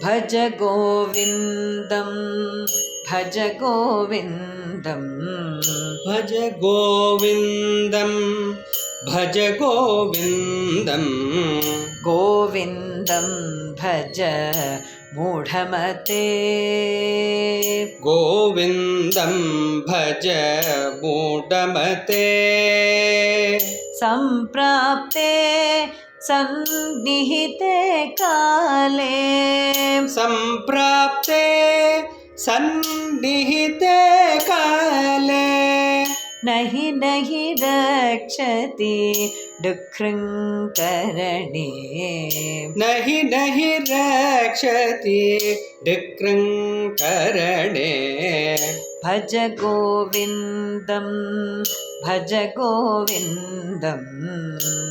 ಭಜ ಗೋವಿಂದಂ ಭಜ ಗೋವಿಂದಂ ಭಜ ಗೋವಿಂದಂ ಭಜ ಗೋವಿಂದಂ ಗೋವಿಂದಂ ಭಜ ಮೂಢಮತೆ ಗೋವಿಂದಂ ಭಜ ಮೂಢಮತೆ ಸಂಪ್ರಾಪ್ತೆ ಸನ್ನಿಹಿತೆ ಕಾಲೇ ಸಂಪ್ರಾಪ್ತೆ ಸನ್ನಿಹಿತೆ ಕಾಲೇ ನಹಿ ನಹಿ ರಕ್ಷತಿ ಡುಃಖೃಂಕರಣೆ ನಹಿ ನಹಿ ರಕ್ಷತಿ ಡುಃಖೃಂಕರಣೆ ಭಜ ಗೋವಿಂದಂ ಭಜ ಗೋವಿಂದಂ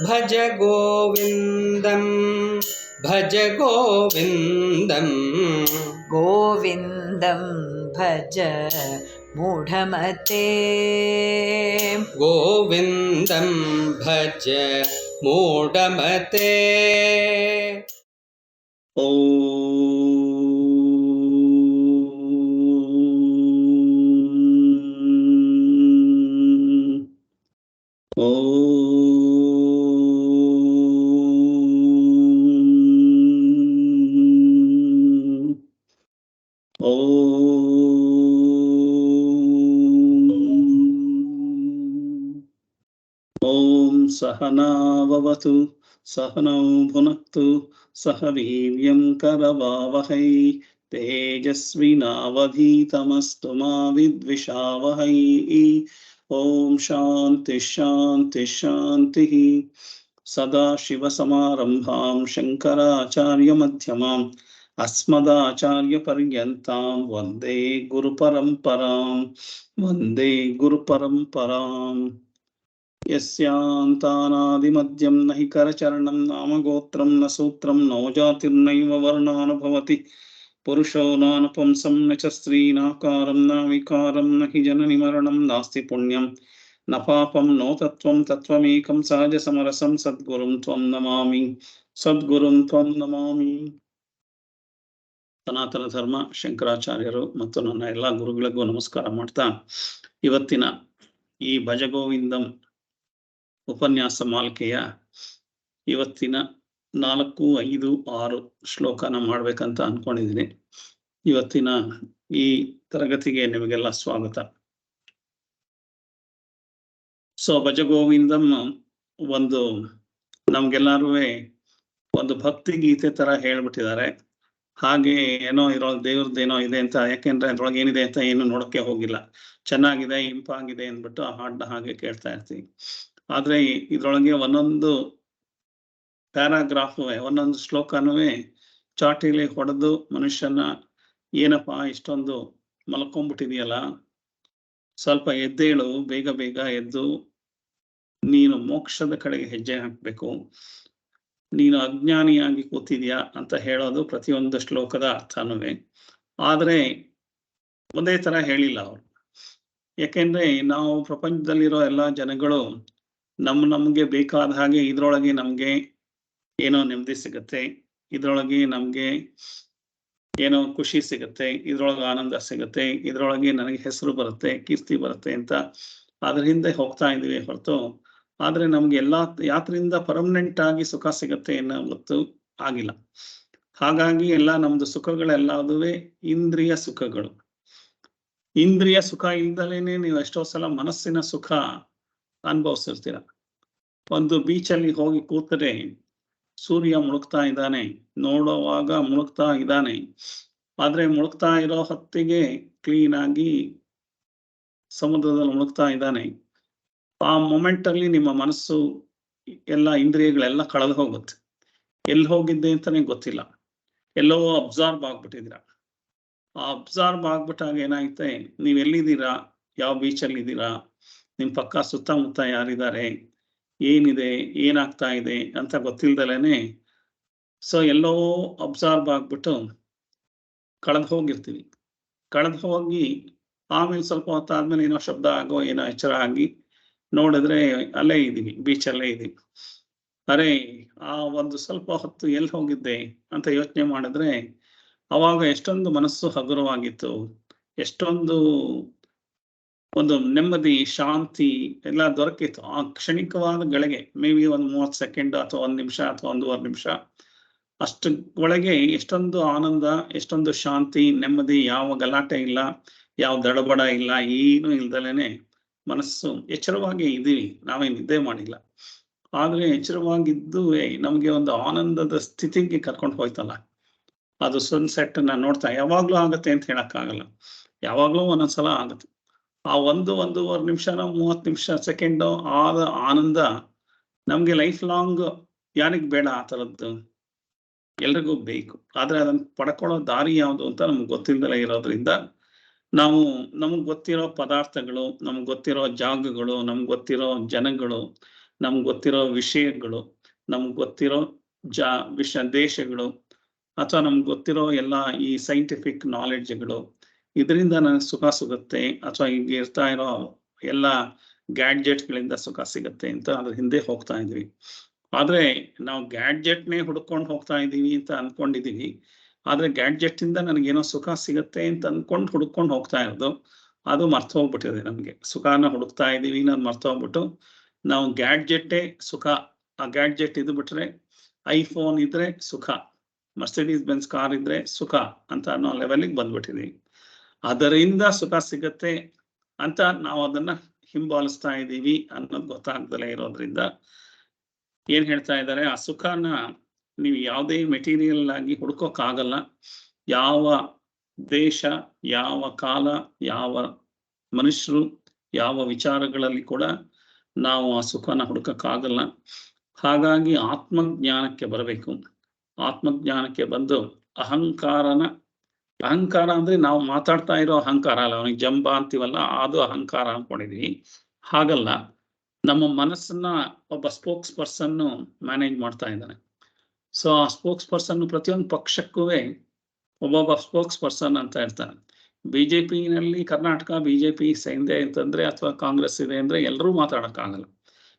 ಭಜ ಗೋವಿಂದಂ ಭಜ ಗೋವಿಂದಂ ಗೋವಿಂದಂ ಭಜ ಮೂಢಮತೆ ಗೋವಿಂದಂ ಭಜ ಮೂಢಮತೆ सहनाववतु सहनौ भुनक्तु सह वीर्यं करवावहै तेजस्विनावधीतमस्तु मा विद्विषावहै ॐ शान्तिः शान्तिः शान्तिः सदाशिवसमारम्भां शङ्कराचार्यमध्यमाम् अस्मदाचार्यपर्यन्तां वन्दे गुरुपरम्पराम् यस्यान्तानादिमध्यं न हि करचरणं नाम गोत्रं न सूत्रं नो जातिर्नैव वर्णो न भवति पुरुषो नानुपुंसं न च स्त्रीनाकारं न विकारं न हि जननि मरणं नास्ति पुण्यं न पापं नो तत्त्वं तत्त्वमेकं सहजसमरसं सद्गुरुं त्वं नमामि ಸನಾತನ ಧರ್ಮ ಶಂಕರಾಚಾರ್ಯರು ಮತ್ತು ನನ್ನ ಎಲ್ಲ ಗುರುಗಳಿಗೂ ನಮಸ್ಕಾರ ಮಾಡ್ತಾ ಇವತ್ತಿನ ಈ ಭಜಗೋವಿಂದಂ ಉಪನ್ಯಾಸ ಮಾಲಿಕೆಯ ಇವತ್ತಿನ 4, 5, 6 ಶ್ಲೋಕನ ಮಾಡ್ಬೇಕಂತ ಅನ್ಕೊಂಡಿದ್ದೀನಿ. ಇವತ್ತಿನ ಈ ತರಗತಿಗೆ ನಿಮಗೆಲ್ಲ ಸ್ವಾಗತ. ಭಜಗೋವಿಂದಂ ಒಂದು ನಮ್ಗೆಲ್ಲರೂ ಒಂದು ಭಕ್ತಿ ಗೀತೆ ತರ ಹೇಳ್ಬಿಟ್ಟಿದ್ದಾರೆ. ಹಾಗೆ ಏನೋ ಇದ್ರೊಳಗೆ ದೇವ್ರದ್ದೇನೋ ಇದೆ ಅಂತ, ಯಾಕೆಂದ್ರೆ ಅದ್ರೊಳಗೆ ಏನಿದೆ ಅಂತ ಏನು ನೋಡಕ್ಕೆ ಹೋಗಿಲ್ಲ. ಚೆನ್ನಾಗಿದೆ, ಇಂಪಾಗಿದೆ ಅಂದ್ಬಿಟ್ಟು ಆ ಹಾಡನ್ನ ಹಾಗೆ ಕೇಳ್ತಾ ಇರ್ತೀವಿ. ಆದ್ರೆ ಇದ್ರೊಳಗೆ ಒಂದೊಂದು ಪ್ಯಾರಾಗ್ರಾಫ್, ಒಂದೊಂದು ಶ್ಲೋಕನೂ ಚಾಟಿಲಿ ಹೊಡೆದು ಮನುಷ್ಯನ ಏನಪ್ಪಾ ಇಷ್ಟೊಂದು ಮಲ್ಕೊಂಡ್ಬಿಟ್ಟಿದೆಯಲ್ಲ, ಸ್ವಲ್ಪ ಎದ್ದೇಳು, ಬೇಗ ಬೇಗ ಎದ್ದು ನೀನು ಮೋಕ್ಷದ ಕಡೆಗೆ ಹೆಜ್ಜೆ ಹಾಕ್ಬೇಕು, ನೀನು ಅಜ್ಞಾನಿಯಾಗಿ ಕೂತಿದ್ಯಾ ಅಂತ ಹೇಳೋದು ಪ್ರತಿಯೊಂದು ಶ್ಲೋಕದ ಅರ್ಥನೂ. ಆದ್ರೆ ಒಂದೇ ತರ ಹೇಳಿಲ್ಲ ಅವರು. ಯಾಕೆಂದ್ರೆ ನಾವು ಪ್ರಪಂಚದಲ್ಲಿರೋ ಎಲ್ಲ ಜನಗಳು ನಮ್ಗೆ ಬೇಕಾದ ಹಾಗೆ ಇದ್ರೊಳಗೆ ನಮ್ಗೆ ಏನೋ ನೆಮ್ಮದಿ ಸಿಗತ್ತೆ, ಇದ್ರೊಳಗೆ ನಮ್ಗೆ ಏನೋ ಖುಷಿ ಸಿಗತ್ತೆ, ಇದ್ರೊಳಗೆ ಆನಂದ ಸಿಗತ್ತೆ, ಇದ್ರೊಳಗೆ ನನಗೆ ಹೆಸರು ಬರುತ್ತೆ, ಕೀರ್ತಿ ಬರುತ್ತೆ ಅಂತ ಅದ್ರ ಹಿಂದೆ ಹೋಗ್ತಾ ಇದೀವಿ ಹೊರತು, ಆದ್ರೆ ನಮ್ಗೆ ಎಲ್ಲಾ ಯಾತ್ರಿಂದ ಪರ್ಮನೆಂಟ್ ಆಗಿ ಸುಖ ಸಿಗತ್ತೆ ಅನ್ನೋದು ಆಗಿಲ್ಲ. ಹಾಗಾಗಿ ಎಲ್ಲ ನಮ್ದು ಸುಖಗಳೆಲ್ಲದುವೆ ಇಂದ್ರಿಯ ಸುಖಗಳು. ಇಂದ್ರಿಯ ಸುಖ ಇಲ್ದಲೇನೆ ನೀವು ಎಷ್ಟೋ ಸಲ ಮನಸ್ಸಿನ ಸುಖ ಅನುಭವಿಸಿರ್ತೀರ. ಒಂದು ಬೀಚಲ್ಲಿ ಹೋಗಿ ಕೂತರೆ ಸೂರ್ಯ ಮುಳುಗ್ತಾ ಇದ್ದಾನೆ, ನೋಡುವಾಗ ಮುಳುಗ್ತಾ ಇದ್ದಾನೆ, ಆದ್ರೆ ಮುಳುಗ್ತಾ ಇರೋ ಹೊತ್ತಿಗೆ ಕ್ಲೀನ್ ಆಗಿ ಸಮುದ್ರದಲ್ಲಿ ಮುಳುಗ್ತಾ ಇದ್ದಾನೆ. ಆ ಮೊಮೆಂಟ್ ಅಲ್ಲಿ ನಿಮ್ಮ ಮನಸ್ಸು ಎಲ್ಲ ಇಂದ್ರಿಯಗಳೆಲ್ಲ ಕಳೆದು ಹೋಗುತ್ತೆ. ಎಲ್ಲಿ ಹೋಗಿದ್ದೆ ಅಂತಾನೆ ಗೊತ್ತಿಲ್ಲ, ಎಲ್ಲೋ ಅಬ್ಸಾರ್ಬ್ ಆಗ್ಬಿಟ್ಟಿದ್ದೀರ. ಆ ಅಬ್ಸಾರ್ಬ್ ಆಗ್ಬಿಟ್ಟಾಗ ಏನಾಗುತ್ತೆ, ನೀವ್ ಎಲ್ಲಿದ್ದೀರಾ, ಯಾವ ಬೀಚಲ್ಲಿ ಇದ್ದೀರಾ, ನಿಮ್ ಪಕ್ಕ ಸುತ್ತಮುತ್ತ ಯಾರಿದ್ದಾರೆ, ಏನಿದೆ, ಏನಾಗ್ತಾ ಇದೆ ಅಂತ ಗೊತ್ತಿಲ್ದಲೇನೆ ಎಲ್ಲೋ ಅಬ್ಸಾರ್ಬ್ ಆಗ್ಬಿಟ್ಟು ಕಳೆದು ಹೋಗಿರ್ತೀವಿ. ಕಳೆದು ಹೋಗಿ ಆಮೇಲೆ ಸ್ವಲ್ಪ ಹೊತ್ತಾದ್ಮೇಲೆ ಏನೋ ಶಬ್ದ ಆಗೋ ಏನೋ ಎಚ್ಚರ ಆಗಿ ನೋಡಿದ್ರೆ ಅಲ್ಲೇ ಇದೀವಿ, ಬೀಚಲ್ಲೇ ಇದೀವಿ. ಅರೆ ಆ ಒಂದು ಸ್ವಲ್ಪ ಹೊತ್ತು ಎಲ್ಲಿ ಹೋಗಿದ್ದೆ ಅಂತ ಯೋಚನೆ ಮಾಡಿದ್ರೆ ಅವಾಗ ಎಷ್ಟೊಂದು ಮನಸ್ಸು ಹಗುರವಾಗಿತ್ತು, ಎಷ್ಟೊಂದು ಒಂದು ನೆಮ್ಮದಿ, ಶಾಂತಿ ಎಲ್ಲ ದೊರಕಿತ್ತು. ಆ ಕ್ಷಣಿಕವಾದ ಗಳಿಗೆ, ಮೇ ಬಿ ಒಂದು 30 ಸೆಕೆಂಡ್ ಅಥವಾ 1 ನಿಮಿಷ ಅಥವಾ 1.5 ನಿಮಿಷ ಅಷ್ಟು ಒಳಗೆ ಎಷ್ಟೊಂದು ಆನಂದ, ಎಷ್ಟೊಂದು ಶಾಂತಿ, ನೆಮ್ಮದಿ, ಯಾವ ಗಲಾಟೆ ಇಲ್ಲ, ಯಾವ ದಡಬಡ ಇಲ್ಲ, ಏನು ಇಲ್ದಲೇನೆ ಮನಸ್ಸು ಎಚ್ಚರವಾಗಿ ಇದೀವಿ, ನಾವೇನು ನಿದ್ದೆ ಮಾಡಿಲ್ಲ. ಆದ್ರೆ ಎಚ್ಚರವಾಗಿದ್ದು ನಮ್ಗೆ ಒಂದು ಆನಂದದ ಸ್ಥಿತಿಗೆ ಕರ್ಕೊಂಡು ಹೋಯ್ತಲ್ಲ. ಅದು ಸನ್ಸೆಟ್ ನೋಡ್ತಾ ಯಾವಾಗ್ಲೂ ಆಗತ್ತೆ ಅಂತ ಹೇಳಕ್ಕಾಗಲ್ಲ, ಯಾವಾಗ್ಲೂ ಒಂದೊಂದ್ಸಲ ಆಗತ್ತೆ. ಆ 1-1.5 ನಿಮಿಷನ 30 ನಿಮಿಷ ಸೆಕೆಂಡ್ ಆದ ಆನಂದ ನಮ್ಗೆ ಲೈಫ್ ಲಾಂಗ್ ಯಾರಿಗ್ ಬೇಡ ಆ ಥರದ್ದು? ಎಲ್ರಿಗೂ ಬೇಕು. ಆದ್ರೆ ಅದನ್ನ ಪಡ್ಕೊಳ್ಳೋ ದಾರಿ ಯಾವುದು ಅಂತ ನಮ್ಗೆ ಗೊತ್ತಿಲ್ಲದಲೇ ಇರೋದ್ರಿಂದ ನಾವು ನಮಗ್ ಗೊತ್ತಿರೋ ಪದಾರ್ಥಗಳು, ನಮ್ಗೆ ಗೊತ್ತಿರೋ ಜಾಗಗಳು, ನಮ್ಗೆ ಗೊತ್ತಿರೋ ಜನಗಳು, ನಮ್ಗೆ ಗೊತ್ತಿರೋ ವಿಷಯಗಳು, ನಮ್ಗೆ ಗೊತ್ತಿರೋ ದೇಶಗಳು, ಅಥವಾ ನಮ್ಗೆ ಗೊತ್ತಿರೋ ಎಲ್ಲ ಈ ಸೈಂಟಿಫಿಕ್ ನಾಲೆಡ್ಜ್ಗಳು, ಇದರಿಂದ ನನಗೆ ಸುಖ ಸಿಗುತ್ತೆ, ಅಥವಾ ಈಗ ಇರ್ತಾ ಇರೋ ಎಲ್ಲ ಗ್ಯಾಡ್ಜೆಟ್ಗಳಿಂದ ಸುಖ ಸಿಗುತ್ತೆ ಅಂತ ಅದ್ರ ಹಿಂದೆ ಹೋಗ್ತಾ ಇದ್ವಿ. ಆದ್ರೆ ನಾವು ಗ್ಯಾಡ್ಜೆಟ್ನೇ ಹುಡ್ಕೊಂಡು ಹೋಗ್ತಾ ಇದೀವಿ ಅಂತ ಅನ್ಕೊಂಡಿದೀವಿ. ಆದ್ರೆ ಗ್ಯಾಡ್ಜೆಟ್ ಇಂದ ನನಗೇನೋ ಸುಖ ಸಿಗತ್ತೆ ಅಂತ ಅನ್ಕೊಂಡು ಹುಡ್ಕೊಂಡು ಹೋಗ್ತಾ ಇರೋದು, ಅದು ಮರ್ತೋಗ್ಬಿಟ್ಟಿದೆ ನಮ್ಗೆ. ಸುಖನ ಹುಡುಕ್ತಾ ಇದೀವಿ ನಾನು ಮರ್ತೋಗ್ಬಿಟ್ಟು ನಾವು ಗ್ಯಾಡ್ಜೆಟ್ಟೇ ಸುಖ, ಆ ಗ್ಯಾಡ್ಜೆಟ್ ಇದು ಬಿಟ್ರೆ ಐಫೋನ್ ಇದ್ರೆ ಸುಖ, ಮರ್ಸಿಡೀಸ್ ಬೆನ್ಸ್ ಕಾರ್ ಇದ್ರೆ ಸುಖ ಅಂತ ಅನ್ನೋ ಲೆವೆಲ್ಗೆ ಬಂದ್ಬಿಟ್ಟಿದೀವಿ. ಅದರಿಂದ ಸುಖ ಸಿಗತ್ತೆ ಅಂತ ನಾವು ಅದನ್ನ ಹಿಂಬಾಲಿಸ್ತಾ ಇದ್ದೀವಿ ಅನ್ನೋದು ಗೊತ್ತಾಗ್ದಲೇ ಇರೋದ್ರಿಂದ ಏನ್ ಹೇಳ್ತಾ ಇದ್ದಾರೆ, ಆ ಸುಖನ ನೀವು ಯಾವುದೇ ಮೆಟೀರಿಯಲ್ ಆಗಿ ಹುಡ್ಕೋಕ್ಕಾಗಲ್ಲ. ಯಾವ ದೇಶ, ಯಾವ ಕಾಲ, ಯಾವ ಮನುಷ್ಯರು, ಯಾವ ವಿಚಾರಗಳಲ್ಲಿ ಕೂಡ ನಾವು ಆ ಸುಖನ ಹುಡುಕಕ್ಕಾಗಲ್ಲ. ಹಾಗಾಗಿ ಆತ್ಮಜ್ಞಾನಕ್ಕೆ ಬರಬೇಕು. ಆತ್ಮಜ್ಞಾನಕ್ಕೆ ಬಂದು ಅಹಂಕಾರ ಅಂದ್ರೆ ನಾವು ಮಾತಾಡ್ತಾ ಇರೋ ಅಹಂಕಾರ ಅಲ್ಲ, ಅವನಿಗೆ ಜಂಬ ಅಂತೀವಲ್ಲ, ಅದು ಅಹಂಕಾರ ಅನ್ಕೊಂಡಿದೀವಿ. ಹಾಗಲ್ಲ, ನಮ್ಮ ಮನಸ್ಸನ್ನ ಒಬ್ಬ ಸ್ಪೋಕ್ಸ್ ಪರ್ಸನ್ ಮ್ಯಾನೇಜ್ ಮಾಡ್ತಾ ಇದ್ದಾನೆ. ಸೊ ಆ ಸ್ಪೋಕ್ಸ್ ಪರ್ಸನ್ ಪ್ರತಿಯೊಂದು ಪಕ್ಷಕ್ಕೂ ಒಬ್ಬೊಬ್ಬ ಸ್ಪೋಕ್ಸ್ ಪರ್ಸನ್ ಅಂತ ಇರ್ತಾನೆ. ಬಿಜೆಪಿನಲ್ಲಿ ಕರ್ನಾಟಕ ಬಿಜೆಪಿ ಇದೆ ಅಂತಂದ್ರೆ, ಅಥವಾ ಕಾಂಗ್ರೆಸ್ ಇದೆ ಅಂದ್ರೆ ಎಲ್ಲರೂ ಮಾತಾಡಕ್ಕಾಗಲ್ಲ.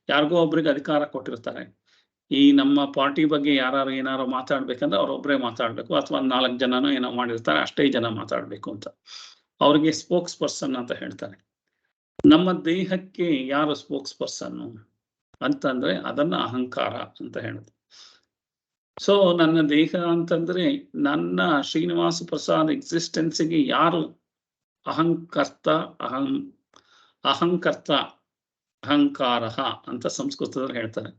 ಯಾರಿಗೋ ಒಬ್ರಿಗೆ ಅಧಿಕಾರ ಕೊಟ್ಟಿರ್ತಾರೆ. ಈ ನಮ್ಮ ಪಾರ್ಟಿ ಬಗ್ಗೆ ಯಾರು ಏನಾರು ಮಾತಾಡ್ಬೇಕಂದ್ರೆ ಅವ್ರೊಬ್ಬರೇ ಮಾತಾಡ್ಬೇಕು, ಅಥವಾ 4 ಜನನೋ ಏನೋ ಮಾಡಿರ್ತಾರೆ, ಅಷ್ಟೇ ಜನ ಮಾತಾಡ್ಬೇಕು ಅಂತ. ಅವ್ರಿಗೆ ಸ್ಪೋಕ್ಸ್ ಪರ್ಸನ್ ಅಂತ ಹೇಳ್ತಾರೆ. ನಮ್ಮ ದೇಹಕ್ಕೆ ಯಾರು ಸ್ಪೋಕ್ಸ್ ಪರ್ಸನ್ ಅಂತಂದ್ರೆ ಅದನ್ನ ಅಹಂಕಾರ ಅಂತ ಹೇಳುದು. ಸೊ ನನ್ನ ದೇಹ ಅಂತಂದ್ರೆ ನನ್ನ ಶ್ರೀನಿವಾಸ ಪ್ರಸಾದ್ ಎಕ್ಸಿಸ್ಟೆನ್ಸ್ಗೆ ಯಾರು ಅಹಂಕರ್ತ, ಅಹಂಕಾರ ಅಂತ ಸಂಸ್ಕೃತದಲ್ಲಿ ಹೇಳ್ತಾರೆ.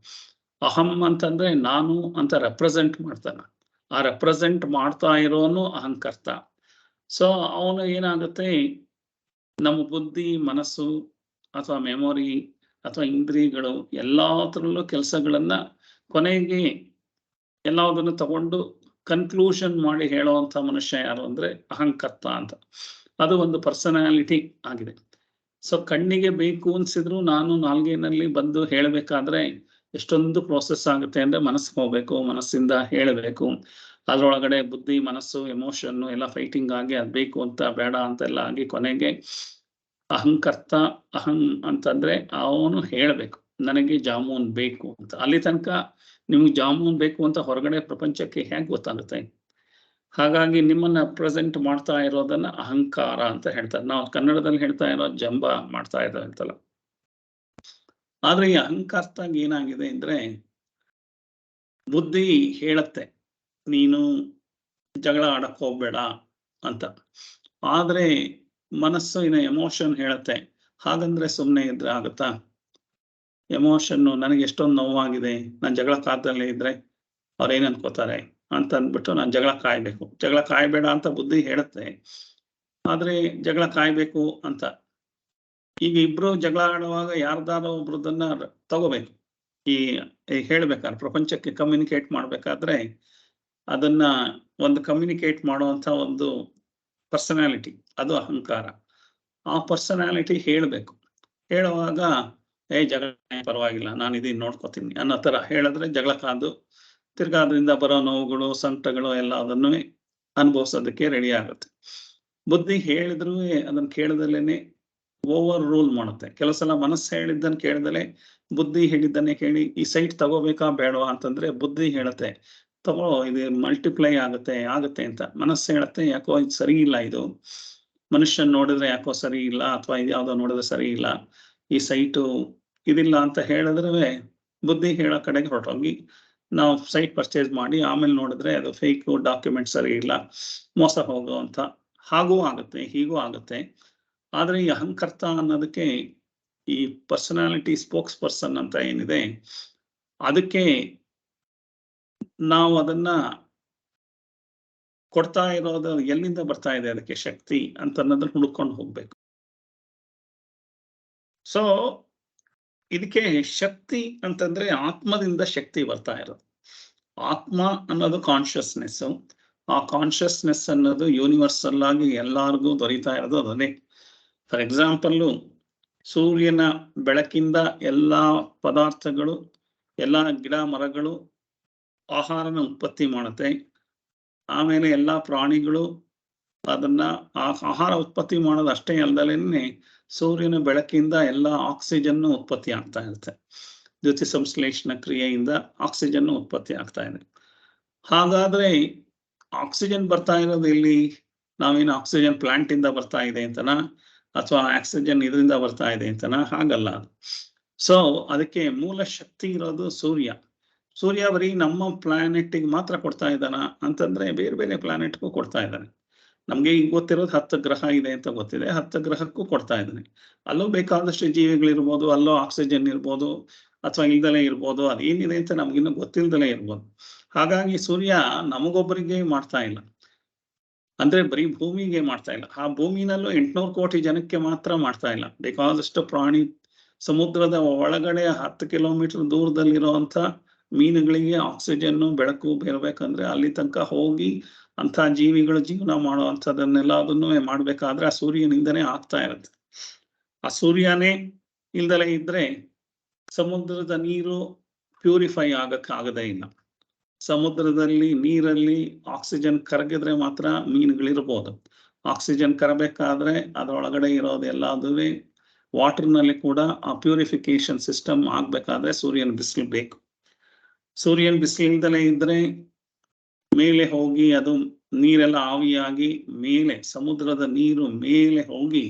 ಅಹಂ ಅಂತಂದ್ರೆ ನಾನು ಅಂತ ರೆಪ್ರೆಸೆಂಟ್ ಮಾಡ್ತಾನೆ. ಆ ರೆಪ್ರೆಸೆಂಟ್ ಮಾಡ್ತಾ ಇರೋನು ಅಹಂಕರ್ತ. ಸೊ ಅವನು ಏನಾಗುತ್ತೆ, ನಮ್ಮ ಬುದ್ಧಿ, ಮನಸ್ಸು ಅಥವಾ ಮೆಮೊರಿ ಅಥವಾ ಇಂದ್ರಿಯಗಳು ಎಲ್ಲದರಲ್ಲೂ ಕೆಲಸಗಳನ್ನ ಕೊನೆಗೆ ಎಲ್ಲದನ್ನು ತಗೊಂಡು ಕನ್ಕ್ಲೂಷನ್ ಮಾಡಿ ಹೇಳುವಂತ ಮನುಷ್ಯ ಯಾರು ಅಂದ್ರೆ ಅಹಂಕರ್ತ ಅಂತ. ಅದು ಒಂದು ಪರ್ಸನಾಲಿಟಿ ಆಗಿದೆ. ಸೊ ಕಣ್ಣಿಗೆ ಬೇಕು ಅನ್ಸಿದ್ರು ನಾನು ನಾಲ್ಗೆನಲ್ಲಿ ಬಂದು ಹೇಳಬೇಕಾದ್ರೆ ಎಷ್ಟೊಂದು ಪ್ರೋಸೆಸ್ ಆಗುತ್ತೆ ಅಂದ್ರೆ ಮನಸ್ಸಿಗೆ ಹೋಗ್ಬೇಕು, ಮನಸ್ಸಿಂದ ಹೇಳಬೇಕು, ಅದ್ರೊಳಗಡೆ ಬುದ್ಧಿ, ಮನಸ್ಸು, ಎಮೋಷನ್ ಎಲ್ಲ ಫೈಟಿಂಗ್ ಆಗಿ ಅದ್ ಬೇಕು ಅಂತ ಬೇಡ ಅಂತೆಲ್ಲ ಆಗಿ ಕೊನೆಗೆ ಅಹಂಕರ್ತ ಅಂತಂದ್ರೆ ಅವನು ಹೇಳಬೇಕು ನನಗೆ ಜಾಮೂನ್ ಬೇಕು ಅಂತ. ಅಲ್ಲಿ ತನಕ ನಿಮ್ಗೆ ಜಾಮೂನ್ ಬೇಕು ಅಂತ ಹೊರಗಡೆ ಪ್ರಪಂಚಕ್ಕೆ ಹೇಗೆ ಗೊತ್ತಾಗುತ್ತೆ? ಹಾಗಾಗಿ ನಿಮ್ಮನ್ನ ಪ್ರೆಸೆಂಟ್ ಮಾಡ್ತಾ ಇರೋದನ್ನ ಅಹಂಕಾರ ಅಂತ ಹೇಳ್ತಾರೆ. ನಾವು ಕನ್ನಡದಲ್ಲಿ ಹೇಳ್ತಾ ಇರೋ ಜಂಬ ಮಾಡ್ತಾ ಇದ್ದಾರೆ ಅಂತಲ್ಲ. ಆದ್ರೆ ಈ ಅಹಂಕಾರದಾಗ ಏನಾಗಿದೆ ಅಂದ್ರೆ, ಬುದ್ಧಿ ಹೇಳತ್ತೆ ನೀನು ಜಗಳ ಆಡಕ್ ಹೋಗ್ಬೇಡ ಅಂತ, ಆದ್ರೆ ಮನಸ್ಸು ಎಮೋಷನ್ ಹೇಳತ್ತೆ ಹಾಗಂದ್ರೆ ಸುಮ್ಮನೆ ಇದ್ರೆ ಆಗುತ್ತಾ? ಎಮೋಷನ್ನು ನನಗೆ ಎಷ್ಟೊಂದು ನೋವಾಗಿದೆ, ನಾನು ಜಗಳ ಕಾಲದಲ್ಲೇ ಇದ್ರೆ ಅವ್ರೇನ್ ಅನ್ಕೋತಾರೆ ಅಂತ ಅಂದ್ಬಿಟ್ಟು ನಾನು ಜಗಳ ಕಾಯ್ಬೇಕು. ಜಗಳ ಕಾಯ್ಬೇಡ ಅಂತ ಬುದ್ಧಿ ಹೇಳುತ್ತೆ, ಆದ್ರೆ ಜಗಳ ಕಾಯ್ಬೇಕು ಅಂತ. ಈಗ ಇಬ್ರು ಜಗಳ ಆಡುವಾಗ ಯಾರ್ದಾರೋ ಒಬ್ರದನ್ನ ತಗೋಬೇಕು. ಈ ಹೇಳ್ಬೇಕಾದ್ರೆ ಪ್ರಪಂಚಕ್ಕೆ ಕಮ್ಯುನಿಕೇಟ್ ಮಾಡ್ಬೇಕಾದ್ರೆ ಅದನ್ನ ಒಂದು ಕಮ್ಯುನಿಕೇಟ್ ಮಾಡುವಂತ ಒಂದು ಪರ್ಸನಾಲಿಟಿ, ಅದು ಅಹಂಕಾರ. ಆ ಪರ್ಸನಾಲಿಟಿ ಹೇಳಬೇಕು. ಹೇಳುವಾಗ ಜಗಳ ಪರವಾಗಿಲ್ಲ, ನಾನು ಇದನ್ನ ನೋಡ್ಕೋತೀನಿ ಅನ್ನೋ ತರ ಹೇಳಿದ್ರೆ ಜಗಳ ಕಾದು ತಿರ್ಗಾದ್ರಿಂದ ಬರೋ ನೋವುಗಳು, ಸಂಕಟಗಳು ಎಲ್ಲ ಅದನ್ನು ಅನುಭವಿಸೋದಕ್ಕೆ ರೆಡಿ ಆಗುತ್ತೆ. ಬುದ್ಧಿ ಹೇಳಿದ್ರು ಅದನ್ನ ಕೇಳದಲ್ಲೇನೆ ಓವರ್ ರೂಲ್ ಮಾಡುತ್ತೆ. ಕೆಲವು ಸಲ ಮನಸ್ಸು ಹೇಳಿದ್ದನ್ನು ಕೇಳದಲೆ ಬುದ್ಧಿ ಹೇಳಿದ್ದನ್ನೇ ಕೇಳಿ ಈ ಸೈಟ್ ತಗೋಬೇಕಾ ಬೇಡವಾ ಅಂತಂದ್ರೆ ಬುದ್ಧಿ ಹೇಳುತ್ತೆ ತಗೋ, ಇದು ಮಲ್ಟಿಪ್ಲೈ ಆಗುತ್ತೆ ಅಂತ ಮನಸ್ಸು ಹೇಳುತ್ತೆ. ಯಾಕೋ ಇದು ಸರಿ ಇಲ್ಲ, ಇದು ಮನುಷ್ಯನ್ ನೋಡಿದ್ರೆ ಯಾಕೋ ಸರಿ ಇಲ್ಲ, ಅಥವಾ ಇದ್ಯಾವುದೋ ನೋಡಿದ್ರೆ ಸರಿ ಇಲ್ಲ, ಈ ಸೈಟು ಇದಿಲ್ಲ ಅಂತ ಹೇಳಿದ್ರೆ ಬುದ್ಧಿ ಹೇಳೋ ಕಡೆಗೆ ಹೊರಟೋಗಿ ನಾವು ಸೈಟ್ ಪರ್ಚೇಸ್ ಮಾಡಿ ಆಮೇಲೆ ನೋಡಿದ್ರೆ ಅದು ಫೇಕ್ ಡಾಕ್ಯುಮೆಂಟ್ ಸರಿ ಇಲ್ಲ, ಮೋಸ ಹೋಗುವಂತ ಹಾಗೂ ಆಗುತ್ತೆ, ಹೀಗೂ ಆಗುತ್ತೆ. ಆದ್ರೆ ಈ ಅಹಂಕರ್ತ ಅನ್ನೋದಕ್ಕೆ ಈ ಪರ್ಸನಾಲಿಟಿ ಸ್ಪೋಕ್ಸ್ ಪರ್ಸನ್ ಅಂತ ಏನಿದೆ, ಅದಕ್ಕೆ ನಾವು ಅದನ್ನ ಕೊಡ್ತಾ ಇರೋದು ಎಲ್ಲಿಂದ ಬರ್ತಾ ಇದೆ ಅದಕ್ಕೆ ಶಕ್ತಿ ಅಂತ ಅನ್ನೋದನ್ನ ಹುಡುಕೊಂಡು ಹೋಗ್ಬೇಕು. ಸೊ ಇದಕ್ಕೆ ಶಕ್ತಿ ಅಂತಂದ್ರೆ ಆತ್ಮದಿಂದ ಶಕ್ತಿ ಬರ್ತಾ ಇರೋದು. ಆತ್ಮ ಅನ್ನೋದು ಕಾನ್ಶಿಯಸ್ನೆಸ್. ಆ ಕಾನ್ಶಿಯಸ್ನೆಸ್ ಅನ್ನೋದು ಯೂನಿವರ್ಸಲ್ ಆಗಿ ಎಲ್ಲಾರ್ಗೂ ದೊರೀತಾ ಇರೋದು ಅದನ್ನೇ. ಫಾರ್ ಎಕ್ಸಾಂಪಲ್, ಸೂರ್ಯನ ಬೆಳಕಿಂದ ಎಲ್ಲಾ ಪದಾರ್ಥಗಳು, ಎಲ್ಲಾ ಗಿಡ ಮರಗಳು ಆಹಾರನ ಉತ್ಪತ್ತಿ ಮಾಡುತ್ತೆ. ಆಮೇಲೆ ಎಲ್ಲಾ ಪ್ರಾಣಿಗಳು ಅದನ್ನ ಆಹಾರ ಉತ್ಪತ್ತಿ ಮಾಡೋದು ಅಷ್ಟೇ ಅಲ್ಲದಲೇನೆ ಸೂರ್ಯನ ಬೆಳಕಿಂದ ಎಲ್ಲಾ ಆಕ್ಸಿಜನ್ ಉತ್ಪತ್ತಿ ಆಗ್ತಾ ಇರುತ್ತೆ. ದ್ಯುತಿ ಸಂಶ್ಲೇಷಣ ಕ್ರಿಯೆಯಿಂದ ಆಕ್ಸಿಜನ್ ಉತ್ಪತ್ತಿ ಆಗ್ತಾ ಇದೆ. ಹಾಗಾದ್ರೆ ಆಕ್ಸಿಜನ್ ಬರ್ತಾ ಇರೋದು ಇಲ್ಲಿ ನಾವೇನು ಆಕ್ಸಿಜನ್ ಪ್ಲಾಂಟ್ ಇಂದ ಬರ್ತಾ ಇದೆ ಅಂತನಾ, ಅಥವಾ ಆಕ್ಸಿಜನ್ ಇದರಿಂದ ಬರ್ತಾ ಇದೆ ಅಂತನಾ? ಹಾಗಲ್ಲ. ಸೊ ಅದಕ್ಕೆ ಮೂಲ ಶಕ್ತಿ ಇರೋದು ಸೂರ್ಯ. ಸೂರ್ಯ ಬರೀ ನಮ್ಮ ಪ್ಲಾನೆಟ್ಗೆ ಮಾತ್ರ ಕೊಡ್ತಾ ಇದ್ದಾನ ಅಂತಂದ್ರೆ ಬೇರೆ ಬೇರೆ ಪ್ಲಾನೆಟ್ಗೂ ಕೊಡ್ತಾ ಇದ್ದಾನೆ. ನಮ್ಗೆ ಈಗ ಗೊತ್ತಿರೋದು 10 ಗ್ರಹ ಇದೆ ಅಂತ ಗೊತ್ತಿದೆ, 10 ಗ್ರಹಕ್ಕೂ ಕೊಡ್ತಾ ಇದ್ದಾನೆ. ಅಲ್ಲೂ ಬೇಕಾದಷ್ಟು ಜೀವಿಗಳಿರ್ಬೋದು, ಅಲ್ಲೂ ಆಕ್ಸಿಜನ್ ಇರ್ಬೋದು, ಅಥವಾ ಇಲ್ದಲೇ ಇರ್ಬೋದು, ಅದೇನಿದೆ ಅಂತ ನಮ್ಗಿನ್ನೂ ಗೊತ್ತಿಲ್ದಲೇ ಇರ್ಬೋದು. ಹಾಗಾಗಿ ಸೂರ್ಯ ನಮಗೊಬ್ಬರಿಗೆ ಮಾಡ್ತಾ ಇಲ್ಲ, ಅಂದ್ರೆ ಬರೀ ಭೂಮಿಗೆ ಮಾಡ್ತಾ ಇಲ್ಲ. ಆ ಭೂಮಿನಲ್ಲೂ 800 ಕೋಟಿ ಜನಕ್ಕೆ ಮಾತ್ರ ಮಾಡ್ತಾ ಇಲ್ಲ. ಬೇಕಾದಷ್ಟು ಪ್ರಾಣಿ, ಸಮುದ್ರದ ಒಳಗಡೆ 10 ಕಿಲೋಮೀಟರ್ ದೂರದಲ್ಲಿರುವಂತ ಮೀನುಗಳಿಗೆ ಆಕ್ಸಿಜನ್ ಬೆಳಕು ಬೇರ್ಬೇಕಂದ್ರೆ ಅಲ್ಲಿ ತನಕ ಹೋಗಿ ಅಂತ ಜೀವಿಗಳು ಜೀವನ ಮಾಡುವಂಥದ್ದನ್ನೆಲ್ಲ ಅದನ್ನು ಮಾಡ್ಬೇಕಾದ್ರೆ ಆ ಸೂರ್ಯನಿಂದನೇ ಆಗ್ತಾ ಇರುತ್ತೆ. ಆ ಸೂರ್ಯನೇ ಇಲ್ದಲೇ ಇದ್ರೆ ಸಮುದ್ರದ ನೀರು ಪ್ಯೂರಿಫೈ ಆಗದೇ ಇಲ್ಲ. ಸಮುದ್ರದಲ್ಲಿ ನೀರಲ್ಲಿ ಆಕ್ಸಿಜನ್ ಕರಗಿದ್ರೆ ಮಾತ್ರ ಮೀನುಗಳಿರ್ಬೋದು. ಆಕ್ಸಿಜನ್ ಕರಬೇಕಾದ್ರೆ ಅದರೊಳಗಡೆ ಇರೋದೆಲ್ಲ ಅದುವೇ ವಾಟರ್ನಲ್ಲಿ ಕೂಡ ಆ ಪ್ಯೂರಿಫಿಕೇಶನ್ ಸಿಸ್ಟಮ್ ಆಗ್ಬೇಕಾದ್ರೆ ಸೂರ್ಯನ ಬಿಸಿಲು ಬೇಕು. ಸೂರ್ಯನ ಬಿಸಿಲಿಂದಲೇ ಇದ್ರೆ ಮೇಲೆ ಹೋಗಿ ಅದು ನೀರೆಲ್ಲ ಆವಿಯಾಗಿ ಮೇಲೆ ಸಮುದ್ರದ ನೀರು ಮೇಲೆ ಹೋಗಿ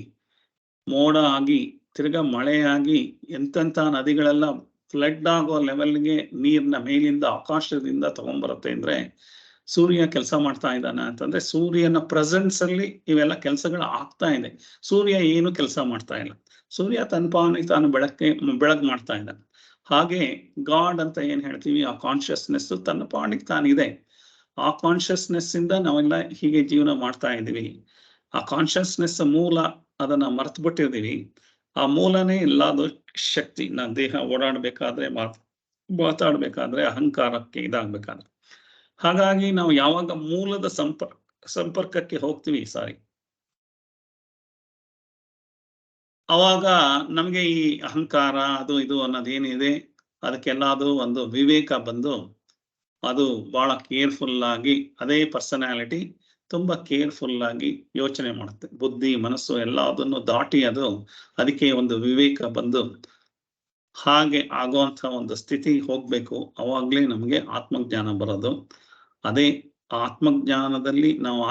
ಮೋಡ ಆಗಿ ತಿರ್ಗಾ ಮಳೆಯಾಗಿ ಎಂತೆಂಥ ನದಿಗಳೆಲ್ಲ ಫ್ಲಡ್ ಆಗೋ ಲೆವೆಲ್ಗೆ ನೀರ್ನ ಮೇಲಿಂದ ಆಕಾಶದಿಂದ ತಗೊಂಡ್ಬರುತ್ತೆ. ಅಂದ್ರೆ ಸೂರ್ಯ ಕೆಲಸ ಮಾಡ್ತಾ ಇದ್ದಾನೆ ಅಂತಂದ್ರೆ ಸೂರ್ಯನ ಪ್ರೆಸೆನ್ಸ್ ಅಲ್ಲಿ ಇವೆಲ್ಲ ಕೆಲಸಗಳು ಆಗ್ತಾ ಇದೆ. ಸೂರ್ಯ ಏನು ಕೆಲಸ ಮಾಡ್ತಾ ಇಲ್ಲ, ಸೂರ್ಯ ತನ್ಪಾನಿಗೆ ತಾನು ಬೆಳಕು ಮಾಡ್ತಾ ಇದ್ದಾನೆ. ಹಾಗೆ ಗಾಡ್ ಅಂತ ಏನ್ ಹೇಳ್ತೀವಿ, ಆ ಕಾನ್ಶಿಯಸ್ನೆಸ್ ತನ್ನ ಪಾಣಿಗೆ ತಾನಿದೆ. ಆ ಕಾನ್ಶಿಯಸ್ನೆಸ್ ಇಂದ ನಾವೆಲ್ಲ ಹೀಗೆ ಜೀವನ ಮಾಡ್ತಾ ಇದೀವಿ. ಆ ಕಾನ್ಶಿಯಸ್ನೆಸ್ ಮೂಲ ಅದನ್ನ ಮರ್ತು ಬಿಟ್ಟಿದೀವಿ. ಆ ಮೂಲನೇ ಎಲ್ಲಾದು ಶಕ್ತಿ. ನಾನು ದೇಹ ಓಡಾಡ್ಬೇಕಾದ್ರೆ ಮಾತಾಡ್ಬೇಕಾದ್ರೆ ಅಹಂಕಾರಕ್ಕೆ ಇದಾಗ್ಬೇಕಾದ್ರೆ. ಹಾಗಾಗಿ ನಾವು ಯಾವಾಗ ಮೂಲದ ಸಂಪರ್ಕಕ್ಕೆ ಹೋಗ್ತೀವಿ ಅವಾಗ ನಮ್ಗೆ ಈ ಅಹಂಕಾರ ಅದು ಇದು ಅನ್ನೋದೇನಿದೆ ಅದಕ್ಕೆಲ್ಲ ಅದು ಒಂದು ವಿವೇಕ ಬಂದು ಅದು ಬಹಳ ಕೇರ್ಫುಲ್ ಆಗಿ, ಅದೇ ಪರ್ಸನಾಲಿಟಿ ತುಂಬಾ ಕೇರ್ಫುಲ್ ಆಗಿ ಯೋಚನೆ ಮಾಡುತ್ತೆ. ಬುದ್ಧಿ ಮನಸ್ಸು ಎಲ್ಲ ಅದನ್ನು ದಾಟಿ ಅದು ಅದಕ್ಕೆ ಒಂದು ವಿವೇಕ ಬಂದು ಹಾಗೆ ಆಗುವಂತ ಒಂದು ಸ್ಥಿತಿ ಹೋಗ್ಬೇಕು. ಅವಾಗ್ಲೇ ನಮ್ಗೆ ಆತ್ಮಜ್ಞಾನ ಬರೋದು. ಅದೇ ಆತ್ಮಜ್ಞಾನದಲ್ಲಿ ನಾವು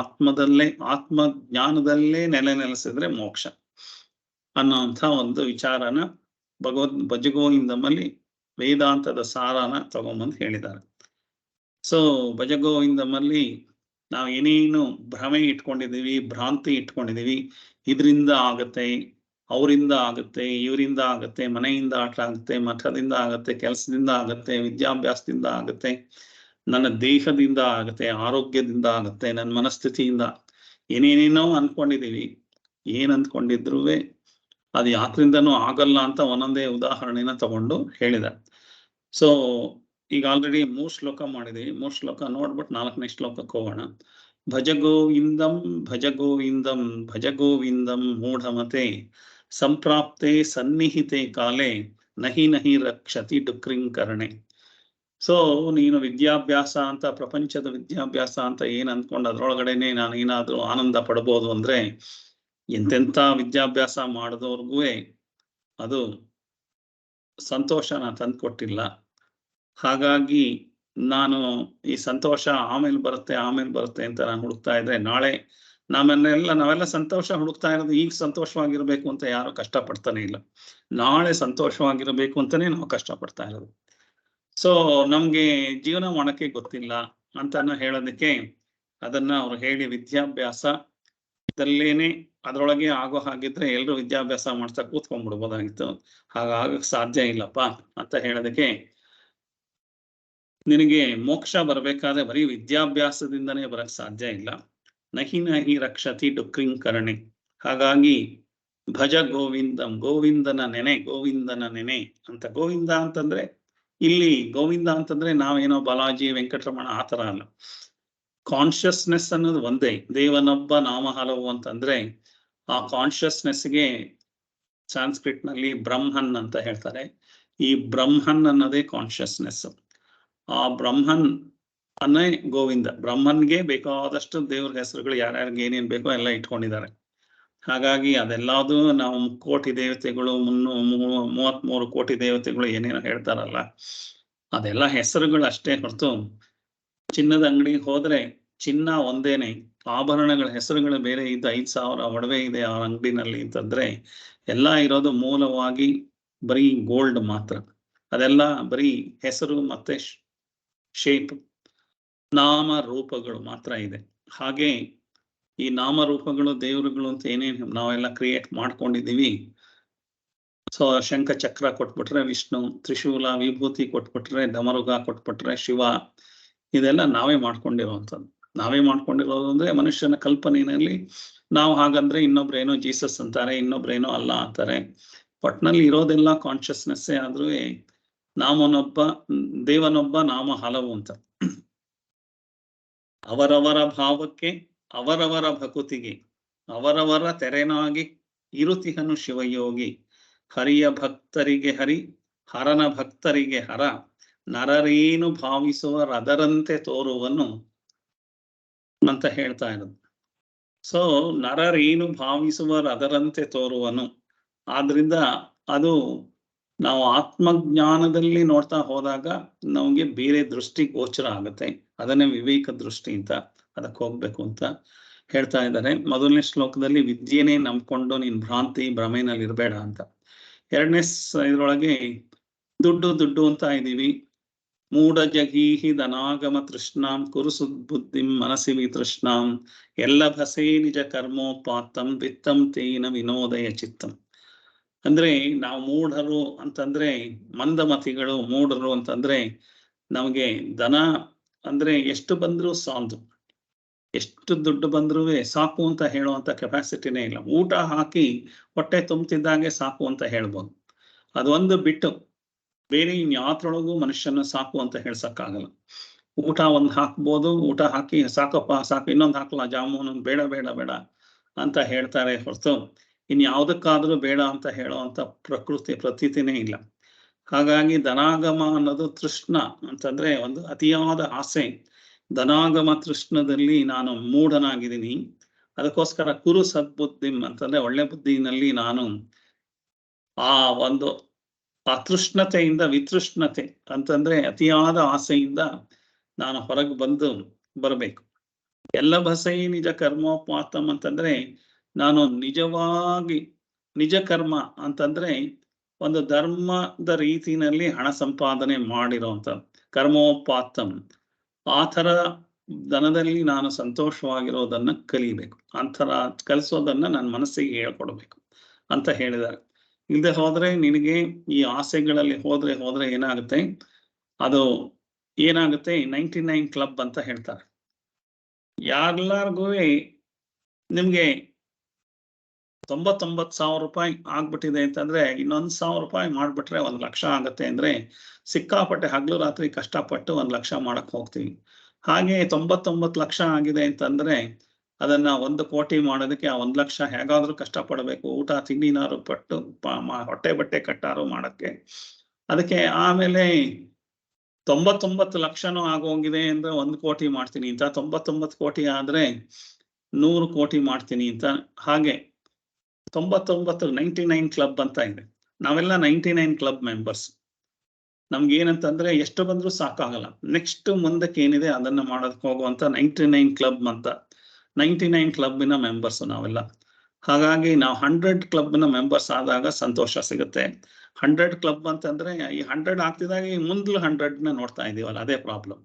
ಆತ್ಮಜ್ಞಾನದಲ್ಲೇ ನೆಲೆಸಿದ್ರೆ ಮೋಕ್ಷ ಅನ್ನೋಂಥ ಒಂದು ವಿಚಾರನ ಭಜಗೋವಿಂದಮಲ್ಲಿ ವೇದಾಂತದ ಸಾರನ ತಗೊಂಬಂದು ಹೇಳಿದ್ದಾರೆ. ಸೊ ಭಜಗೋವಿಂದಮಲ್ಲಿ ನಾವು ಏನೇನು ಭ್ರಮೆ ಇಟ್ಕೊಂಡಿದೀವಿ, ಭ್ರಾಂತಿ ಇಟ್ಕೊಂಡಿದೀವಿ, ಇದರಿಂದ ಆಗತ್ತೆ, ಅವರಿಂದ ಆಗುತ್ತೆ, ಇವರಿಂದ ಆಗತ್ತೆ, ಮನೆಯಿಂದ ಆಟ ಆಗುತ್ತೆ, ಮಠದಿಂದ ಆಗತ್ತೆ, ಕೆಲಸದಿಂದ ಆಗತ್ತೆ, ವಿದ್ಯಾಭ್ಯಾಸದಿಂದ ಆಗತ್ತೆ, ನನ್ನ ದೇಹದಿಂದ ಆಗತ್ತೆ, ಆರೋಗ್ಯದಿಂದ ಆಗತ್ತೆ, ನನ್ನ ಮನಸ್ಥಿತಿಯಿಂದ ಏನೇನೇನೋ ಅನ್ಕೊಂಡಿದೀವಿ. ಏನ್ ಅಂದ್ಕೊಂಡಿದ್ರು ಅದು ಯಾತ್ರಿಂದನೂ ಆಗಲ್ಲ ಅಂತ ಒಂದೊಂದೇ ಉದಾಹರಣೆನ ತಗೊಂಡು ಹೇಳಿದ. ಸೊ ಈಗ ಆಲ್ರೆಡಿ 3 ಶ್ಲೋಕ ಮಾಡಿದೀವಿ. 3 ಶ್ಲೋಕ ನೋಡ್ಬಿಟ್ಟು 4ನೇ ಶ್ಲೋಕಕ್ಕೆ ಹೋಗೋಣ. ಭಜಗೋವಿಂದಂ ಭಜಗೋವಿಂದಂ ಭಜಗೋವಿಂದಂ ಮೂಢಮತೆ ಸಂಪ್ರಾಪ್ತೆ ಸನ್ನಿಹಿತೆ ಕಾಲೇ ನಹಿ ನಹಿ ರಕ್ಷತಿ ಡುಕ್ರಿಂಕರಣೆ. ಸೊ ನೀನು ವಿದ್ಯಾಭ್ಯಾಸ ಅಂತ, ಪ್ರಪಂಚದ ವಿದ್ಯಾಭ್ಯಾಸ ಅಂತ ಏನ್ ಅಂದ್ಕೊಂಡು ಅದ್ರೊಳಗಡೆನೆ ನಾನು ಏನಾದ್ರೂ ಆನಂದ ಪಡ್ಬೋದು ಅಂದ್ರೆ ಎಂತೆಂಥ ವಿದ್ಯಾಭ್ಯಾಸ ಮಾಡಿದವ್ರಿಗೂ ಅದು ಸಂತೋಷನ ತಂದ್ಕೊಟ್ಟಿಲ್ಲ. ಹಾಗಾಗಿ ನಾನು ಈ ಸಂತೋಷ ಆಮೇಲೆ ಬರುತ್ತೆ ಅಂತ ನಾನು ಹುಡುಕ್ತಾ ಇದ್ರೆ ನಾಳೆ ನಾವೆಲ್ಲ ಸಂತೋಷ ಹುಡುಕ್ತಾ ಇರೋದು ಈಗ ಸಂತೋಷವಾಗಿರ್ಬೇಕು ಅಂತ ಯಾರು ಕಷ್ಟಪಡ್ತಾನೆ ಇಲ್ಲ. ನಾಳೆ ಸಂತೋಷವಾಗಿರ್ಬೇಕು ಅಂತಾನೆ ನಾವು ಕಷ್ಟಪಡ್ತಾ ಇರೋದು. ಸೊ ನಮ್ಗೆ ಜೀವನ ಮಾಡಕ್ಕೆ ಗೊತ್ತಿಲ್ಲ ಅಂತ ಹೇಳೋದಕ್ಕೆ ಅದನ್ನ ಅವ್ರು ಹೇಳಿ ವಿದ್ಯಾಭ್ಯಾಸ ಇದರಲ್ಲೇನೆ ಅದ್ರೊಳಗೆ ಆಗೋ ಹಾಗಿದ್ರೆ ಎಲ್ರು ವಿದ್ಯಾಭ್ಯಾಸ ಮಾಡ್ತಾ ಕೂತ್ಕೊಂಡ್ಬಿಡ್ಬೋದಾಗಿತ್ತು. ಹಾಗಾಗಕ್ ಸಾಧ್ಯ ಇಲ್ಲಪ್ಪ ಅಂತ ಹೇಳೋದಕ್ಕೆ, ನಿನಗೆ ಮೋಕ್ಷ ಬರ್ಬೇಕಾದ್ರೆ ಬರೀ ವಿದ್ಯಾಭ್ಯಾಸದಿಂದನೇ ಬರಕ್ ಸಾಧ್ಯ ಇಲ್ಲ. ನಹಿ ರಕ್ಷತಿ ಡುಕ್ರಿಂಕರಣೆ. ಹಾಗಾಗಿ ಭಜ ಗೋವಿಂದಂ, ಗೋವಿಂದನ ನೆನೆ ಅಂತ. ಗೋವಿಂದ ಅಂತಂದ್ರೆ ಇಲ್ಲಿ ಗೋವಿಂದ ಅಂತಂದ್ರೆ ನಾವೇನೋ ಬಾಲಾಜಿ ವೆಂಕಟರಮಣ ಆತರ ಅಲ್ಲ. ಕಾನ್ಶಿಯಸ್ನೆಸ್ ಅನ್ನೋದು ಒಂದೇ. ದೇವನೊಬ್ಬ ನಾಮ ಹಲವು ಅಂತಂದ್ರೆ ಆ ಕಾನ್ಶಿಯಸ್ನೆಸ್ಗೆ ಸಾಂಸ್ಕ್ರಿಟ್ ನಲ್ಲಿ ಬ್ರಹ್ಮನ್ ಅಂತ ಹೇಳ್ತಾರೆ. ಈ ಬ್ರಹ್ಮನ್ ಅನ್ನೋದೇ ಕಾನ್ಶಿಯಸ್ನೆಸ್. ಆ ಬ್ರಹ್ಮನ್ ಅನ್ನೇ ಗೋವಿಂದ. ಬ್ರಹ್ಮನ್ಗೆ ಬೇಕಾದಷ್ಟು ದೇವ್ರ ಹೆಸರುಗಳು ಯಾರ್ಯಾರಿಗೆ ಏನೇನ್ ಬೇಕೋ ಎಲ್ಲ ಇಟ್ಕೊಂಡಿದ್ದಾರೆ. ಹಾಗಾಗಿ ಅದೆಲ್ಲದು ನಾವು ಕೋಟಿ ದೇವತೆಗಳು 33 ಕೋಟಿ ದೇವತೆಗಳು ಏನೇನೋ ಹೇಳ್ತಾರಲ್ಲ, ಅದೆಲ್ಲ ಹೆಸರುಗಳು ಅಷ್ಟೇ ಹೊರತು ಚಿನ್ನದ ಅಂಗಡಿಗೆ ಹೋದ್ರೆ ಚಿನ್ನ ಒಂದೇನೆ, ಆಭರಣಗಳ ಹೆಸರುಗಳು ಬೇರೆ ಇದ್ದು 5,000 ಒಡವೆ ಇದೆ ಆ ಅಂಗಡಿನಲ್ಲಿ ಅಂತಂದ್ರೆ ಎಲ್ಲ ಇರೋದು ಮೂಲವಾಗಿ ಬರೀ ಗೋಲ್ಡ್ ಮಾತ್ರ. ಅದೆಲ್ಲ ಬರೀ ಹೆಸರು ಮತ್ತೆ ಶೇಪ್, ನಾಮ ರೂಪಗಳು ಮಾತ್ರ ಇದೆ. ಹಾಗೆ ಈ ನಾಮರೂಪಗಳು ದೇವರುಗಳು ಅಂತ ಏನೇನು ನಾವೆಲ್ಲ ಕ್ರಿಯೇಟ್ ಮಾಡ್ಕೊಂಡಿದೀವಿ. ಸೊ ಶಂಖ ಚಕ್ರ ಕೊಟ್ಬಿಟ್ರೆ ವಿಷ್ಣು, ತ್ರಿಶೂಲ ವಿಭೂತಿ ಕೊಟ್ಬಿಟ್ರೆ ಧಮರುಗ ಕೊಟ್ಬಿಟ್ರೆ ಶಿವ, ಇದೆಲ್ಲ ನಾವೇ ಮಾಡ್ಕೊಂಡಿರೋವಂಥದ್ದು. ನಾವೇ ಮಾಡ್ಕೊಂಡಿರೋದು ಅಂದ್ರೆ ಮನುಷ್ಯನ ಕಲ್ಪನೆಯಲ್ಲಿ ನಾವು ಹಾಗಂದ್ರೆ ಇನ್ನೊಬ್ರೇನೋ ಜೀಸಸ್ ಅಂತಾರೆ, ಇನ್ನೊಬ್ರೇನೋ ಅಲ್ಲ ಅಂತಾರೆ. ಒಟ್ನಲ್ಲಿ ಇರೋದೆಲ್ಲ ಕಾನ್ಶಿಯಸ್ನೆಸ್ಸೇ. ಆದ್ರೂ ದೇವನೊಬ್ಬ ನಾಮ ಹಲವು ಅಂತ. ಅವರವರ ಭಾವಕ್ಕೆ ಅವರವರ ಭಕುತಿಗೆ ಅವರವರ ತೆರೆನಾಗಿ ಇರುತಿಹನು ಶಿವಯೋಗಿ. ಹರಿಯ ಭಕ್ತರಿಗೆ ಹರಿ, ಹರನ ಭಕ್ತರಿಗೆ ಹರ, ನರರೇನು ಭಾವಿಸುವರದರಂತೆ ತೋರುವನು ಅಂತ ಹೇಳ್ತಾ ಇರೋದು. ಸೊ ನರರೇನು ಭಾವಿಸುವರದರಂತೆ ತೋರುವನು. ಆದ್ರಿಂದ ಅದು ನಾವು ಆತ್ಮಜ್ಞಾನದಲ್ಲಿ ನೋಡ್ತಾ ಹೋದಾಗ ನಮಗೆ ಬೇರೆ ದೃಷ್ಟಿ ಗೋಚರ ಆಗುತ್ತೆ. ಅದನ್ನೇ ವಿವೇಕ ದೃಷ್ಟಿ ಅಂತ, ಅದಕ್ಕೆ ಹೋಗ್ಬೇಕು ಅಂತ ಹೇಳ್ತಾ ಇದ್ದಾರೆ. ಮೊದಲನೇ ಶ್ಲೋಕದಲ್ಲಿ ವಿದ್ಯೆನೇ ನಂಬ್ಕೊಂಡು ನೀನ್ ಭ್ರಾಂತಿ ಭ್ರಮೆನಲ್ಲಿ ಇರಬೇಡ ಅಂತ. ಎರಡನೇ ಇದ್ರೊಳಗೆ ದುಡ್ಡು ಅಂತ ಇದೀವಿ. ಮೂಢ ಜಗೀಹಿ ಧನಾಗಮ ತೃಷ್ಣಾಂ ಕುರು ಸುದ್ಬುದ್ಧಿಂ ಮನಸಿ ವಿತೃಷ್ಣಾಂ ಎಲ್ಲ ಭಸೇ ನಿಜ ಕರ್ಮೋಪಾತ್ತಂ ವಿತ್ತಂ ತೇನ ವಿನೋದಯ ಚಿತ್ತಂ. ಅಂದ್ರೆ ನಾವು ಮೂಢರು ಅಂತಂದ್ರೆ ಮಂದಮತಿಗಳು, ಮೂಢರು ಅಂತಂದ್ರೆ ನಮಗೆ ದನ ಅಂದ್ರೆ ಎಷ್ಟು ಬಂದ್ರೂ ಸಾಲದು, ಎಷ್ಟು ದುಡ್ಡು ಬಂದ್ರೂ ಸಾಕು ಅಂತ ಹೇಳುವಂತ ಕೆಪಾಸಿಟಿನೇ ಇಲ್ಲ. ಊಟ ಹಾಕಿ ಹೊಟ್ಟೆ ತುಂಬ್ತಿದ್ದಾಗೆ ಸಾಕು ಅಂತ ಹೇಳ್ಬೋದು. ಅದೊಂದು ಬಿಟ್ಟು ಬೇರೆ ಇನ್ಯಾತ್ರೊಳಗೂ ಮನುಷ್ಯನ ಸಾಕು ಅಂತ ಹೇಳ್ಸಕ್ಕಾಗಲ್ಲ. ಊಟ ಒಂದು ಹಾಕ್ಬೋದು, ಊಟ ಹಾಕಿ ಸಾಕಪ್ಪ ಸಾಕು ಇನ್ನೊಂದು ಹಾಕಲ್ಲ ಜಾಮೂನು, ಬೇಡ ಬೇಡ ಬೇಡ ಅಂತ ಹೇಳ್ತಾರೆ ಹೊರತು ಇನ್ಯಾವುದಕ್ಕಾದ್ರೂ ಬೇಡ ಅಂತ ಹೇಳುವಂತ ಪ್ರತೀತಿನೇ ಇಲ್ಲ. ಹಾಗಾಗಿ ಧನಾಗಮ ಅನ್ನೋದು ತೃಷ್ಣ ಅಂತಂದ್ರೆ ಒಂದು ಅತಿಯಾದ ಆಸೆ. ಧನಾಗಮ ತೃಷ್ಣದಲ್ಲಿ ನಾನು ಮೂಢನಾಗಿದ್ದೀನಿ. ಅದಕ್ಕೋಸ್ಕರ ಕುರು ಸದ್ಬುದ್ಧಿಂ ಅಂತಂದ್ರೆ ಒಳ್ಳೆ ಬುದ್ಧಿನಲ್ಲಿ ನಾನು ಆ ತೃಷ್ಣತೆಯಿಂದ ವಿತೃಷ್ಣತೆ ಅಂತಂದ್ರೆ ಅತಿಯಾದ ಆಸೆಯಿಂದ ನಾನು ಹೊರಗೆ ಬರಬೇಕು. ಎಲ್ಲ ಭಸೈ ನಿಜ ಕರ್ಮೋಪಾತಂ ಅಂತಂದ್ರೆ ನಾನು ನಿಜವಾಗಿ ನಿಜ ಕರ್ಮ ಅಂತಂದ್ರೆ ಒಂದು ಧರ್ಮದ ರೀತಿನಲ್ಲಿ ಹಣ ಸಂಪಾದನೆ ಮಾಡಿರೋಂಥ ಕರ್ಮೋಪಾತಂ, ಆ ಥರ ದನದಲ್ಲಿ ನಾನು ಸಂತೋಷವಾಗಿರೋದನ್ನ ಕಲಿಬೇಕು. ಅಂತರ ಕಲಿಸೋದನ್ನ ನನ್ನ ಮನಸ್ಸಿಗೆ ಹೇಳ್ಕೊಡ್ಬೇಕು ಅಂತ ಹೇಳಿದ್ದಾರೆ. ಇಲ್ಲದೆ ಹೋದ್ರೆ ನಿನಗೆ ಈ ಆಸೆಗಳಲ್ಲಿ ಹೋದ್ರೆ ಏನಾಗುತ್ತೆ, ಅದು ಏನಾಗುತ್ತೆ 99 ಕ್ಲಬ್ ಅಂತ ಹೇಳ್ತಾರೆ. ಯಾರ್ಲಾರ್ಗೂ ನಿಮ್ಗೆ 99,000 ರೂಪಾಯಿ ಆಗ್ಬಿಟ್ಟಿದೆ ಅಂತಂದ್ರೆ ಇನ್ನೊಂದು 1,000 ರೂಪಾಯಿ ಮಾಡ್ಬಿಟ್ರೆ 1 ಲಕ್ಷ ಆಗತ್ತೆ. ಅಂದ್ರೆ ಸಿಕ್ಕಾಪಟ್ಟೆ ಹಗ್ಲು ರಾತ್ರಿ ಕಷ್ಟಪಟ್ಟು 1 ಲಕ್ಷ ಮಾಡಕ್ ಹೋಗ್ತೀವಿ. ಹಾಗೆ 99 ಲಕ್ಷ ಆಗಿದೆ ಅಂತಂದ್ರೆ ಅದನ್ನ 1 ಕೋಟಿ ಮಾಡೋದಕ್ಕೆ ಆ 1 ಲಕ್ಷ ಹೇಗಾದ್ರೂ ಕಷ್ಟಪಡಬೇಕು. ಊಟ ತಿಂಡಿನಾರು ಪಟ್ಟು ಹೊಟ್ಟೆ ಬಟ್ಟೆ ಕಟ್ಟಾರು ಮಾಡಕ್ಕೆ. ಅದಕ್ಕೆ ಆಮೇಲೆ 99 ಲಕ್ಷನೂ ಆಗೋಗಿದೆ ಅಂದ್ರೆ 1 ಕೋಟಿ ಮಾಡ್ತೀನಿ ಅಂತ, 99 ಕೋಟಿ ಆದ್ರೆ 100 ಕೋಟಿ ಮಾಡ್ತೀನಿ ಅಂತ. ಹಾಗೆ 99 ಕ್ಲಬ್ ಅಂತ ಇದೆ. ನಾವೆಲ್ಲ 99 ಕ್ಲಬ್ ಮೆಂಬರ್ಸ್. ನಮ್ಗೆ ಏನಂತಂದ್ರೆ ಎಷ್ಟು ಬಂದ್ರೂ ಸಾಕಾಗಲ್ಲ. ನೆಕ್ಸ್ಟ್ ಮುಂದಕ್ಕೆ ಏನಿದೆ ಅದನ್ನ ಮಾಡೋದಕ್ಕೆ ಹೋಗುವಂತ 99 ಕ್ಲಬ್ ಅಂತ 99 ಕ್ಲಬ್ಬಿನ ಮೆಂಬರ್ಸ್ ನಾವೆಲ್ಲ. ಹಾಗಾಗಿ ನಾವು 100 ಕ್ಲಬ್ನ ಮೆಂಬರ್ಸ್ ಆದಾಗ ಸಂತೋಷ ಸಿಗುತ್ತೆ. 100 ಕ್ಲಬ್ ಅಂತಂದ್ರೆ ಈ 100 ಆಗ್ತಿದಾಗ ಈ ಮುಂದ್ಲು 100ನ ನೋಡ್ತಾ ಇದೀವಲ್ಲ, ಅದೇ ಪ್ರಾಬ್ಲಮ್.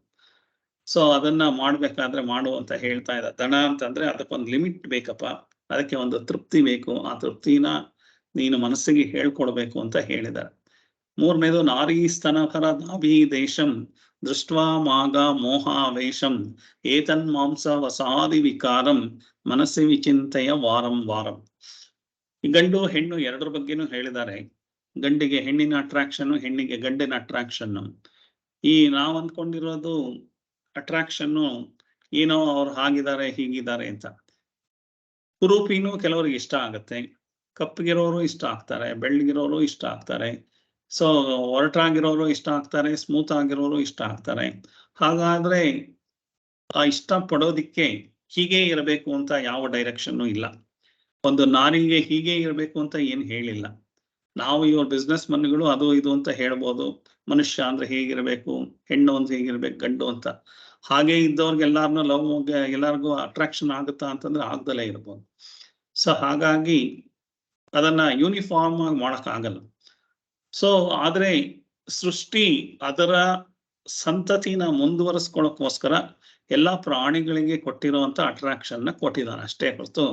ಸೊ ಅದನ್ನ ಮಾಡ್ಬೇಕಾದ್ರೆ ಮಾಡು ಅಂತ ಹೇಳ್ತಾ ಇದ್ದ. ದಣ ಅಂತಂದ್ರೆ ಅದಕ್ಕೊಂದು ಲಿಮಿಟ್ ಬೇಕಪ್ಪ, ಅದಕ್ಕೆ ಒಂದು ತೃಪ್ತಿ ಬೇಕು, ಆ ತೃಪ್ತಿನ ನೀನು ಮನಸ್ಸಿಗೆ ಹೇಳ್ಕೊಡ್ಬೇಕು ಅಂತ ಹೇಳಿದ್ದಾರೆ. ಮೂರನೇದು, ನಾರೀ ಸ್ತನಕರ ನಾಭಿ ದೇಶಂ ದೃಷ್ಟ್ವಾ ಮಾಗ ಮೋಹಾವೇಶಂ ಏತನ್ ಮಾಂಸ ವಸಾದಿ ವಿಕಾರಂ ಮನಸ್ಸಿ ವಿಚಿಂತೆಯ ವಾರಂ ವಾರಂ. ಈ ಗಂಡು ಹೆಣ್ಣು ಎರಡರ ಬಗ್ಗೆನೂ ಹೇಳಿದ್ದಾರೆ. ಗಂಡಿಗೆ ಹೆಣ್ಣಿನ ಅಟ್ರಾಕ್ಷನ್, ಹೆಣ್ಣಿಗೆ ಗಂಡಿನ ಅಟ್ರಾಕ್ಷನ್. ಈ ನಾವ್ ಅಂದ್ಕೊಂಡಿರೋದು ಅಟ್ರಾಕ್ಷನ್ ಏನೋ ಅವ್ರು ಹಾಗಿದ್ದಾರೆ ಹೀಗಿದ್ದಾರೆ ಅಂತ. ಕುರೂಪಿನೂ ಕೆಲವರಿಗೆ ಇಷ್ಟ ಆಗತ್ತೆ, ಕಪ್ಪಗಿರೋರು ಇಷ್ಟ ಆಗ್ತಾರೆ, ಬೆಳ್ಳಗಿರೋರು ಇಷ್ಟ ಆಗ್ತಾರೆ, ಸೊ ಒರಟಾಗಿರೋರು ಇಷ್ಟ ಆಗ್ತಾರೆ, ಸ್ಮೂತ್ ಆಗಿರೋರು ಇಷ್ಟ ಆಗ್ತಾರೆ. ಹಾಗಾದ್ರೆ ಆ ಇಷ್ಟ ಪಡೋದಿಕ್ಕೆ ಹೀಗೆ ಇರಬೇಕು ಅಂತ ಯಾವ ಡೈರೆಕ್ಷನ್ನು ಇಲ್ಲ. ಒಂದು ನಾರಿಗೆ ಹೀಗೆ ಇರಬೇಕು ಅಂತ ಏನ್ ಹೇಳಿಲ್ಲ. ನಾವು ಇವ್ರ ಬಿಸ್ನೆಸ್ ಮನ್ಗಳು ಅದು ಇದು ಅಂತ ಹೇಳ್ಬೋದು. ಮನುಷ್ಯ ಅಂದ್ರೆ ಹೇಗಿರ್ಬೇಕು, ಹೆಣ್ಣು ಅಂತ ಹೇಗಿರ್ಬೇಕು, ಗಂಡು ಅಂತ. ಹಾಗೆ ಇದ್ದವ್ರಿಗೆ ಎಲ್ಲಾರನ್ನೂ ಲವ್ ಎಲ್ಲಾರ್ಗು ಅಟ್ರಾಕ್ಷನ್ ಆಗುತ್ತಾ ಅಂತಂದ್ರೆ ಆಗ್ದಲೇ ಇರ್ಬೋದು. ಸೊ ಹಾಗಾಗಿ ಅದನ್ನ ಯೂನಿಫಾರ್ಮ್ ಆಗಿ ಮಾಡಕ್ ಆಗಲ್ಲ. ಸೊ ಆದ್ರೆ ಸೃಷ್ಟಿ ಅದರ ಸಂತತಿನ ಮುಂದುವರಿಸ್ಕೊಳ್ಳೋಕ್ಕೋಸ್ಕರ ಎಲ್ಲಾ ಪ್ರಾಣಿಗಳಿಗೆ ಕೊಟ್ಟಿರುವಂತ ಅಟ್ರಾಕ್ಷನ್ ನ ಕೊಟ್ಟಿದ್ದಾನೆ ಅಷ್ಟೇ ಹೊರತು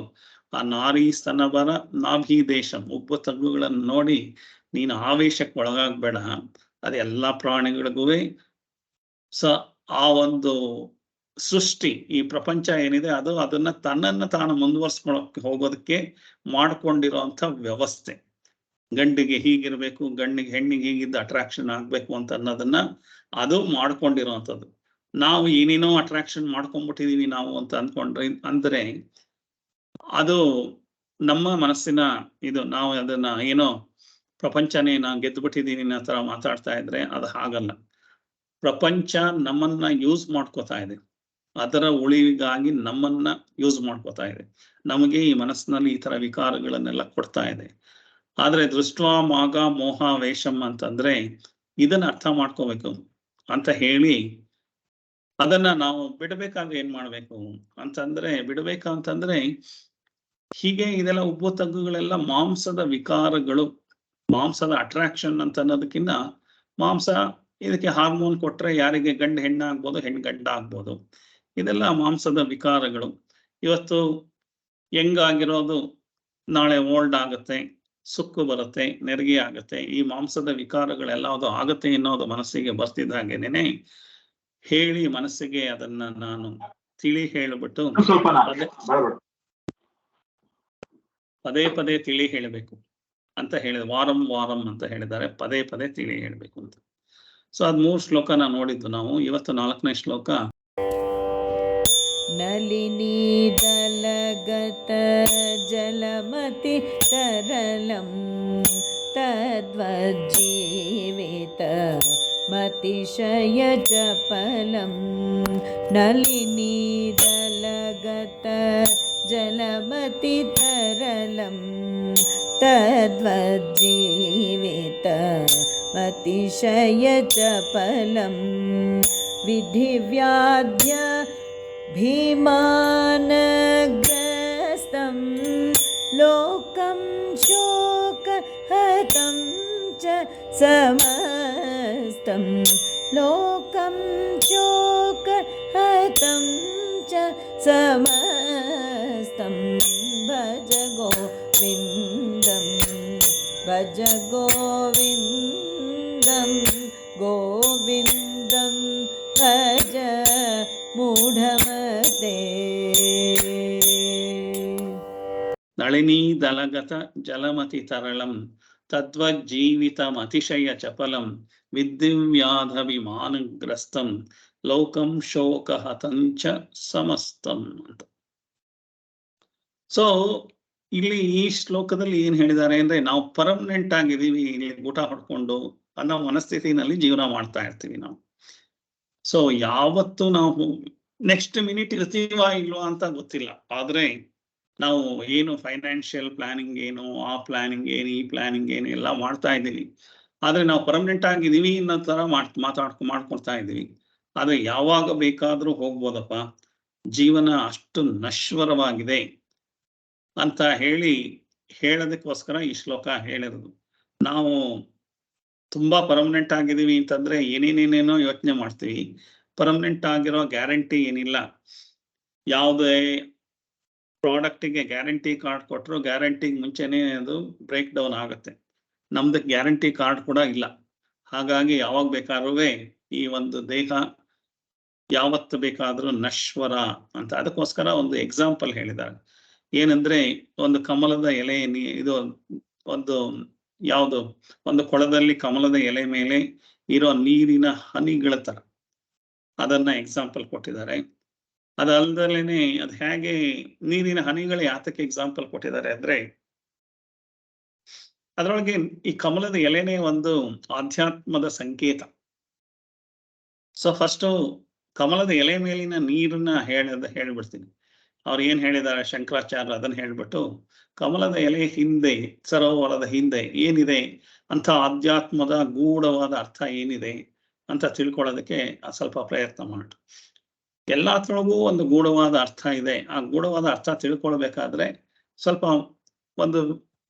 ಆ ನಾರಿ ಸ್ತನಬರ ನಾಭಿ ದೇಶಂ ಉಬ್ಬು ತಗ್ಗುಗಳನ್ನು ನೋಡಿ ನೀನು ಆವೇಶಕ್ಕೆ ಒಳಗಾಗ್ಬೇಡ. ಅದು ಎಲ್ಲಾ ಪ್ರಾಣಿಗಳಿಗೂ ಆ ಒಂದು ಸೃಷ್ಟಿ, ಈ ಪ್ರಪಂಚ ಏನಿದೆ ಅದು ಅದನ್ನ ತನ್ನನ್ನು ತಾನು ಮುಂದುವರ್ಸ್ಕೊಳಕ್ಕೆ ಹೋಗೋದಕ್ಕೆ ಮಾಡ್ಕೊಂಡಿರೋಂಥ ವ್ಯವಸ್ಥೆ. ಗಂಡಿಗೆ ಹೀಗಿರ್ಬೇಕು, ಹೆಣ್ಣಿಗೆ ಹೀಗಿದ್ದ ಅಟ್ರಾಕ್ಷನ್ ಆಗ್ಬೇಕು ಅಂತ ಅನ್ನೋದನ್ನ ಅದು ಮಾಡ್ಕೊಂಡಿರೋವಂಥದ್ದು. ನಾವು ಏನೇನೋ ಅಟ್ರಾಕ್ಷನ್ ಮಾಡ್ಕೊಂಡ್ಬಿಟ್ಟಿದೀವಿ ನಾವು ಅಂತ ಅಂದ್ರೆ ಅದು ನಮ್ಮ ಮನಸ್ಸಿನ ಇದು. ನಾವು ಅದನ್ನ ಏನೋ ಪ್ರಪಂಚನೇ ನಾ ಗೆದ್ದುಬಿಟ್ಟಿದೀನಿ ಅನ್ನೋ ತರ ಮಾತಾಡ್ತಾ ಇದ್ರೆ ಅದು ಹಾಗಲ್ಲ. ಪ್ರಪಂಚ ನಮ್ಮನ್ನ ಯೂಸ್ ಮಾಡ್ಕೋತಾ ಇದೆ, ಅದರ ಉಳಿವಿಗಾಗಿ ನಮ್ಮನ್ನ ಯೂಸ್ ಮಾಡ್ಕೋತಾ ಇದೆ, ನಮಗೆ ಈ ಮನಸ್ಸಿನಲ್ಲಿ ಈ ತರ ವಿಕಾರಗಳನ್ನೆಲ್ಲ ಕೊಡ್ತಾ ಇದೆ. ಆದ್ರೆ ದೃಷ್ಟ್ವಾ ಮಾಗ ಮೋಹ ವೇಷಂ ಅಂತಂದ್ರೆ ಇದನ್ನ ಅರ್ಥ ಮಾಡ್ಕೋಬೇಕು ಅಂತ ಹೇಳಿ ಅದನ್ನ ನಾವು ಬಿಡಬೇಕಾದ್ರೆ ಏನ್ ಮಾಡ್ಬೇಕು ಅಂತಂದ್ರೆ, ಬಿಡಬೇಕಂತಂದ್ರೆ ಹೀಗೆ ಇದೆಲ್ಲ ಉಬ್ಬು ತಗ್ಗುಗಳೆಲ್ಲ ಮಾಂಸದ ವಿಕಾರಗಳು, ಮಾಂಸದ ಅಟ್ರಾಕ್ಷನ್ ಅಂತ ಅನ್ನೋದಕ್ಕಿಂತ ಮಾಂಸ ಇದಕ್ಕೆ ಹಾರ್ಮೋನ್ ಕೊಟ್ರೆ ಯಾರಿಗೆ ಗಂಡು ಹೆಣ್ಣಾಗ್ಬೋದು, ಹೆಣ್ಣು ಗಂಡ ಆಗ್ಬೋದು. ಇದೆಲ್ಲ ಮಾಂಸದ ವಿಕಾರಗಳು. ಇವತ್ತು ಹೆಂಗಾಗಿರೋದು ನಾಳೆ ಓಲ್ಡ್ ಆಗುತ್ತೆ, ಸುಕ್ಕು ಬರುತ್ತೆ, ನೆರಿಗೆ ಆಗುತ್ತೆ. ಈ ಮಾಂಸದ ವಿಕಾರಗಳೆಲ್ಲ ಅದು ಆಗತ್ತೆ ಅನ್ನೋದು ಮನಸ್ಸಿಗೆ ಬರ್ತಿದ್ದ ಹಾಗೇನೆ ಹೇಳಿ ಮನಸ್ಸಿಗೆ ಅದನ್ನ ನಾನು ತಿಳಿ ಹೇಳಿಬಿಟ್ಟು ಪದೇ ಪದೇ ತಿಳಿ ಹೇಳಬೇಕು ಅಂತ ಹೇಳಿದ. ವಾರಂ ವಾರಂ ಅಂತ ಹೇಳಿದ್ದಾರೆ, ಪದೇ ಪದೇ ತಿಳಿ ಹೇಳ್ಬೇಕು ಅಂತ. ಸೊ ಅದ್ 3 ಶ್ಲೋಕನ ನೋಡಿದ್ದು ನಾವು. ಇವತ್ತು 4ನೇ ಶ್ಲೋಕ. ನಲಿನಿ ದಲಗತ ಜಲಮತಿ ತರಲಂ ತದ್ವಜ್ಜೀವಿತ ಮತಿಶಯ ಚಪಲಂ. ನಲಿನಿ ದಲಗತ ಜಲಮತಿ ತರಲಂ ತದ್ವಜ್ಜೀವಿತ ಮತಿಶಯ ಚಪಲಂ. ವಿಧಿವ್ಯಾಧ್ಯ ಭೀಮಾನಗ್ರಸ್ತಂ ಲೋಕಂ ಶೋಕಹತಂ ಚ ಸಮಸ್ತಂ. ಲೋಕಂ ಶೋಕಹತಂ ಚ ಸಮಸ್ತಂ. ಭಜ ಗೋವಿಂದಂ ಭಜ ಗೋವಿಂದಂ ಗೋವಿಂದಂ ಭಜ ಮೂಢಮತೆ. ನಳಿನಿ ದಲಗತ ಜಲಮತಿ ತರಳಂ ತದ್ವಜ್ಜೀವಿತಮತಿಶಯ ಚಪಲಂ ವಿದ್ದಿವ್ಯಾಧವಿಮಾನಗ್ರಸ್ತಂ ಲೋಕಂ ಶೋಕಹತಂಚ ಸಮಸ್ತಂ ಅಂತ. ಸೊ ಇಲ್ಲಿ ಈ ಶ್ಲೋಕದಲ್ಲಿ ಏನ್ ಹೇಳಿದ್ದಾರೆ ಅಂದ್ರೆ, ನಾವು ಪರ್ಮನೆಂಟ್ ಆಗಿದೀವಿ ಇಲ್ಲಿ ಊಟ ಹೊಡ್ಕೊಂಡು ಅನ್ನೋ ಮನಸ್ಥಿತಿನಲ್ಲಿ ಜೀವನ ಮಾಡ್ತಾ ಇರ್ತೀವಿ ನಾವು. ಸೊ ಯಾವತ್ತು ನಾವು ನೆಕ್ಸ್ಟ್ ಮಿನಿಟ್ ಇರ್ತೀವಾ ಇಲ್ವಾ ಅಂತ ಗೊತ್ತಿಲ್ಲ. ಆದ್ರೆ ನಾವು ಏನು ಫೈನಾನ್ಷಿಯಲ್ ಪ್ಲಾನಿಂಗ್ ಏನು, ಆ ಪ್ಲಾನಿಂಗ್ ಏನು, ಈ ಪ್ಲಾನಿಂಗ್ ಏನು ಎಲ್ಲ ಮಾಡ್ತಾ ಇದ್ದೀವಿ. ಆದ್ರೆ ನಾವು ಪರ್ಮನೆಂಟ್ ಆಗಿದೀವಿ ಅನ್ನೋ ತರ ಮಾಡ್ಕೊಳ್ತಾ ಇದೀವಿ. ಆದ್ರೆ ಯಾವಾಗ ಬೇಕಾದ್ರೂ ಹೋಗ್ಬೋದಪ್ಪ, ಜೀವನ ಅಷ್ಟು ನಶ್ವರವಾಗಿದೆ ಅಂತ ಹೇಳೋದಕ್ಕೋಸ್ಕರ ಈ ಶ್ಲೋಕ ಹೇಳಿರೋದು. ನಾವು ತುಂಬಾ ಪರ್ಮನೆಂಟ್ ಆಗಿದೀವಿ ಅಂತಂದ್ರೆ ಏನೇನೇನೇನೋ ಯೋಚನೆ ಮಾಡ್ತೀವಿ. ಪರ್ಮನೆಂಟ್ ಆಗಿರೋ ಗ್ಯಾರಂಟಿ ಏನಿಲ್ಲ. ಯಾವುದೇ ಪ್ರಾಡಕ್ಟಿಗೆ ಗ್ಯಾರಂಟಿ ಕಾರ್ಡ್ ಕೊಟ್ಟರು ಗ್ಯಾರಂಟಿಗೆ ಮುಂಚೆನೆ ಅದು ಬ್ರೇಕ್ ಡೌನ್ ಆಗುತ್ತೆ. ನಮ್ದು ಗ್ಯಾರಂಟಿ ಕಾರ್ಡ್ ಕೂಡ ಇಲ್ಲ. ಹಾಗಾಗಿ ಯಾವಾಗ ಬೇಕಾದ್ರೂ ಈ ಒಂದು ದೇಹ ಯಾವತ್ತು ಬೇಕಾದ್ರೂ ನಶ್ವರ ಅಂತ. ಅದಕ್ಕೋಸ್ಕರ ಒಂದು ಎಕ್ಸಾಂಪಲ್ ಹೇಳಿದ್ದಾರೆ. ಏನಂದ್ರೆ ಒಂದು ಕಮಲದ ಎಲೆ ಇದು ಒಂದು ಯಾವುದು ಒಂದು ಕೊಳದಲ್ಲಿ ಕಮಲದ ಎಲೆ ಮೇಲೆ ಇರೋ ನೀರಿನ ಹನಿಗಳ ತರ ಅದನ್ನ ಎಕ್ಸಾಂಪಲ್ ಕೊಟ್ಟಿದ್ದಾರೆ. ಅದಲ್ದಲೇನೆ ಅದು ಹೇಗೆ ನೀರಿನ ಹನಿಗಳು ಯಾತಕ್ಕೆ ಎಕ್ಸಾಂಪಲ್ ಕೊಟ್ಟಿದ್ದಾರೆ ಅಂದ್ರೆ, ಅದರೊಳಗೆ ಈ ಕಮಲದ ಎಲೆನೇ ಒಂದು ಆಧ್ಯಾತ್ಮದ ಸಂಕೇತ. ಸೊ ಫಸ್ಟ್ ಕಮಲದ ಎಲೆ ಮೇಲಿನ ನೀರನ್ನ ಹೇಳ್ಬಿಡ್ತೀನಿ. ಅವ್ರು ಏನ್ ಹೇಳಿದ್ದಾರೆ ಶಂಕರಾಚಾರ್ಯ ಅದನ್ನ ಹೇಳ್ಬಿಟ್ಟು, ಕಮಲದ ಎಲೆ ಹಿಂದೆ, ಸರೋವರದ ಹಿಂದೆ ಏನಿದೆ ಅಂತ ಆಧ್ಯಾತ್ಮದ ಗೂಢವಾದ ಅರ್ಥ ಏನಿದೆ ಅಂತ ತಿಳ್ಕೊಳ್ಳೋದಕ್ಕೆ ಸ್ವಲ್ಪ ಪ್ರಯತ್ನ ಮಾಡಿ. ಎಲ್ಲಾತ್ರೊಳಗೂ ಒಂದು ಗೂಢವಾದ ಅರ್ಥ ಇದೆ. ಆ ಗೂಢವಾದ ಅರ್ಥ ತಿಳ್ಕೊಳ್ಬೇಕಾದ್ರೆ ಸ್ವಲ್ಪ ಒಂದು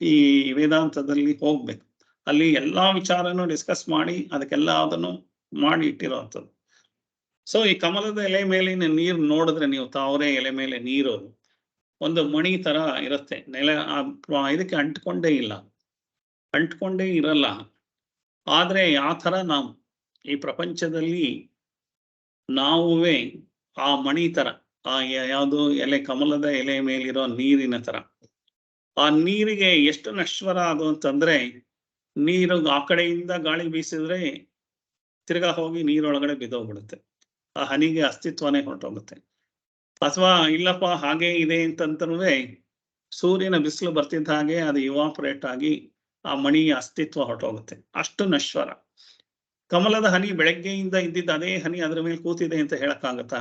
ಈ ವೇದಾಂತದಲ್ಲಿ ಹೋಗ್ಬೇಕು. ಅಲ್ಲಿ ಎಲ್ಲಾ ವಿಚಾರನೂ ಡಿಸ್ಕಸ್ ಮಾಡಿ ಅದಕ್ಕೆಲ್ಲ ಅದನ್ನು ಮಾಡಿ ಇಟ್ಟಿರುವಂಥದ್ದು. ಸೊ ಈ ಕಮಲದ ಎಲೆ ಮೇಲಿನ ನೀರು ನೋಡಿದ್ರೆ ನೀವು ತಾವರೆ ಎಲೆ ಮೇಲೆ ನೀರು ಒಂದು ಮಣಿ ತರ ಇರುತ್ತೆ. ಇದಕ್ಕೆ ಅಂಟ್ಕೊಂಡೇ ಇರಲ್ಲ. ಆದ್ರೆ ಆ ತರ ನಾವು ಈ ಪ್ರಪಂಚದಲ್ಲಿ ನಾವುವೇ ಆ ಮಣಿ ತರ, ಆ ಯಾವುದು ಎಲೆ ಕಮಲದ ಎಲೆ ಮೇಲಿರೋ ನೀರಿನ ತರ. ಆ ನೀರಿಗೆ ಎಷ್ಟು ನಶ್ವರ ಅದು ಅಂತಂದ್ರೆ, ನೀರು ಆ ಕಡೆಯಿಂದ ಗಾಳಿ ಬೀಸಿದ್ರೆ ತಿರ್ಗಾ ಹೋಗಿ ನೀರೊಳಗಡೆ ಬಿದ್ದೋಗ್ಬಿಡುತ್ತೆ. ಆ ಹನಿಗೆ ಅಸ್ತಿತ್ವನೇ ಹೊರಟೋಗುತ್ತೆ. ಅಥವಾ ಇಲ್ಲಪ್ಪ ಹಾಗೆ ಇದೆ ಅಂತಂದ್ರೂ ಸೂರ್ಯನ ಬಿಸಿಲು ಬರ್ತಿದ್ದ ಹಾಗೆ ಅದು ಇವಾಪರೇಟ್ ಆಗಿ ಆ ಮಣಿಯ ಅಸ್ತಿತ್ವ ಹೊರಟೋಗುತ್ತೆ. ಅಷ್ಟು ನಶ್ವರ. ಕಮಲದ ಹನಿ ಬೆಳಗ್ಗೆಯಿಂದ ಇದ್ದಿದ್ದ ಅದೇ ಹನಿ ಅದ್ರ ಮೇಲೆ ಕೂತಿದೆ ಅಂತ ಹೇಳಕ್ಕಾಗತ್ತಾ?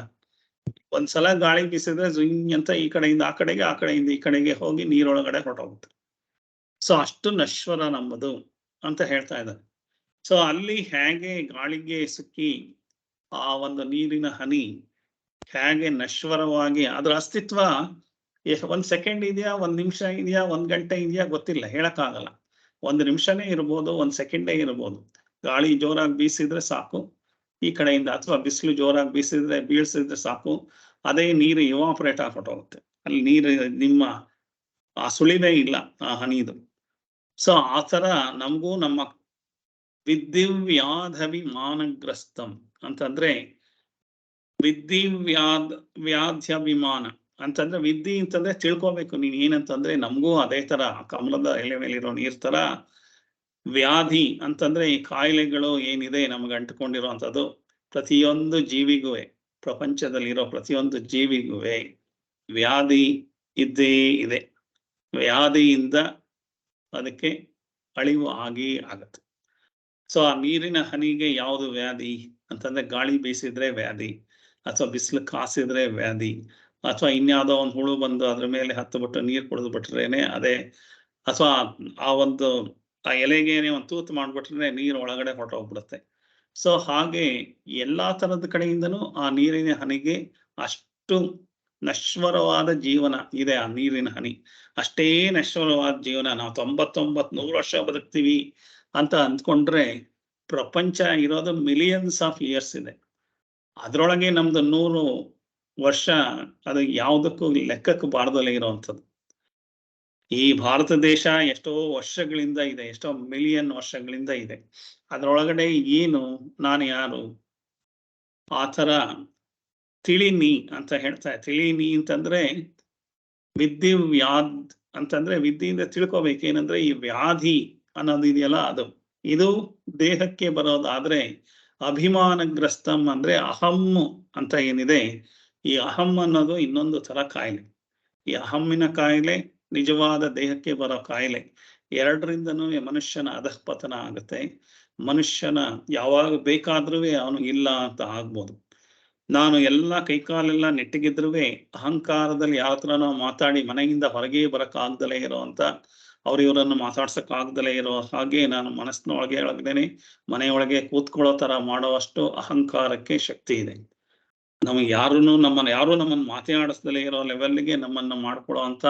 ಒಂದ್ಸಲ ಗಾಳಿ ಬೀಸಿದ್ರೆ ಜುಯ್ ಅಂತ ಈ ಕಡೆಯಿಂದ ಆ ಕಡೆಗೆ, ಆ ಕಡೆಯಿಂದ ಈ ಕಡೆಗೆ ಹೋಗಿ ನೀರೊಳಗಡೆ ಹೊರಟೋಗುತ್ತೆ. ಸೊ ಅಷ್ಟು ನಶ್ವರ ನಮ್ಮದು ಅಂತ ಹೇಳ್ತಾ ಇದ್ದಾರೆ. ಸೊ ಅಲ್ಲಿ ಹೇಗೆ ಗಾಳಿಗೆ ಸಿಕ್ಕಿ ಆ ಒಂದು ನೀರಿನ ಹನಿ ಹೇಗೆ ನಶ್ವರವಾಗಿ ಅದ್ರ ಅಸ್ತಿತ್ವ ಒಂದ್ ಸೆಕೆಂಡ್ ಇದೆಯಾ, ಒಂದ್ ನಿಮಿಷ ಇದೆಯಾ, ಒಂದ್ ಗಂಟೆ ಇದೆಯಾ ಗೊತ್ತಿಲ್ಲ, ಹೇಳಕ್ಕಾಗಲ್ಲ. ಒಂದು ನಿಮಿಷನೇ ಇರ್ಬೋದು, ಒಂದ್ ಸೆಕೆಂಡೇ ಇರ್ಬೋದು. ಗಾಳಿ ಜೋರಾಗಿ ಬೀಸಿದ್ರೆ ಸಾಕು ಈ ಕಡೆಯಿಂದ, ಅಥವಾ ಬಿಸಿಲು ಜೋರಾಗಿ ಬೀಳ್ಸಿದ್ರೆ ಸಾಕು, ಅದೇ ನೀರು ಇವಾಪರೇಟ್ ಆಗ್ಬಿಟ್ಟೋಗುತ್ತೆ. ಅಲ್ಲಿ ನೀರು ನಿಮ್ಮ ಆ ಸುಳಿವೇ ಇಲ್ಲ ಆ ಹನಿದು. ಸೊ ಆ ತರ ನಮಗೂ ನಮ್ಮ ವಿದ್ದಿವ್ಯಾಧವಿಮಾನಗ್ರಸ್ತಂ ಅಂತಂದ್ರೆ, ವ್ಯಾಧ್ಯಭಿಮಾನ ಅಂತಂದ್ರೆ, ವಿದ್ಯೆ ಅಂತಂದ್ರೆ ತಿಳ್ಕೊಬೇಕು ನೀನ್ ಏನಂತಂದ್ರೆ, ನಮಗೂ ಅದೇ ತರ ಕಮಲದ ಎಲೆ ಮೇಲಿರೋ ನೀರ್ ತರ ವ್ಯಾಧಿ ಅಂತಂದ್ರೆ ಈ ಕಾಯಿಲೆಗಳು ಏನಿದೆ ನಮ್ಗೆ ಅಂಟಿಕೊಂಡಿರುವಂಥದ್ದು ಪ್ರತಿಯೊಂದು ಜೀವಿಗೂ, ಪ್ರಪಂಚದಲ್ಲಿರೋ ಪ್ರತಿಯೊಂದು ಜೀವಿಗೂ ವ್ಯಾಧಿ ಇದ್ದೇ ಇದೆ. ವ್ಯಾಧಿಯಿಂದ ಅದಕ್ಕೆ ಅಳಿವು ಆಗತ್ತೆ. ಸೊ ಆ ನೀರಿನ ಹನಿಗೆ ಯಾವುದು ವ್ಯಾಧಿ ಅಂತಂದ್ರೆ, ಗಾಳಿ ಬೀಸಿದ್ರೆ ವ್ಯಾಧಿ, ಅಥವಾ ಬಿಸಿಲು ಕಾಸಿದ್ರೆ ವ್ಯಾಧಿ, ಅಥವಾ ಇನ್ಯಾವುದೋ ಒಂದು ಹುಳು ಬಂದು ಅದ್ರ ಮೇಲೆ ಹತ್ತುಬಿಟ್ಟು ನೀರು ಕುಡಿದು ಬಿಟ್ರೇನೆ ಅದೇ, ಅಥವಾ ಆ ಎಲೆಗೇನೆ ಒಂದು ತೂತು ಮಾಡ್ಬಿಟ್ರೆ ನೀರು ಒಳಗಡೆ ಹೊರಟೋಗ್ಬಿಡುತ್ತೆ. ಸೊ ಹಾಗೆ ಎಲ್ಲಾ ತರದ ಕಡೆಯಿಂದನೂ ಆ ನೀರಿನ ಹನಿಗೆ ಅಷ್ಟು ನಶ್ವರವಾದ ಜೀವನ ಇದೆ. ಆ ನೀರಿನ ಹನಿ ಅಷ್ಟೇ ನಶ್ವರವಾದ ಜೀವನ. ನಾವು 99-100 ವರ್ಷ ಬದುಕ್ತೀವಿ ಅಂತ ಅಂದ್ಕೊಂಡ್ರೆ, ಪ್ರಪಂಚ ಇರೋದು ಮಿಲಿಯನ್ಸ್ ಆಫ್ ಇಯರ್ಸ್ ಇದೆ. ಅದ್ರೊಳಗೆ ನಮ್ದು 100 ವರ್ಷ ಅದು ಯಾವುದಕ್ಕೂ ಲೆಕ್ಕಕ್ಕೆ ಬಾರದಲ್ಲೇ ಇರೋವಂಥದ್ದು. ಈ ಭಾರತ ದೇಶ ಎಷ್ಟೋ ವರ್ಷಗಳಿಂದ ಇದೆ, ಎಷ್ಟೋ ಮಿಲಿಯನ್ ವರ್ಷಗಳಿಂದ ಇದೆ. ಅದ್ರೊಳಗಡೆ ಏನು, ನಾನು ಯಾರು, ಆ ಥರ ತಿಳಿನಿ ಅಂತ ಹೇಳ್ತಾರೆ. ತಿಳಿನಿ ಅಂತಂದ್ರೆ ಅಂತಂದ್ರೆ ವಿದ್ಯೆಯಿಂದ ತಿಳ್ಕೊಬೇಕೇನಂದ್ರೆ, ಈ ವ್ಯಾಧಿ ಅನ್ನೋದು ಇದೆಯಲ್ಲ ಇದು ದೇಹಕ್ಕೆ ಬರೋದಾದ್ರೆ, ಅಭಿಮಾನಗ್ರಸ್ತಂ ಅಂದ್ರೆ ಅಹಂ ಅಂತ ಏನಿದೆ, ಈ ಅಹಂ ಅನ್ನೋದು ಇನ್ನೊಂದು ತರ ಕಾಯಿಲೆ. ಈ ಅಹಮ್ಮಿನ ಕಾಯಿಲೆ ನಿಜವಾದ ದೇಹಕ್ಕೆ ಬರೋ ಕಾಯಿಲೆ. ಎರಡರಿಂದನೂ ಮನುಷ್ಯನ ಅಧಃಪತನ ಆಗುತ್ತೆ. ಮನುಷ್ಯನ ಯಾವಾಗ ಬೇಕಾದ್ರೂ ಅವನು ಇಲ್ಲ ಅಂತ ಆಗ್ಬೋದು. ನಾನು ಎಲ್ಲ ಕೈಕಾಲೆಲ್ಲ ನೆಟ್ಟಿಗಿದ್ರೂ ಅಹಂಕಾರದಲ್ಲಿ ಯಾವ ತರ ನಾವು ಮಾತಾಡಿ ಮನೆಯಿಂದ ಹೊರಗೆ ಬರಕ್ಕಾಗ್ದಲೇ ಇರೋವಂಥ ಇವ್ರನ್ನು ಮಾತಾಡ್ಸಕ್ಕಾಗ್ದಲೇ ಇರೋ ಹಾಗೆ ನಾನು ಒಳಗೇನೆ ಮನೆಯೊಳಗೆ ಕೂತ್ಕೊಳ್ಳೋ ತರ ಮಾಡುವಷ್ಟು ಅಹಂಕಾರಕ್ಕೆ ಶಕ್ತಿ ಇದೆ. ನಮಗೆ ಯಾರು ನಮ್ಮನ್ನು ಮಾತಾಡಿಸ್ದಲೇ ಇರೋ ಲೆವೆಲ್ಗೆ ನಮ್ಮನ್ನು ಮಾಡ್ಕೊಳ್ಳೋ ಅಂತ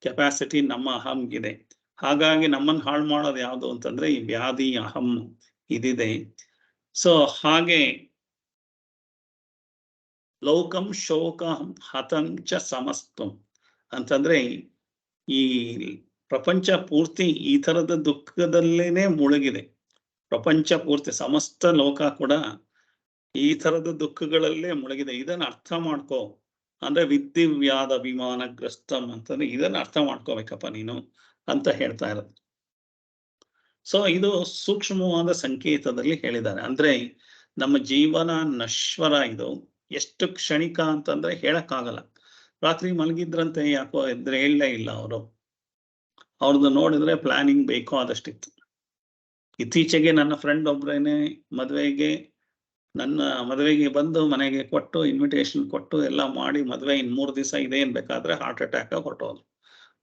ಕೆಪಾಸಿಟಿ ನಮ್ಮ ಅಹಂಗಿದೆ. ಹಾಗಾಗಿ ನಮ್ಮನ್ನು ಹಾಳು ಮಾಡೋದು ಯಾವುದು ಅಂತಂದ್ರೆ ಈ ವ್ಯಾಧಿ ಅಹಂ ಇದಿದೆ. ಸೊ ಹಾಗೆ ಲೋಕಂ ಶೋಕ ಹತಂಚ ಸಮಸ್ತಂ ಅಂತಂದ್ರೆ ಈ ಪ್ರಪಂಚ ಪೂರ್ತಿ ಈ ತರದ ದುಃಖದಲ್ಲೇನೆ ಮುಳುಗಿದೆ. ಪ್ರಪಂಚ ಪೂರ್ತಿ ಸಮಸ್ತ ಲೋಕ ಕೂಡ ಈ ತರದ ದುಃಖಗಳಲ್ಲೇ ಮುಳುಗಿದೆ. ಇದನ್ನ ಅರ್ಥ ಮಾಡ್ಕೋ ಅಂದ್ರೆ ವಿದ್ದಿವ್ಯಾದ ಅಭಿಮಾನಗ್ರಸ್ತಂ ಅಂತಂದ್ರೆ ಇದನ್ನ ಅರ್ಥ ಮಾಡ್ಕೋಬೇಕಪ್ಪ ನೀನು ಅಂತ ಹೇಳ್ತಾ ಇರೋದು. ಸೊ ಇದು ಸೂಕ್ಷ್ಮವಾದ ಸಂಕೇತದಲ್ಲಿ ಹೇಳಿದ್ದಾರೆ. ಅಂದ್ರೆ ನಮ್ಮ ಜೀವನ ನಶ್ವರ, ಇದು ಎಷ್ಟು ಕ್ಷಣಿಕ ಅಂತಂದ್ರೆ ಹೇಳಕ್ಕಾಗಲ್ಲ. ರಾತ್ರಿ ಮಲಗಿದ್ರಂತೆ ಯಾಕೋ ಎದ್ರೆ ಹೇಳಲೇ ಇಲ್ಲ ಅವ್ರದ್ದು ನೋಡಿದ್ರೆ ಪ್ಲಾನಿಂಗ್ ಬೇಕೋ ಆದಷ್ಟಿತ್ತು. ಇತ್ತೀಚೆಗೆ ನನ್ನ ಫ್ರೆಂಡ್ ಒಬ್ರೇನೆ ನನ್ನ ಮದುವೆಗೆ ಬಂದು ಮನೆಗೆ ಕೊಟ್ಟು ಇನ್ವಿಟೇಷನ್ ಕೊಟ್ಟು ಎಲ್ಲ ಮಾಡಿ ಮದುವೆ ಇನ್ 3 ದಿವಸ ಇದೆ ಬೇಕಾದ್ರೆ ಹಾರ್ಟ್ ಅಟ್ಯಾಕ್ ಹೊರಟೋದು.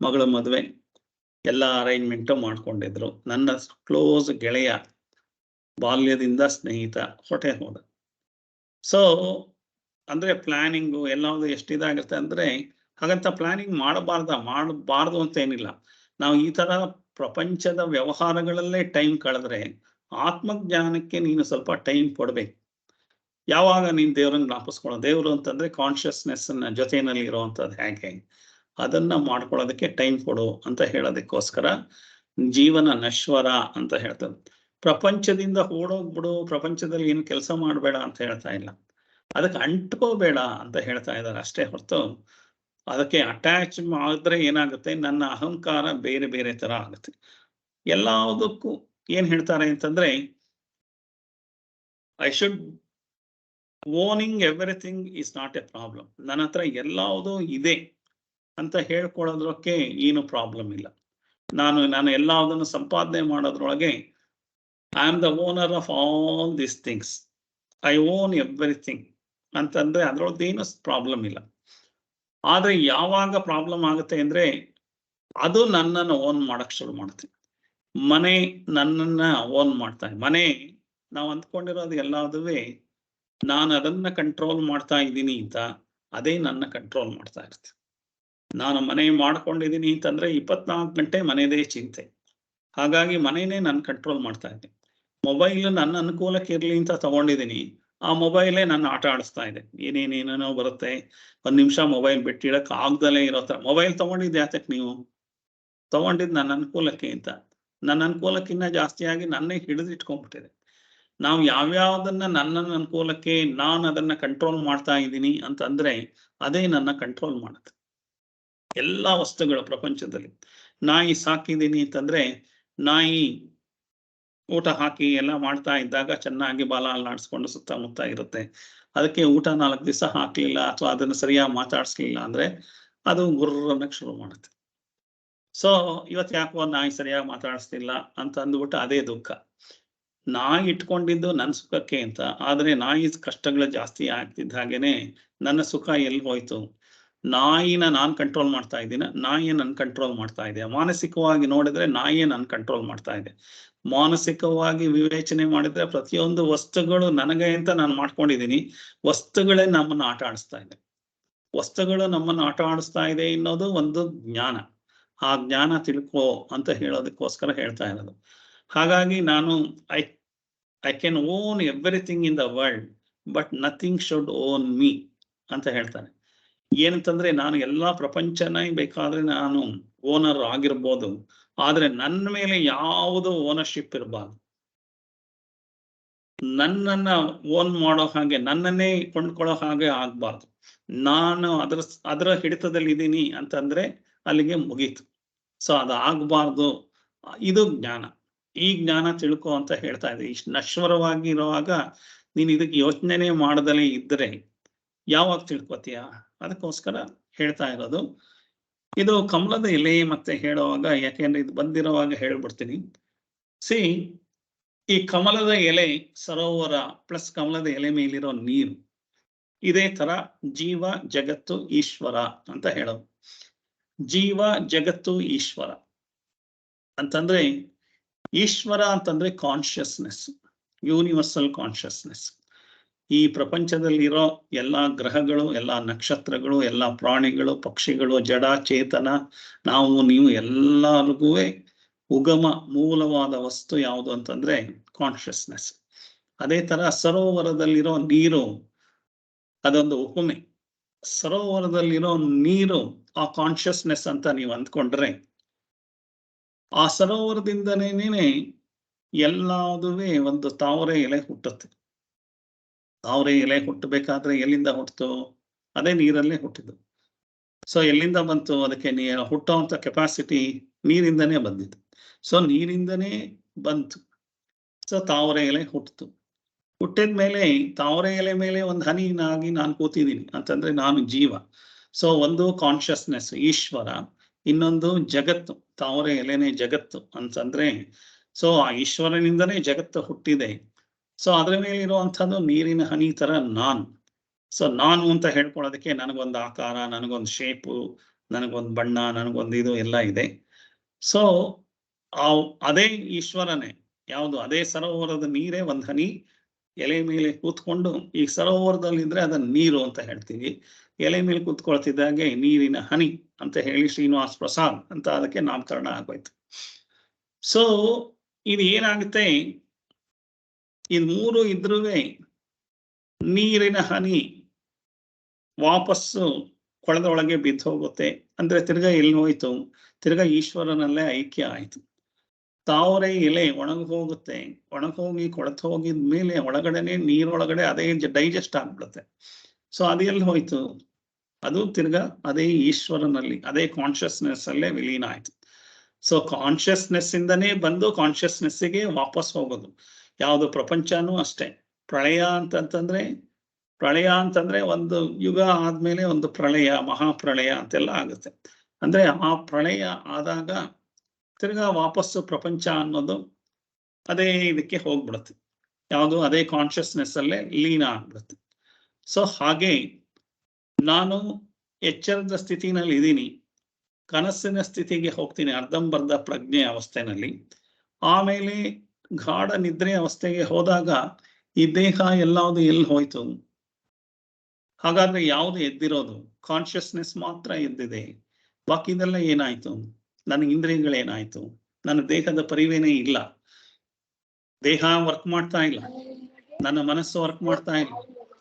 ಮಗಳ ಮದುವೆ ಎಲ್ಲ ಅರೇಂಜ್ಮೆಂಟ್ ಮಾಡ್ಕೊಂಡಿದ್ರು. ನನ್ನ ಕ್ಲೋಸ್ ಗೆಳೆಯ, ಬಾಲ್ಯದಿಂದ ಸ್ನೇಹಿತ ಹೋದ. ಸೊ ಅಂದ್ರೆ ಪ್ಲಾನಿಂಗು ಎಲ್ಲಾವುದು ಎಷ್ಟಿದಾಗಿರುತ್ತೆ ಅಂದ್ರೆ, ಹಾಗಂತ ಪ್ಲಾನಿಂಗ್ ಮಾಡಬಾರ್ದು ಅಂತ ಏನಿಲ್ಲ. ನಾವು ಈ ತರ ಪ್ರಪಂಚದ ವ್ಯವಹಾರಗಳಲ್ಲೇ ಟೈಮ್ ಕಳೆದ್ರೆ ಆತ್ಮಜ್ಞಾನಕ್ಕೆ ನೀನು ಸ್ವಲ್ಪ ಟೈಮ್ ಕೊಡ್ಬೇಕು. ಯಾವಾಗ ನೀನ್ ದೇವ್ರನ್ನ ಜ್ಞಾಪಿಸ್ಕೊಳ್ಳೋ, ದೇವ್ರು ಅಂತಂದ್ರೆ ಕಾನ್ಶಿಯಸ್ನೆಸ್ ಜೊತೆಯಲ್ಲಿ ಇರುವಂತದ್ದು, ಹೇಗೆ ಅದನ್ನ ಮಾಡ್ಕೊಳ್ಳೋದಕ್ಕೆ ಟೈಮ್ ಕೊಡು ಅಂತ ಹೇಳೋದಕ್ಕೋಸ್ಕರ ಜೀವನ ನಶ್ವರ ಅಂತ ಹೇಳ್ತದೆ. ಪ್ರಪಂಚದಿಂದ ಓಡೋಗ್ಬಿಡು, ಪ್ರಪಂಚದಲ್ಲಿ ಏನು ಕೆಲಸ ಮಾಡಬೇಡ ಅಂತ ಹೇಳ್ತಾ ಇಲ್ಲ, ಅದಕ್ಕೆ ಅಂಟ್ಕೋಬೇಡ ಅಂತ ಹೇಳ್ತಾ ಇದ್ದಾರೆ ಅಷ್ಟೇ ಹೊರತು ಅದಕ್ಕೆ ಅಟ್ಯಾಚ್ ಮಾಡಿದ್ರೆ ಏನಾಗುತ್ತೆ, ನನ್ನ ಅಹಂಕಾರ ಬೇರೆ ಬೇರೆ ತರ ಆಗುತ್ತೆ. ಎಲ್ಲದಕ್ಕೂ ಏನ್ ಹೇಳ್ತಾರೆ ಅಂತಂದ್ರೆ, I should owning everything is not A problem. ನನ್ನ ಹತ್ರ ಎಲ್ಲಾವುದು ಇದೆ ಅಂತ ಹೇಳ್ಕೊಳ್ಳೋದ್ರಕ್ಕೆ ಏನು ಪ್ರಾಬ್ಲಮ್ ಇಲ್ಲ. ನಾನು ಎಲ್ಲದನ್ನು ಸಂಪಾದನೆ ಮಾಡೋದ್ರೊಳಗೆ I am the owner of all these things, I own everything ಅಂತಂದ್ರೆ ಅದ್ರೊಳದೇನು ಪ್ರಾಬ್ಲಮ್ ಇಲ್ಲ. ಆದ್ರೆ ಯಾವಾಗ ಪ್ರಾಬ್ಲಮ್ ಆಗುತ್ತೆ ಅಂದ್ರೆ, ಅದು ನನ್ನನ್ನು ಓನ್ ಮಾಡಕ್ ಶುರು ಮಾಡುತ್ತೆ. ಮನೆ ನನ್ನನ್ನ ಓನ್ ಮಾಡ್ತಾರೆ. ಮನೆ ನಾವು ಅಂದ್ಕೊಂಡಿರೋದು ಎಲ್ಲಾದುವೆ ನಾನು ಅದನ್ನ ಕಂಟ್ರೋಲ್ ಮಾಡ್ತಾ ಇದ್ದೀನಿ ಅಂತ, ಅದೇ ನನ್ನ ಕಂಟ್ರೋಲ್ ಮಾಡ್ತಾ ಇರುತ್ತೆ. ನಾನು ಮನೆ ಮಾಡ್ಕೊಂಡಿದ್ದೀನಿ ಅಂತಂದ್ರೆ 24 ಗಂಟೆ ಮನೆಯದೇ ಚಿಂತೆ. ಹಾಗಾಗಿ ಮನೆಯೇ ನಾನು ಕಂಟ್ರೋಲ್ ಮಾಡ್ತಾ ಇದ್ದೀನಿ. ಮೊಬೈಲ್ ನನ್ನ ಅನುಕೂಲಕ್ಕೆ ಇರ್ಲಿ ಅಂತ ತಗೊಂಡಿದ್ದೀನಿ, ಆ ಮೊಬೈಲೇ ನನ್ನ ಆಟ ಆಡಿಸ್ತಾ ಇದೆ. ಏನೇನೇನೋ ಬರುತ್ತೆ, 1 ನಿಮಿಷ ಮೊಬೈಲ್ ಬಿಟ್ಟಿಡಕ್ ಆಗ್ದಲೇ ಇರೋ ತರ. ಮೊಬೈಲ್ ತಗೊಂಡಿದ್ದು ಯಾತಕ್ಕೆ ನೀವು ತಗೊಂಡಿದ್ದು? ನನ್ನ ಅನುಕೂಲಕ್ಕೆ ಅಂತ. ನನ್ನ ಅನುಕೂಲಕ್ಕಿಂತ ಜಾಸ್ತಿಯಾಗಿ ನನ್ನೇ ಹಿಡಿದಿಟ್ಕೊಂಡ್ಬಿಟ್ಟಿದೆ. ನಾವು ಯಾವ್ಯಾವ್ದನ್ನ ನನ್ನ ಅನುಕೂಲಕ್ಕೆ ನಾನು ಅದನ್ನ ಕಂಟ್ರೋಲ್ ಮಾಡ್ತಾ ಇದ್ದೀನಿ ಅಂತಂದ್ರೆ ಅದೇ ನನ್ನ ಕಂಟ್ರೋಲ್ ಮಾಡುತ್ತೆ. ಎಲ್ಲ ವಸ್ತುಗಳು ಪ್ರಪಂಚದಲ್ಲಿ. ನಾಯಿ ಸಾಕಿದ್ದೀನಿ ಅಂತಂದ್ರೆ, ನಾಯಿ ಊಟ ಹಾಕಿ ಎಲ್ಲ ಮಾಡ್ತಾ ಇದ್ದಾಗ ಚೆನ್ನಾಗಿ ಬಾಲ ಅಲ್ಲಾಡಿಸ್ಕೊಂಡು ಸುತ್ತಮುತ್ತ ಇರುತ್ತೆ. ಅದಕ್ಕೆ ಊಟ 4 ದಿವಸ ಹಾಕ್ಲಿಲ್ಲ ಅಥವಾ ಅದನ್ನು ಸರಿಯಾಗಿ ಮಾತಾಡ್ಸ್ಲಿಲ್ಲ ಅಂದ್ರೆ ಅದು ಗುರ್ರನ್ನಕ್ಕೆ ಶುರು ಮಾಡುತ್ತೆ. ಸೊ ಇವತ್ತು ಯಾಕೋ ನಾಯಿ ಸರಿಯಾಗಿ ಮಾತಾಡಿಸ್ತಿಲ್ಲ ಅಂತ ಅಂದ್ಬಿಟ್ಟು ಅದೇ ದುಃಖ. ನಾಯಿ ಇಟ್ಕೊಂಡಿದ್ದು ನನ್ನ ಸುಖಕ್ಕೆ ಅಂತ, ಆದ್ರೆ ನಾಯಿ ಕಷ್ಟಗಳು ಜಾಸ್ತಿ ಆಗ್ತಿದ್ದ ಹಾಗೇನೆ ನನ್ನ ಸುಖ ಎಲ್ಲಿ ಹೋಯ್ತು? ನಾಯಿನ ನಾನ್ ಕಂಟ್ರೋಲ್ ಮಾಡ್ತಾ ಇದ್ದೀನ, ನಾಯಿಯ ನನ್ ಕಂಟ್ರೋಲ್ ಮಾಡ್ತಾ ಇದೆ. ಮಾನಸಿಕವಾಗಿ ನೋಡಿದ್ರೆ ನಾಯಿಯೇ ನನ್ ಕಂಟ್ರೋಲ್ ಮಾಡ್ತಾ ಇದೆ. ಮಾನಸಿಕವಾಗಿ ವಿವೇಚನೆ ಮಾಡಿದ್ರೆ ಪ್ರತಿಯೊಂದು ವಸ್ತುಗಳು ನನಗೆ ಅಂತ ನಾನು ಮಾಡ್ಕೊಂಡಿದ್ದೀನಿ, ವಸ್ತುಗಳೇ ನಮ್ಮನ್ನು ಆಟ ಆಡಿಸ್ತಾ ಇದೆ. ವಸ್ತುಗಳು ನಮ್ಮನ್ನು ಆಟ ಆಡಿಸ್ತಾ ಇದೆ ಅನ್ನೋದು ಒಂದು ಜ್ಞಾನ. ಆ ಜ್ಞಾನ ತಿಳ್ಕೋ ಅಂತ ಹೇಳೋದಕ್ಕೋಸ್ಕರ ಹೇಳ್ತಾ ಇರೋದು. ಹಾಗಾಗಿ ನಾನು I can own everything in the world but nothing should own me ಅಂತ ಹೇಳ್ತಾನೆ. ಏನಂತಂದ್ರೆ, ನಾನು ಎಲ್ಲಾ ಪ್ರಪಂಚನೇ ಬೇಕಾದ್ರೆ ನಾನು ಓನರ್ ಆಗಿರ್ಬೋದು, ಆದ್ರೆ ನನ್ನ ಮೇಲೆ ಯಾವುದು ಓನರ್ಶಿಪ್ ಇರಬಾರ್ದು. ನನ್ನನ್ನ ಓನ್ ಮಾಡೋ ಹಾಗೆ, ನನ್ನನ್ನೇ ಕೊಂಡ್ಕೊಳ್ಳೋ ಹಾಗೆ ಆಗ್ಬಾರ್ದು. ನಾನು ಅದರ ಹಿಡಿತದಲ್ಲಿ ಇದ್ದೀನಿ ಅಂತಂದ್ರೆ ಅಲ್ಲಿಗೆ ಮುಗೀತು. ಸೊ ಅದು ಆಗ್ಬಾರ್ದು. ಇದು ಜ್ಞಾನ. ಈ ಜ್ಞಾನ ತಿಳ್ಕೊ ಅಂತ ಹೇಳ್ತಾ ಇದೆ. ಇಷ್ಟು ನಶ್ವರವಾಗಿ ಇರುವಾಗ ನೀನ್ ಇದಕ್ಕೆ ಯೋಚನೆ ಮಾಡದಲೇ ಇದ್ರೆ ಯಾವಾಗ ತಿಳ್ಕೊತೀಯ? ಅದಕ್ಕೋಸ್ಕರ ಹೇಳ್ತಾ ಇರೋದು. ಇದು ಕಮಲದ ಎಲೆ ಮತ್ತೆ ಹೇಳುವಾಗ, ಯಾಕೆಂದ್ರೆ ಇದು ಬಂದಿರುವಾಗ ಹೇಳ್ಬಿಡ್ತೀನಿ. ಈ ಕಮಲದ ಎಲೆ ಸರೋವರ ಪ್ಲಸ್ ಕಮಲದ ಎಲೆ ಮೇಲಿರೋ ನೀರು, ಇದೇ ತರ ಜೀವ ಜಗತ್ತು ಈಶ್ವರ ಅಂತ ಹೇಳೋದು. ಜೀವ ಜಗತ್ತು ಈಶ್ವರ ಅಂತಂದ್ರೆ ಈಶ್ವರ ಅಂತಂದ್ರೆ ಕಾನ್ಷಿಯಸ್ನೆಸ್, ಯೂನಿವರ್ಸಲ್ ಕಾನ್ಷಿಯಸ್ನೆಸ್. ಈ ಪ್ರಪಂಚದಲ್ಲಿರೋ ಎಲ್ಲ ಗ್ರಹಗಳು, ಎಲ್ಲ ನಕ್ಷತ್ರಗಳು, ಎಲ್ಲ ಪ್ರಾಣಿಗಳು, ಪಕ್ಷಿಗಳು, ಜಡ ಚೇತನ, ನಾವು ನೀವು ಎಲ್ಲರಿಗೂ ಉಗಮ ಮೂಲವಾದ ವಸ್ತು ಯಾವುದು ಅಂತಂದ್ರೆ ಕಾನ್ಷಿಯಸ್ನೆಸ್. ಅದೇ ತರ ಸರೋವರದಲ್ಲಿರೋ ನೀರು ಅದೊಂದು ಉಪಮೆ. ಸರೋವರದಲ್ಲಿರೋ ನೀರು ಆ ಕಾನ್ಷಿಯಸ್ನೆಸ್ ಅಂತ ನೀವು ಅಂದ್ಕೊಂಡ್ರೆ, ಆ ಸರೋವರದಿಂದನೇ ಎಲ್ಲದುವೆ ಒಂದು ತಾವರೆ ಎಲೆ ಹುಟ್ಟುತ್ತೆ. ತಾವರೆ ಎಲೆ ಹುಟ್ಟಬೇಕಾದ್ರೆ ಎಲ್ಲಿಂದ ಹುಟ್ಟಿತು? ಅದೇ ನೀರಲ್ಲೇ ಹುಟ್ಟಿದ್ದು. ಸೊ ಎಲ್ಲಿಂದ ಬಂತು? ಅದಕ್ಕೆ ಹುಟ್ಟುವಂತ ಕೆಪಾಸಿಟಿ ನೀರಿಂದನೇ ಬಂದಿತ್ತು. ಸೊ ನೀರಿಂದನೇ ಬಂತು. ಸೊ ತಾವರೆ ಎಲೆ ಹುಟ್ಟಿತು. ಹುಟ್ಟಿದ್ಮೇಲೆ ತಾವರೆ ಎಲೆ ಮೇಲೆ ಒಂದು ಹನಿನಾಗಿ ನಾನು ಕೂತಿದ್ದೀನಿ ಅಂತಂದ್ರೆ ನಾನು ಜೀವ. ಸೊ ಒಂದು ಕಾನ್ಷಿಯಸ್ನೆಸ್ ಈಶ್ವರ, ಇನ್ನೊಂದು ಜಗತ್ತು. ತಾವರೆ ಎಲೆನೇ ಜಗತ್ತು ಅಂತಂದ್ರೆ, ಸೊ ಆ ಈಶ್ವರನಿಂದನೇ ಜಗತ್ತು ಹುಟ್ಟಿದೆ. ಸೊ ಅದ್ರ ಮೇಲೆ ಇರುವಂಥದ್ದು ನೀರಿನ ಹನಿ ತರ ನಾನು. ಸೊ ನಾನು ಅಂತ ಹೇಳ್ಕೊಳ್ಳೋದಕ್ಕೆ ನನಗೊಂದು ಆಕಾರ, ನನಗೊಂದು ಶೇಪು, ನನಗೊಂದು ಬಣ್ಣ, ನನಗೊಂದು ಇದು ಎಲ್ಲ ಇದೆ. ಸೊ ಅದೇ ಈಶ್ವರನೇ ಯಾವುದು? ಅದೇ ಸರೋವರದ ನೀರೇ ಒಂದು ಹನಿ ಎಲೆ ಮೇಲೆ ಕೂತ್ಕೊಂಡು, ಈ ಸರೋವರದಲ್ಲಿದ್ರೆ ಅದನ್ನ ನೀರು ಅಂತ ಹೇಳ್ತೀವಿ, ಎಲೆ ಮೇಲೆ ಕೂತ್ಕೊಳ್ತಿದ್ದಾಗೆ ನೀರಿನ ಹನಿ ಅಂತ ಹೇಳಿ ಶ್ರೀನಿವಾಸ್ ಪ್ರಸಾದ್ ಅಂತ ಅದಕ್ಕೆ ನಾಮಕರಣ ಆಗೋಯ್ತು. ಸೊ ಇದು ಏನಾಗುತ್ತೆ, ಇದು ಮೂರು ಇದ್ರೂ ನೀರಿನ ಹನಿ ವಾಪಸ್ಸು ಕೊಳದೊಳಗೆ ಬಿದ್ದು ಹೋಗುತ್ತೆ. ಅಂದ್ರೆ ತಿರ್ಗಾ ಎಲ್ಲಿ ಹೋಯ್ತು? ತಿರ್ಗಾ ಈಶ್ವರನಲ್ಲೇ ಐಕ್ಯ ಆಯ್ತು. ತಾವರೆ ಎಲೆ ಒಣಗಿ ಹೋಗುತ್ತೆ, ಒಣಗೋಗಿ ಕೊಳತು ಹೋಗಿದ ಮೇಲೆ ಒಳಗಡೆನೆ ನೀರೊಳಗಡೆ ಅದೇ ಡೈಜೆಸ್ಟ್ ಆಗ್ಬಿಡುತ್ತೆ. ಸೊ ಅದು ಎಲ್ಲಿ ಹೋಯ್ತು? ಅದು ತಿರ್ಗಾ ಅದೇ ಈಶ್ವರನಲ್ಲಿ, ಅದೇ ಕಾನ್ಷಿಯಸ್ನೆಸ್ ಅಲ್ಲೇ ವಿಲೀನ ಆಯ್ತು. ಸೊ ಕಾನ್ಷಿಯಸ್ನೆಸ್ ಇಂದನೇ ಬಂದು ಕಾನ್ಷಿಯಸ್ನೆಸ್ಸಿಗೆ ವಾಪಸ್ ಹೋಗೋದು. ಯಾವುದು? ಪ್ರಪಂಚನೂ ಅಷ್ಟೇ. ಪ್ರಳಯ ಅಂತಂದ್ರೆ ಒಂದು ಯುಗ ಆದ್ಮೇಲೆ ಒಂದು ಪ್ರಳಯ, ಮಹಾಪ್ರಳಯ ಅಂತೆಲ್ಲ ಆಗುತ್ತೆ. ಅಂದ್ರೆ ಆ ಪ್ರಳಯ ಆದಾಗ ತಿರ್ಗಾ ವಾಪಸ್ಸು ಪ್ರಪಂಚ ಅನ್ನೋದು ಅದೇ ಇದಕ್ಕೆ ಹೋಗ್ಬಿಡುತ್ತೆ. ಯಾವುದು? ಅದೇ ಕಾನ್ಷಿಯಸ್ನೆಸ್ ಅಲ್ಲೇ ಲೀನ ಆಗ್ಬಿಡುತ್ತೆ. ಸೊ ಹಾಗೆ ನಾನು ಎಚ್ಚರದ ಸ್ಥಿತಿನಲ್ಲಿ ಇದ್ದೀನಿ, ಕನಸಿನ ಸ್ಥಿತಿಗೆ ಹೋಗ್ತೀನಿ ಅರ್ಧಂಬರ್ಧ ಪ್ರಜ್ಞೆ ಅವಸ್ಥೆನಲ್ಲಿ. ಆಮೇಲೆ ಗಾಢ ನಿದ್ರೆ ಅವಸ್ಥೆಗೆ ಹೋದಾಗ ಈ ದೇಹ ಎಲ್ಲಾವುದು ಎಲ್ಲಿ ಹೋಯ್ತು? ಹಾಗಾದ್ರೆ ಯಾವುದು ಎದ್ದಿರೋದು? ಕಾನ್ಷಿಯಸ್ನೆಸ್ ಮಾತ್ರ ಎದ್ದಿದೆ. ಬಾಕಿದೆಲ್ಲ ಏನಾಯ್ತು? ನನ್ನ ಇಂದ್ರಿಯಗಳೇನಾಯ್ತು? ನನ್ನ ದೇಹದ ಪರಿವೇನೇ ಇಲ್ಲ. ದೇಹ ವರ್ಕ್ ಮಾಡ್ತಾ ಇಲ್ಲ, ನನ್ನ ಮನಸ್ಸು ವರ್ಕ್ ಮಾಡ್ತಾ ಇಲ್ಲ,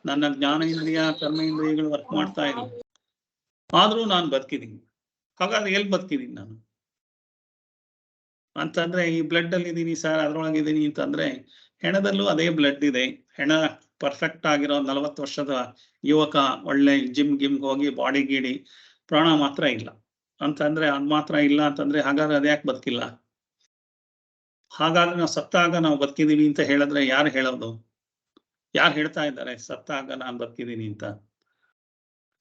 ನನ್ನ ಜ್ಞಾನೇಂದ್ರಿಯ ಕರ್ಮೇಂದ್ರಿಯಗಳು ವರ್ಕ್ ಮಾಡ್ತಾ ಇಲ್ಲ. ಆದ್ರೂ ನಾನು ಬದುಕಿದ್ದೀನಿ. ಹಾಗಾದ್ರೆ ಎಲ್ಲಿ ಬದುಕಿದ್ದೀನಿ ನಾನು ಅಂತಂದ್ರೆ, ಈ ಬ್ಲಡ್ ಅಲ್ಲಿ ಇದ್ದೀನಿ ಸರ್, ಅದ್ರೊಳಗಿದ್ದೀನಿ ಅಂತಂದ್ರೆ, ಹೆಣದಲ್ಲೂ ಅದೇ ಬ್ಲಡ್ ಇದೆ. ಹೆಣ ಪರ್ಫೆಕ್ಟ್ ಆಗಿರೋ 40 ವರ್ಷದ ಯುವಕ, ಒಳ್ಳೆ ಜಿಮ್ ಹೋಗಿ ಬಾಡಿ ಗೀಡಿ, ಪ್ರಾಣ ಮಾತ್ರ ಇಲ್ಲ ಅಂತಂದ್ರೆ, ಅದ್ ಮಾತ್ರ ಇಲ್ಲ ಅಂತಂದ್ರೆ, ಹಾಗಾದ್ರೆ ಅದ್ಯಾಕೆ ಬದುಕಿಲ್ಲ? ಹಾಗಾದ್ರೆ ನಾವು ಸತ್ತಾಗ ನಾವು ಬದುಕಿದೀವಿ ಅಂತ ಹೇಳಿದ್ರೆ ಯಾರು ಹೇಳೋದು? ಯಾರು ಹೇಳ್ತಾ ಇದ್ದಾರೆ ಸತ್ತಾಗ ನಾನು ಬದುಕಿದೀನಿ ಅಂತ?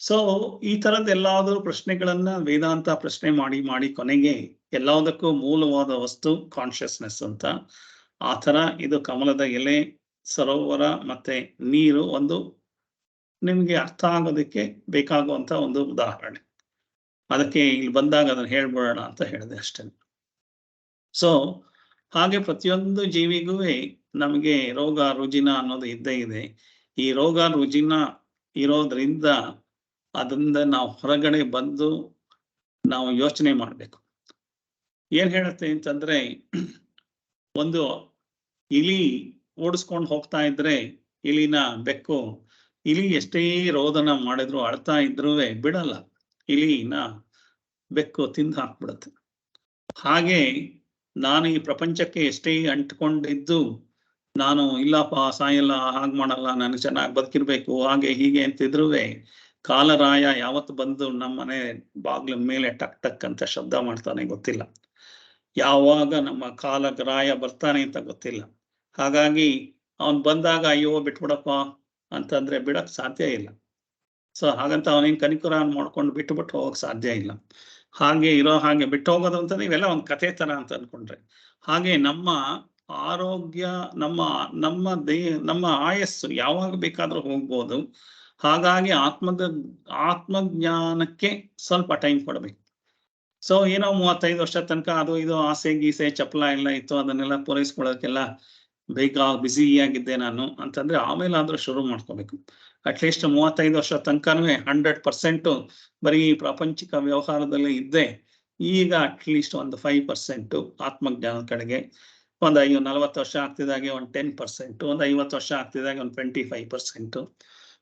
ಸೊ ಈ ತರದ ಎಲ್ಲಾದರೂ ಪ್ರಶ್ನೆಗಳನ್ನ ವೇದಾಂತ ಪ್ರಶ್ನೆ ಮಾಡಿ ಕೊನೆಗೆ ಎಲ್ಲದಕ್ಕೂ ಮೂಲವಾದ ವಸ್ತು ಕಾನ್ಷಿಯಸ್ನೆಸ್ ಅಂತ. ಆ ತರ ಇದು ಕಮಲದ ಎಲೆ, ಸರೋವರ ಮತ್ತೆ ನೀರು ಒಂದು ನಿಮ್ಗೆ ಅರ್ಥ ಆಗೋದಕ್ಕೆ ಬೇಕಾಗುವಂತ ಒಂದು ಉದಾಹರಣೆ. ಅದಕ್ಕೆ ಇಲ್ಲಿ ಬಂದಾಗ ಅದನ್ನ ಹೇಳ್ಬಿಡೋಣ ಅಂತ ಹೇಳಿದೆ ಅಷ್ಟೇ. ಸೊ ಹಾಗೆ ಪ್ರತಿಯೊಂದು ಜೀವಿಗೂ ನಮಗೆ ರೋಗ ರುಜಿನ ಅನ್ನೋದು ಇದ್ದೇ ಇದೆ. ಈ ರೋಗ ರುಜಿನ ಇರೋದ್ರಿಂದ ಅದರಿಂದ ನಾವು ಹೊರಗಡೆ ಬಂದು ನಾವು ಯೋಚನೆ ಮಾಡ್ಬೇಕು. ಏನ್ ಹೇಳುತ್ತೆ ಅಂತಂದ್ರೆ, ಒಂದು ಇಲಿ ಓಡಿಸ್ಕೊಂಡು ಹೋಗ್ತಾ ಇದ್ರೆ ಇಲಿನ ಬೆಕ್ಕು, ಇಲಿ ಎಷ್ಟೇ ರೋದನ ಮಾಡಿದ್ರು ಅಳ್ತಾ ಇದ್ರೂ ಬಿಡಲ್ಲ, ಇಲಿನ ಬೆಕ್ಕು ತಿಂದು ಹಾಕ್ಬಿಡುತ್ತೆ. ಹಾಗೆ ನಾನು ಈ ಪ್ರಪಂಚಕ್ಕೆ ಎಷ್ಟೇ ಅಂಟ್ಕೊಂಡಿದ್ದು, ನಾನು ಇಲ್ಲಪ್ಪ ಸಾಯಲ್ಲ, ಹಾಗೆ ಮಾಡಲ್ಲ, ನಾನು ಚೆನ್ನಾಗಿ ಬದುಕಿರ್ಬೇಕು, ಹಾಗೆ ಹೀಗೆ ಅಂತಿದ್ರು ಕಾಲರಾಯ ಯಾವತ್ತು ಬಂದು ನಮ್ಮನೆ ಬಾಗ್ಲ ಮೇಲೆ ಟಕ್ ಟಕ್ ಅಂತ ಶಬ್ದ ಮಾಡ್ತಾನೆ ಗೊತ್ತಿಲ್ಲ. ಯಾವಾಗ ನಮ್ಮ ಕಾಲರಾಯ ಬರ್ತಾನೆ ಅಂತ ಗೊತ್ತಿಲ್ಲ. ಹಾಗಾಗಿ ಅವನ್ ಬಂದಾಗ ಅಯ್ಯೋ ಬಿಟ್ಬಿಡಪ್ಪ ಅಂತಂದ್ರೆ ಬಿಡಕ್ ಸಾಧ್ಯ ಇಲ್ಲ. ಸೊ ಹಾಗಂತ ಅವನೇನ್ ಕನಿಕರ ಮಾಡ್ಕೊಂಡು ಬಿಟ್ಟು ಹೋಗಕ್ ಸಾಧ್ಯ ಇಲ್ಲ. ಹಾಗೆ ಇರೋ ಹಾಗೆ ಬಿಟ್ಟು ಹೋಗೋದು ಅಂತ ಇವೆಲ್ಲ ಒಂದು ಕಥೆ ತರ ಅಂತ ಅನ್ಕೊಂಡ್ರೆ, ಹಾಗೆ ನಮ್ಮ ಆರೋಗ್ಯ, ನಮ್ಮ ಆಯಸ್ಸು ಯಾವಾಗ ಬೇಕಾದ್ರೂ ಹೋಗ್ಬೋದು. ಹಾಗಾಗಿ ಆತ್ಮಜ್ಞಾನಕ್ಕೆ ಸ್ವಲ್ಪ ಟೈಮ್ ಕೊಡ್ಬೇಕು. ಸೊ ಏನೋ 35 ವರ್ಷ ತನಕ ಅದು ಇದು ಆಸೆ ಗೀಸೆ ಚಪ್ಪಲ ಎಲ್ಲ ಇತ್ತು, ಅದನ್ನೆಲ್ಲ ಪೂರೈಸ್ಕೊಳ್ಳೋಕೆಲ್ಲ ಬೇಗ ಬ್ಯುಸಿಯಾಗಿದ್ದೆ ನಾನು ಅಂತಂದ್ರೆ ಆಮೇಲಾದ್ರೂ ಶುರು ಮಾಡ್ಕೋಬೇಕು. ಅಟ್ಲೀಸ್ಟ್ 35 ವರ್ಷ ತನಕನೂ 100% ಬರೀ ಪ್ರಾಪಂಚಿಕ ವ್ಯವಹಾರದಲ್ಲಿ ಇದ್ದೆ. ಈಗ ಅಟ್ಲೀಸ್ಟ್ ಒಂದು 5% ಆತ್ಮಜ್ಞಾನದ ಕಡೆಗೆ, ಒಂದು 40 ವರ್ಷ ಆಗ್ತಿದ್ದಾಗೆ ಒಂದು 10%, ಒಂದು 50 ವರ್ಷ ಆಗ್ತಿದ್ದಾಗೆ ಒಂದು 25%.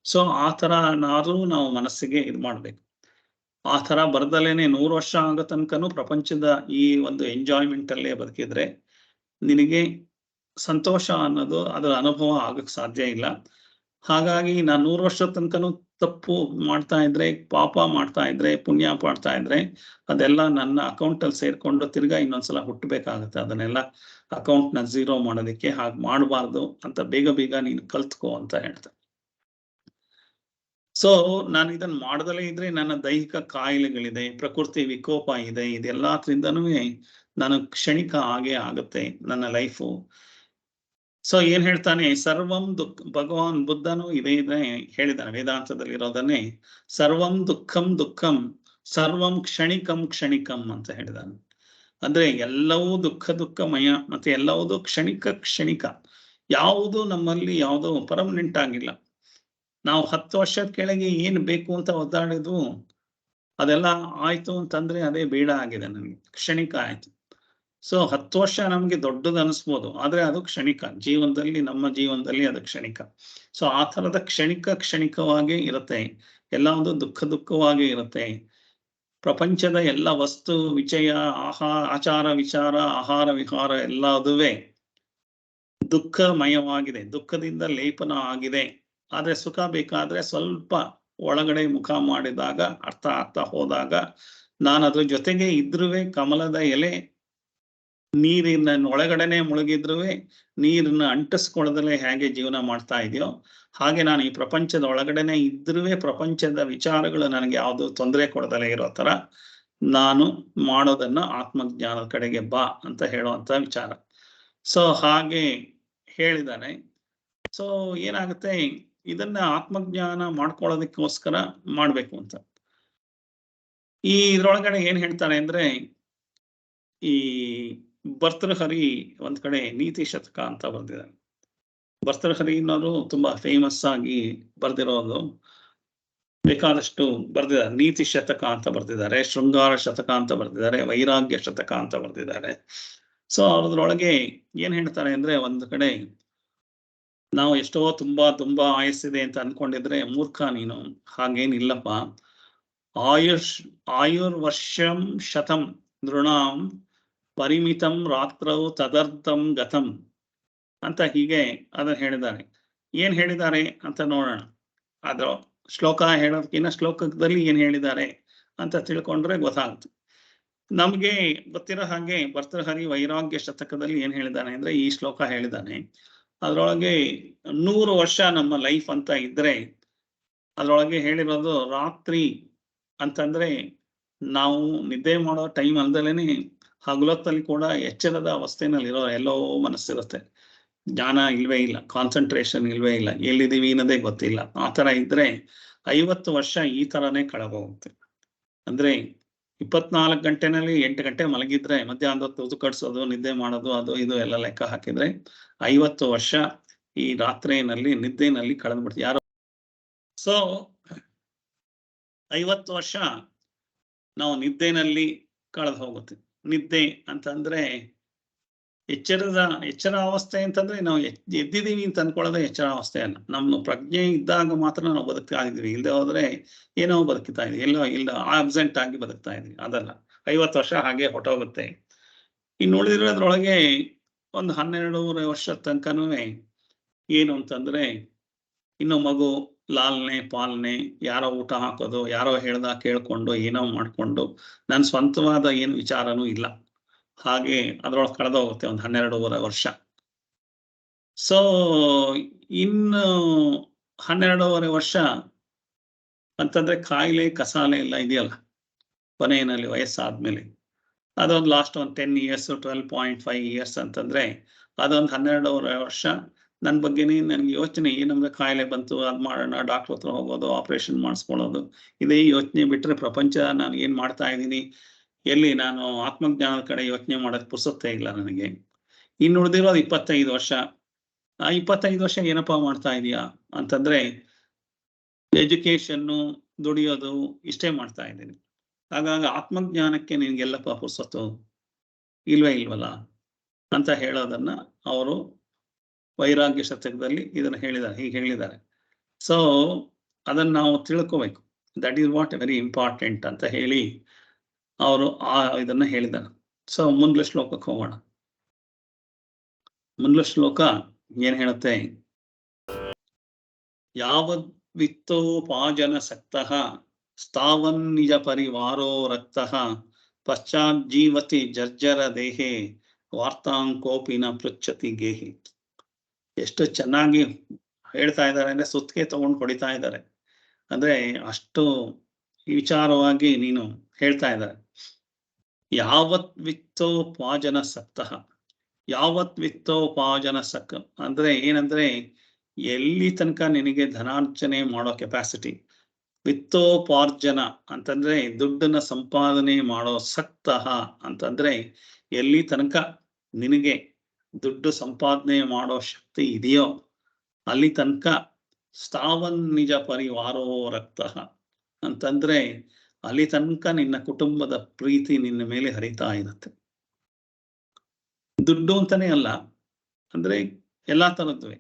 ಸೊ ಆ ತರ ನಾವು ಮನಸ್ಸಿಗೆ ಇದು ಮಾಡ್ಬೇಕು. ಆ ತರ ಬರ್ದಲೇನೆ 100 ವರ್ಷ ಆಗೋ ತನಕನೂ ಪ್ರಪಂಚದ ಈ ಒಂದು ಎಂಜಾಯ್ಮೆಂಟ್ ಅಲ್ಲೇ ಬದುಕಿದ್ರೆ ನಿನಗೆ ಸಂತೋಷ ಅನ್ನೋದು ಅದರ ಅನುಭವ ಆಗಕ್ ಸಾಧ್ಯ ಇಲ್ಲ. ಹಾಗಾಗಿ ನಾನು 100 ವರ್ಷ ತನಕನೂ ತಪ್ಪು ಮಾಡ್ತಾ ಇದ್ರೆ, ಪಾಪ ಮಾಡ್ತಾ ಇದ್ರೆ, ಪುಣ್ಯ ಮಾಡ್ತಾ ಇದ್ರೆ ಅದೆಲ್ಲ ನನ್ನ ಅಕೌಂಟ್ ಅಲ್ಲಿ ಸೇರ್ಕೊಂಡು ತಿರ್ಗಾ ಇನ್ನೊಂದ್ಸಲ ಹುಟ್ಟಬೇಕಾಗತ್ತೆ. ಅದನ್ನೆಲ್ಲ ಅಕೌಂಟ್ ನ ಝೀರೋ ಮಾಡೋದಕ್ಕೆ ಹಾಗೆ ಮಾಡಬಾರ್ದು ಅಂತ ಬೇಗ ನೀನು ಕಲ್ತ್ಕೋ ಅಂತ ಹೇಳ್ತಾರೆ. ಸೊ ನಾನು ಇದನ್ನ ಮಾಡದಲೇ ಇದ್ರೆ ನನ್ನ ದೈಹಿಕ ಕಾಯಿಲೆಗಳಿದೆ, ಪ್ರಕೃತಿ ವಿಕೋಪ ಇದೆ, ಇದೆಲ್ಲದ್ರಿಂದನೂ ನಾನು ಕ್ಷಣಿಕ ಆಗೇ ಆಗುತ್ತೆ ನನ್ನ ಲೈಫು. ಸೊ ಏನ್ ಹೇಳ್ತಾನೆ, ಸರ್ವಂ ದುಃಖ, ಭಗವಾನ್ ಬುದ್ಧನು ಇದೇ ಹೇಳಿದಾನೆ ವೇದಾಂತದಲ್ಲಿ ಇರೋದನ್ನೇ, ಸರ್ವಂ ದುಃಖಂ ಸರ್ವಂ ಕ್ಷಣಿಕಂ ಅಂತ ಹೇಳಿದಾನೆ. ಅಂದ್ರೆ ಎಲ್ಲವೂ ದುಃಖಮಯ, ಮತ್ತೆ ಎಲ್ಲವೂ ಕ್ಷಣಿಕ. ಯಾವುದು ನಮ್ಮಲ್ಲಿ ಯಾವುದೋ ಪರ್ಮನೆಂಟ್ ಆಗಿಲ್ಲ. ನಾವು 10 ವರ್ಷದ ಕೆಳಗೆ ಏನ್ ಬೇಕು ಅಂತ ಒದ್ದಾಡಿದ್ವು ಅದೆಲ್ಲ ಆಯ್ತು ಅಂತಂದ್ರೆ ಅದೇ ಬೇಡ ಆಗಿದೆ, ನಮ್ಗೆ ಕ್ಷಣಿಕ ಆಯ್ತು. ಸೊ 10 ವರ್ಷ ನಮ್ಗೆ ದೊಡ್ಡದು ಅನಿಸ್ಬೋದು, ಆದ್ರೆ ಅದು ಕ್ಷಣಿಕ. ನಮ್ಮ ಜೀವನದಲ್ಲಿ ಅದು ಕ್ಷಣಿಕ. ಸೊ ಆ ತರದ ಕ್ಷಣಿಕವಾಗಿ ಇರುತ್ತೆ. ಎಲ್ಲ ಒಂದು ದುಃಖವಾಗಿ ಇರುತ್ತೆ. ಪ್ರಪಂಚದ ಎಲ್ಲ ವಸ್ತು ವಿಷಯ, ಆಚಾರ ವಿಚಾರ, ಆಹಾರ ವಿಹಾರ ಎಲ್ಲದುವೆ ದುಃಖಮಯವಾಗಿದೆ, ದುಃಖದಿಂದ ಲೇಪನ ಆಗಿದೆ. ಆದ್ರೆ ಸುಖ ಬೇಕಾದ್ರೆ ಸ್ವಲ್ಪ ಒಳಗಡೆ ಮುಖ ಮಾಡಿದಾಗ, ಅರ್ಥ ಆಗ್ತಾ ಹೋದಾಗ, ನಾನು ಅದ್ರ ಜೊತೆಗೆ ಇದ್ರುವೆ ಕಮಲದ ಎಲೆ ನೀರಿನ ಒಳಗಡೆನೆ ಮುಳುಗಿದ್ರುವೆ ನೀರನ್ನ ಅಂಟಿಸ್ಕೊಳ್ಳದಲ್ಲೇ ಹೇಗೆ ಜೀವನ ಮಾಡ್ತಾ ಇದೆಯೋ ಹಾಗೆ ನಾನು ಈ ಪ್ರಪಂಚದ ಒಳಗಡೆನೆ ಇದ್ರುವೆ ಪ್ರಪಂಚದ ವಿಚಾರಗಳು ನನಗೆ ಯಾವುದು ತೊಂದರೆ ಕೊಡದಲ್ಲೇ ಇರೋ ತರ ನಾನು ಮಾಡೋದನ್ನ ಆತ್ಮಜ್ಞಾನದ ಕಡೆಗೆ ಬಾ ಅಂತ ಹೇಳುವಂತ ವಿಚಾರ. ಸೊ ಹಾಗೆ ಹೇಳಿದಾನೆ. ಸೊ ಏನಾಗುತ್ತೆ, ಇದನ್ನ ಆತ್ಮಜ್ಞಾನ ಮಾಡ್ಕೊಳ್ಳೋದಕ್ಕೋಸ್ಕರ ಮಾಡ್ಬೇಕು ಅಂತ ಈ ಇದ್ರೊಳಗಡೆ ಏನ್ ಹೇಳ್ತಾರೆ ಅಂದ್ರೆ, ಈ ಭರ್ತೃಹರಿ ಒಂದ್ ಕಡೆ ನೀತಿ ಶತಕ ಅಂತ ಬರ್ದಿದ್ದಾರೆ. ಭರ್ತೃಹರಿ ಅನ್ನೋರು ತುಂಬಾ ಫೇಮಸ್ ಆಗಿ ಬರ್ದಿರೋದು, ಬೇಕಾದಷ್ಟು ಬರ್ದಿದ್ದಾರೆ. ನೀತಿ ಶತಕ ಅಂತ ಬರ್ದಿದ್ದಾರೆ, ಶೃಂಗಾರ ಶತಕ ಅಂತ ಬರ್ದಿದ್ದಾರೆ, ವೈರಾಗ್ಯ ಶತಕ ಅಂತ ಬರ್ದಿದ್ದಾರೆ. ಸೊ ಅದ್ರೊಳಗೆ ಏನ್ ಹೇಳ್ತಾರೆ ಅಂದ್ರೆ, ಒಂದ್ ಕಡೆ ನಾವು ಎಷ್ಟೋ ತುಂಬಾ ಆಯಸ್ಸಿದೆ ಅಂತ ಅನ್ಕೊಂಡಿದ್ರೆ ಮೂರ್ಖ ನೀನು, ಹಾಗೇನಿಲ್ಲಪ್ಪ. ಆಯುರ್ವರ್ಷಂ ಶತಂ ನೃಣಾಂ ಪರಿಮಿತಂ ರಾತ್ರೌ ತದರ್ಥಂ ಗತಂ ಅಂತ ಹೀಗೆ ಅದನ್ನ ಹೇಳಿದ್ದಾರೆ. ಏನ್ ಹೇಳಿದ್ದಾರೆ ಅಂತ ನೋಡೋಣ. ಅದ್ರ ಶ್ಲೋಕ ಹೇಳೋದಕ್ಕಿಂತ ಶ್ಲೋಕದಲ್ಲಿ ಏನ್ ಹೇಳಿದ್ದಾರೆ ಅಂತ ತಿಳ್ಕೊಂಡ್ರೆ ಗೊತ್ತಾಗುತ್ತೆ. ನಮ್ಗೆ ಗೊತ್ತಿರೋ ಹಾಗೆ ಭರ್ತೃಹರಿ ವೈರಾಗ್ಯ ಶತಕದಲ್ಲಿ ಏನ್ ಹೇಳಿದ್ದಾನೆ ಅಂದ್ರೆ, ಈ ಶ್ಲೋಕ ಹೇಳಿದ್ದಾನೆ. ಅದ್ರೊಳಗೆ 100 ವರ್ಷ ನಮ್ಮ ಲೈಫ್ ಅಂತ ಇದ್ರೆ ಅದ್ರೊಳಗೆ ಹೇಳಿರೋದು ರಾತ್ರಿ ಅಂತಂದ್ರೆ ನಾವು ನಿದ್ದೆ ಮಾಡೋ ಟೈಮ್ ಅಲ್ದಲೇನೆ ಹಗಲೊತ್ತಲ್ಲಿ ಕೂಡ ಎಚ್ಚರದ ಅವಸ್ಥೆನಲ್ಲಿ ಎಲ್ಲೋ ಮನಸ್ಸಿರುತ್ತೆ, ಜ್ಞಾನ ಇಲ್ವೇ ಇಲ್ಲ, ಕಾನ್ಸಂಟ್ರೇಷನ್ ಇಲ್ವೇ ಇಲ್ಲ, ಎಲ್ಲಿದ್ದೀವಿ ಅನ್ನೋದೇ ಗೊತ್ತಿಲ್ಲ. ಆ ತರ ಇದ್ರೆ 50 ವರ್ಷ ಈ ತರನೇ ಕಳೆದೋಗುತ್ತೆ. ಅಂದ್ರೆ 24 ಗಂಟೆನಲ್ಲಿ 8 ಗಂಟೆ ಮಲಗಿದ್ರೆ ಮಧ್ಯಾಹ್ನದ ಹೊತ್ತು ಕಟ್ಸೋದು, ನಿದ್ದೆ ಮಾಡೋದು, ಅದು ಇದು ಎಲ್ಲ ಲೆಕ್ಕ ಹಾಕಿದ್ರೆ 50 ವರ್ಷ ಈ ರಾತ್ರಿನಲ್ಲಿ ನಿದ್ದೆನಲ್ಲಿ ಕಳೆದ್ಬಿಡ್ತೀವಿ ಯಾರೋ. ಸೊ 50 ವರ್ಷ ನಾವು ನಿದ್ದೆನಲ್ಲಿ ಕಳೆದು ಹೋಗುತ್ತೆ. ನಿದ್ದೆ ಅಂತಂದ್ರೆ ಎಚ್ಚರ ಅವಸ್ಥೆ ಅಂತಂದ್ರೆ ನಾವು ಎದ್ದಿದ್ದೀವಿ ಅಂತ ಅನ್ಕೊಳ್ಳೋದೇ ಎಚ್ಚರ ಅವಸ್ಥೆ ಅಲ್ಲ. ನಮ್ಮ ಪ್ರಜ್ಞೆ ಇದ್ದಾಗ ಮಾತ್ರ ನಾವು ಬದುಕ್ತಾ ಇದೀವಿ, ಇಲ್ಲದೆ ಹೋದ್ರೆ ಏನೋ ಬದುಕ್ತಾ ಇದೀವಿ, ಇಲ್ಲ ಆಬ್ಸೆಂಟ್ ಆಗಿ ಬದುಕ್ತಾ ಇದೀವಿ. ಅದಲ್ಲ, 50 ವರ್ಷ ಹಾಗೆ ಹೊಟ್ಟೋಗುತ್ತೆ. ಇನ್ನು ಉಳಿದಿರೋದ್ರೊಳಗೆ ಒಂದು 12 ವರ್ಷ ತನಕನೂ ಏನು ಅಂತಂದ್ರೆ, ಇನ್ನು ಮಗು ಲಾಲನೆ ಪಾಲನೆ, ಯಾರೋ ಊಟ ಹಾಕೋದು, ಯಾರೋ ಹೇಳ್ದ ಕೇಳ್ಕೊಂಡು ಏನೋ ಮಾಡ್ಕೊಂಡು ನನ್ನ ಸ್ವಂತವಾದ ಏನು ವಿಚಾರನೂ ಇಲ್ಲ, ಹಾಗೆ ಅದ್ರೊಳಗೆ ಕಳೆದೋಗುತ್ತೆ ಒಂದು 12 ವರ್ಷ. ಸೊ ಇನ್ನು 12 ವರ್ಷ ಅಂತಂದ್ರೆ ಕಾಯಿಲೆ ಕಸಾಲೆ ಎಲ್ಲ ಇದೆಯಲ್ಲ ಕೊನೆಯಲ್ಲಿ ವಯಸ್ಸಾದ್ಮೇಲೆ, ಅದೊಂದು ಲಾಸ್ಟ್ ಒಂದು 10 years 12.5 years ಅಂತಂದ್ರೆ ಅದೊಂದು 12 ವರ್ಷ ನನ್ನ ಬಗ್ಗೆನೇ ನನಗೆ ಯೋಚನೆ, ಏನಂದ್ರೆ ಕಾಯಿಲೆ ಬಂತು, ಅದ್ ಮಾಡೋಣ, ಡಾಕ್ಟರ್ ಹತ್ರ ಹೋಗೋದು, ಆಪರೇಷನ್ ಮಾಡಿಸ್ಕೊಳ್ಳೋದು, ಇದೇ ಯೋಚನೆ ಬಿಟ್ರೆ ಪ್ರಪಂಚ ನಾನು ಏನ್ ಮಾಡ್ತಾ ಇದ್ದೀನಿ, ಎಲ್ಲಿ ನಾನು ಆತ್ಮಜ್ಞಾನದ ಕಡೆ ಯೋಚನೆ ಮಾಡೋದು ಪುರ್ಸೊತ್ತೇ ಇಲ್ಲ ನನಗೆ. ಇನ್ನು ಉಳಿದಿರೋದು 25 ವರ್ಷ. ಆ 25 ವರ್ಷ ಏನಪ್ಪಾ ಮಾಡ್ತಾ ಇದೀಯಾ ಅಂತಂದ್ರೆ ಎಜುಕೇಶನ್ನು, ದುಡಿಯೋದು ಇಷ್ಟೇ ಮಾಡ್ತಾ ಇದ್ದೀನಿ. ಹಾಗಾಗಿ ಆತ್ಮಜ್ಞಾನಕ್ಕೆ ನಿನ್ಗೆಲ್ಲಪ್ಪ ಪುರ್ಸೊತ್ತು ಇಲ್ವಲ್ಲ ಅಂತ ಹೇಳೋದನ್ನ ಅವರು ವೈರಾಗ್ಯ ಶತಕದಲ್ಲಿ ಇದನ್ನ ಹೇಳಿದ್ದಾರೆ, ಹೀಗೆ ಹೇಳಿದ್ದಾರೆ. ಸೊ ಅದನ್ನ ನಾವು ತಿಳ್ಕೋಬೇಕು. That is what very important ಅಂತ ಹೇಳಿ ಅವರು ಇದನ್ನ ಹೇಳಿದ್ದಾರೆ. ಸೊ ಮುಂದ್ಲ ಶ್ಲೋಕಕ್ಕೆ ಹೋಗೋಣ. ಮುಂದ್ಲ ಶ್ಲೋಕ ಏನ್ ಹೇಳುತ್ತೆ? ಯಾವದ್ವಿತ್ತೋಪಾಜನ ಸಕ್ತಃ ಸ್ಥಾವನ್ ನಿಜ ಪರಿವಾರೋ ರಕ್ತಃ ಪಶ್ಚಾಜ್ಜೀವತಿ ಜರ್ಜರ ದೇಹೆ ವಾರ್ತಾಂಕೋಪಿನ ಪೃಚ್ಛತಿ ಗೇಹಿ. ಎಷ್ಟು ಚೆನ್ನಾಗಿ ಹೇಳ್ತಾ ಇದ್ದಾರೆ ಅಂದ್ರೆ ಸುತ್ತಿಗೆ ತಗೊಂಡು ಹೊಡಿತಾ ಇದ್ದಾರೆ. ಅಂದ್ರೆ ಅಷ್ಟು ವಿಚಾರವಾಗಿ ನೀನು ಹೇಳ್ತಾ ಇದ್ದಾರೆ. ಯಾವತ್ ವಿತ್ತೋಪಾಜನ ಸಕ್ತಃ, ಯಾವತ್ ವಿತ್ತೋಪಾಜನ ಸಕ್ ಅಂದ್ರೆ ಏನಂದ್ರೆ ಎಲ್ಲಿ ತನಕ ನಿನಗೆ ಧನಾರ್ಜನೆ ಮಾಡೋ ಕೆಪಾಸಿಟಿ. ವಿತ್ತೋಪಾರ್ಜನ ಅಂತಂದ್ರೆ ದುಡ್ಡನ್ನ ಸಂಪಾದನೆ ಮಾಡೋ ಸಕ್ತಃ ಅಂತಂದ್ರೆ ಎಲ್ಲಿ ತನಕ ನಿನಗೆ ದುಡ್ಡು ಸಂಪಾದನೆ ಮಾಡೋ ಶಕ್ತಿ ಇದೆಯೋ ಅಲ್ಲಿ ತನಕ ಸ್ಥಾವನ್ ನಿಜ ಪರಿವಾರೋ ರಕ್ತಃ ಅಂತಂದ್ರೆ ಅಲ್ಲಿ ತನಕ ನಿನ್ನ ಕುಟುಂಬದ ಪ್ರೀತಿ ನಿನ್ನ ಮೇಲೆ ಹರಿತಾ ಇರುತ್ತೆ. ದುಡ್ಡು ಅಂತಾನೆ ಅಲ್ಲ, ಅಂದ್ರೆ ಎಲ್ಲಾ ತರದ್ವೆ.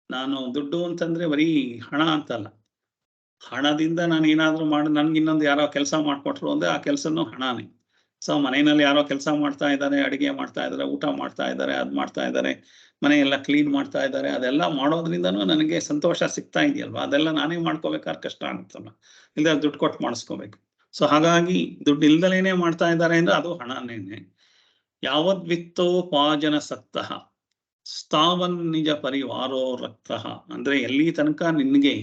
ನಾನು ದುಡ್ಡು ಅಂತಂದ್ರೆ ಬರೀ ಹಣ ಅಂತಲ್ಲ. ಹಣದಿಂದ ನಾನು ಏನಾದ್ರೂ ಮಾಡಿ ನನ್ಗೆ ಇನ್ನೊಂದು ಯಾರೋ ಕೆಲಸ ಮಾಡ್ಕೊಟ್ರು ಅಂದ್ರೆ ಆ ಕೆಲಸನೂ ಹಣನೇ. ಸೊ ಮನೆಯಲ್ಲಿ ಯಾರೋ ಕೆಲಸ ಮಾಡ್ತಾ ಇದ್ದಾರೆ, ಅಡಿಗೆ ಮಾಡ್ತಾ ಇದ್ದಾರೆ, ಊಟ ಮಾಡ್ತಾ ಇದ್ದಾರೆ, ಅದ್ ಮಾಡ್ತಾ ಇದ್ದಾರೆ, ಮನೆಯೆಲ್ಲ ಕ್ಲೀನ್ ಮಾಡ್ತಾ ಇದ್ದಾರೆ, ಅದೆಲ್ಲ ಮಾಡೋದ್ರಿಂದನೂ ನನಗೆ ಸಂತೋಷ ಸಿಗ್ತಾ ಇದೆಯಲ್ವಾ. ಅದೆಲ್ಲ ನಾನೇ ಮಾಡ್ಕೋಬೇಕಾದ್ರೆ ಕಷ್ಟ ಆಗುತ್ತಲ್ಲ, ಇಲ್ದ ದುಡ್ಡು ಕೊಟ್ಟು ಮಾಡಿಸ್ಕೋಬೇಕು. ಸೊ ಹಾಗಾಗಿ ದುಡ್ಡು ಇಲ್ದಲೇನೆ ಮಾಡ್ತಾ ಇದ್ದಾರೆ ಅಂದ್ರೆ ಅದು ಹಣನೇನೆ. ಯಾವದ್ವಿತ್ತೋಪಾಜನ ಸಕ್ತಃ ಸ್ಥಾವನ್ ನಿಜ ಪರಿವಾರೋ ರಕ್ತಃ ಅಂದ್ರೆ ಎಲ್ಲಿ ತನಕ ನಿನ್ಗೆ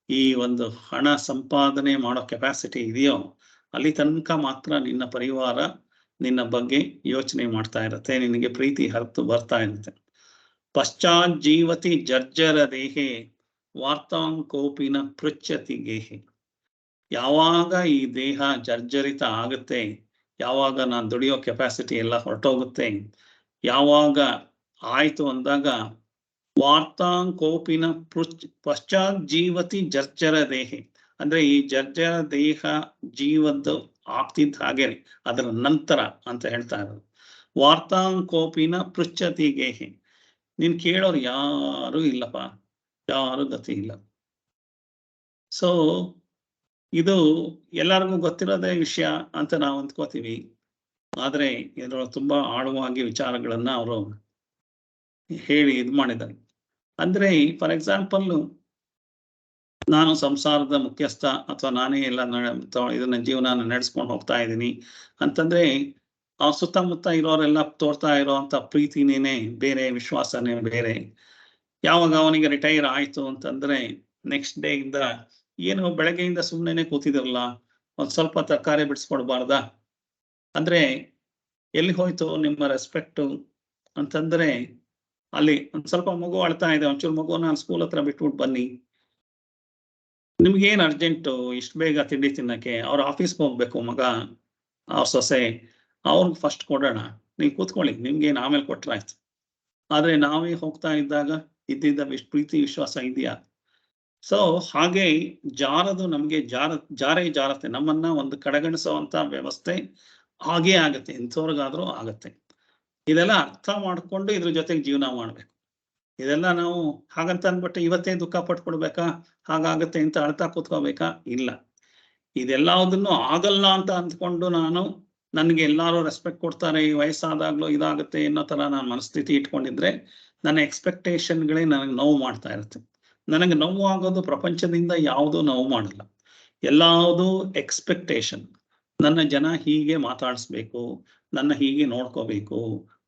ಈ ಒಂದು ಹಣ ಸಂಪಾದನೆ ಮಾಡೋ ಕೆಪಾಸಿಟಿ ಇದೆಯೋ ಅಲ್ಲಿ ತನಕ ಮಾತ್ರ ನಿನ್ನ ಪರಿವಾರ ನಿನ್ನ ಬಗ್ಗೆ ಯೋಚನೆ ಮಾಡ್ತಾ ಇರುತ್ತೆ, ನಿನಗೆ ಪ್ರೀತಿ ಹರಿತು ಬರ್ತಾ ಇರುತ್ತೆ. ಪಶ್ಚಾಜ್ಜೀವತಿ ಜರ್ಜರ ದೇಹೆ ವಾರ್ತಾಂಕೋಪಿನ ಪೃಚ್ಛತಿ ಗೇಹೆ. ಯಾವಾಗ ಈ ದೇಹ ಜರ್ಜರಿತ ಆಗುತ್ತೆ, ಯಾವಾಗ ನಾನು ದುಡಿಯೋ ಕೆಪಾಸಿಟಿ ಎಲ್ಲ ಹೊರಟೋಗುತ್ತೆ, ಯಾವಾಗ ಆಯ್ತು ಅಂದಾಗ ವಾರ್ತಾಂಕೋಪಿನ ಪಶ್ಚಾಜ್ಜೀವತಿ ಜರ್ಜರ ದೇಹೆ ಅಂದ್ರೆ ಈ ಜರ್ಜರ ದೇಹ ಜೀವದ್ದು ಆಗ್ತಿದ್ದ ಹಾಗೇನೆ ಅದರ ನಂತರ ಅಂತ ಹೇಳ್ತಾ ಇರೋದು. ವಾರ್ತಾಂಕೋಪಿನ ಪೃಚ್ಛತಿ ಗೇಹೆ. ನೀನ್ ಕೇಳೋರು ಯಾರು ಇಲ್ಲಪ್ಪ, ಯಾರು ಗತಿ ಇಲ್ಲ. ಸೊ ಇದು ಎಲ್ಲರಿಗೂ ಗೊತ್ತಿರೋದೇ ವಿಷಯ ಅಂತ ನಾವು ಅಂದ್ಕೋತೀವಿ. ಆದ್ರೆ ಇದರೊಳಗೆ ತುಂಬಾ ಆಳವಾಗಿ ವಿಚಾರಗಳನ್ನ ಅವರು ಹೇಳಿ ಇದು ಮಾಡಿದ್ದಾರೆ. ಅಂದ್ರೆ ಫಾರ್ ಎಕ್ಸಾಂಪಲ್ ನಾನು ಸಂಸಾರದ ಮುಖ್ಯಸ್ಥ ಅಥವಾ ನಾನೇ ಎಲ್ಲ ಇದನ್ನ ಜೀವನ ನಡೆಸ್ಕೊಂಡು ಹೋಗ್ತಾ ಇದ್ದೀನಿ ಅಂತಂದ್ರೆ ಆ ಸುತ್ತಮುತ್ತ ಇರೋರೆಲ್ಲ ತೋರ್ತಾ ಇರೋಂಥ ಪ್ರೀತಿನೇನೆ ಬೇರೆ, ವಿಶ್ವಾಸನೇ ಬೇರೆ. ಯಾವಾಗ ಅವನಿಗೆ ರಿಟೈರ್ ಆಯ್ತು ಅಂತಂದ್ರೆ ನೆಕ್ಸ್ಟ್ ಡೇ ಇಂದ ಏನು ಬೆಳಗ್ಗೆಯಿಂದ ಸುಮ್ಮನೆ ಕೂತಿದ್ರಲ್ಲ, ಒಂದ್ ಸ್ವಲ್ಪ ತರಕಾರಿ ಬಿಡಿಸ್ಕೊಡ್ಬಾರ್ದ ಅಂದ್ರೆ ಎಲ್ಲಿ ಹೋಯ್ತು ನಿಮ್ಮ ರೆಸ್ಪೆಕ್ಟು ಅಂತಂದ್ರೆ ಅಲ್ಲಿ ಒಂದ್ ಸ್ವಲ್ಪ ಮಗು ಅಳ್ತಾ ಇದೆ, ಒಂಚೂರು ಮಗು ನಾನು ಸ್ಕೂಲ್ ಹತ್ರ ಬಿಟ್ಬಿಟ್ಟು ಬನ್ನಿ. ನಿಮ್ಗೇನ್ ಅರ್ಜೆಂಟು ಇಷ್ಟು ಬೇಗ ತಿಂಡಿ ತಿನ್ನಕ್ಕೆ? ಅವ್ರ ಆಫೀಸ್ಗೆ ಹೋಗ್ಬೇಕು ಮಗ, ಅವ್ರ ಸೊಸೆ, ಅವ್ರಿಗೆ ಫಸ್ಟ್ ಕೊಡೋಣ, ನೀವು ಕೂತ್ಕೊಳ್ಳಿ, ನಿಮ್ಗೇನು ಆಮೇಲೆ ಕೊಟ್ರಾಯ್ತು. ಆದ್ರೆ ನಾವೇ ಹೋಗ್ತಾ ಇದ್ದಾಗ ಇದ್ದಿದ್ದ ಪ್ರೀತಿ ವಿಶ್ವಾಸ ಇದೆಯಾ? ಸೊ ಹಾಗೆ ಜಾರದು ನಮ್ಗೆ ಜಾರತ್ತೆ, ನಮ್ಮನ್ನ ಒಂದು ಕಡೆಗಣಿಸುವಂತ ವ್ಯವಸ್ಥೆ ಹಾಗೇ ಆಗತ್ತೆ, ಎಂಥವ್ರಿಗಾದ್ರೂ ಆಗತ್ತೆ. ಇದೆಲ್ಲ ಅರ್ಥ ಮಾಡ್ಕೊಂಡು ಇದ್ರ ಜೊತೆಗೆ ಜೀವನ ಮಾಡ್ಬೇಕು. ಇದೆಲ್ಲ ನಾವು ಹಾಗಂತ ಅಂದ್ಬಿಟ್ಟು ಇವತ್ತೇ ದುಃಖ ಪಟ್ಕೊಡ್ಬೇಕಾ, ಹಾಗಾಗತ್ತೆ ಅಂತ ಅಳ್ತಾ ಕೂತ್ಕೋಬೇಕಾ? ಇಲ್ಲ. ಇದೆಲ್ಲದನ್ನು ಆಗಲ್ಲ ಅಂತ ಅಂದ್ಕೊಂಡು ನನ್ಗೆ ಎಲ್ಲಾರು ರೆಸ್ಪೆಕ್ಟ್ ಕೊಡ್ತಾರೆ, ಈ ವಯಸ್ಸಾದಾಗ್ಲೂ ಇದಾಗುತ್ತೆ ಅನ್ನೋ ತರ ನಾನು ಮನಸ್ಥಿತಿ ಇಟ್ಕೊಂಡಿದ್ರೆ ನನ್ನ ಎಕ್ಸ್ಪೆಕ್ಟೇಷನ್ಗಳೇ ನನಗೆ ನೋವು ಮಾಡ್ತಾ ಇರುತ್ತೆ. ನನಗೆ ನೋವು ಆಗೋದು ಪ್ರಪಂಚದಿಂದ ಯಾವುದೂ ನೋವು ಮಾಡಲ್ಲ, ಎಲ್ಲಾವುದು ಎಕ್ಸ್ಪೆಕ್ಟೇಷನ್. ನನ್ನ ಜನ ಹೀಗೆ ಮಾತಾಡಿಸ್ಬೇಕು, ನನ್ನ ಹೀಗೆ ನೋಡ್ಕೋಬೇಕು,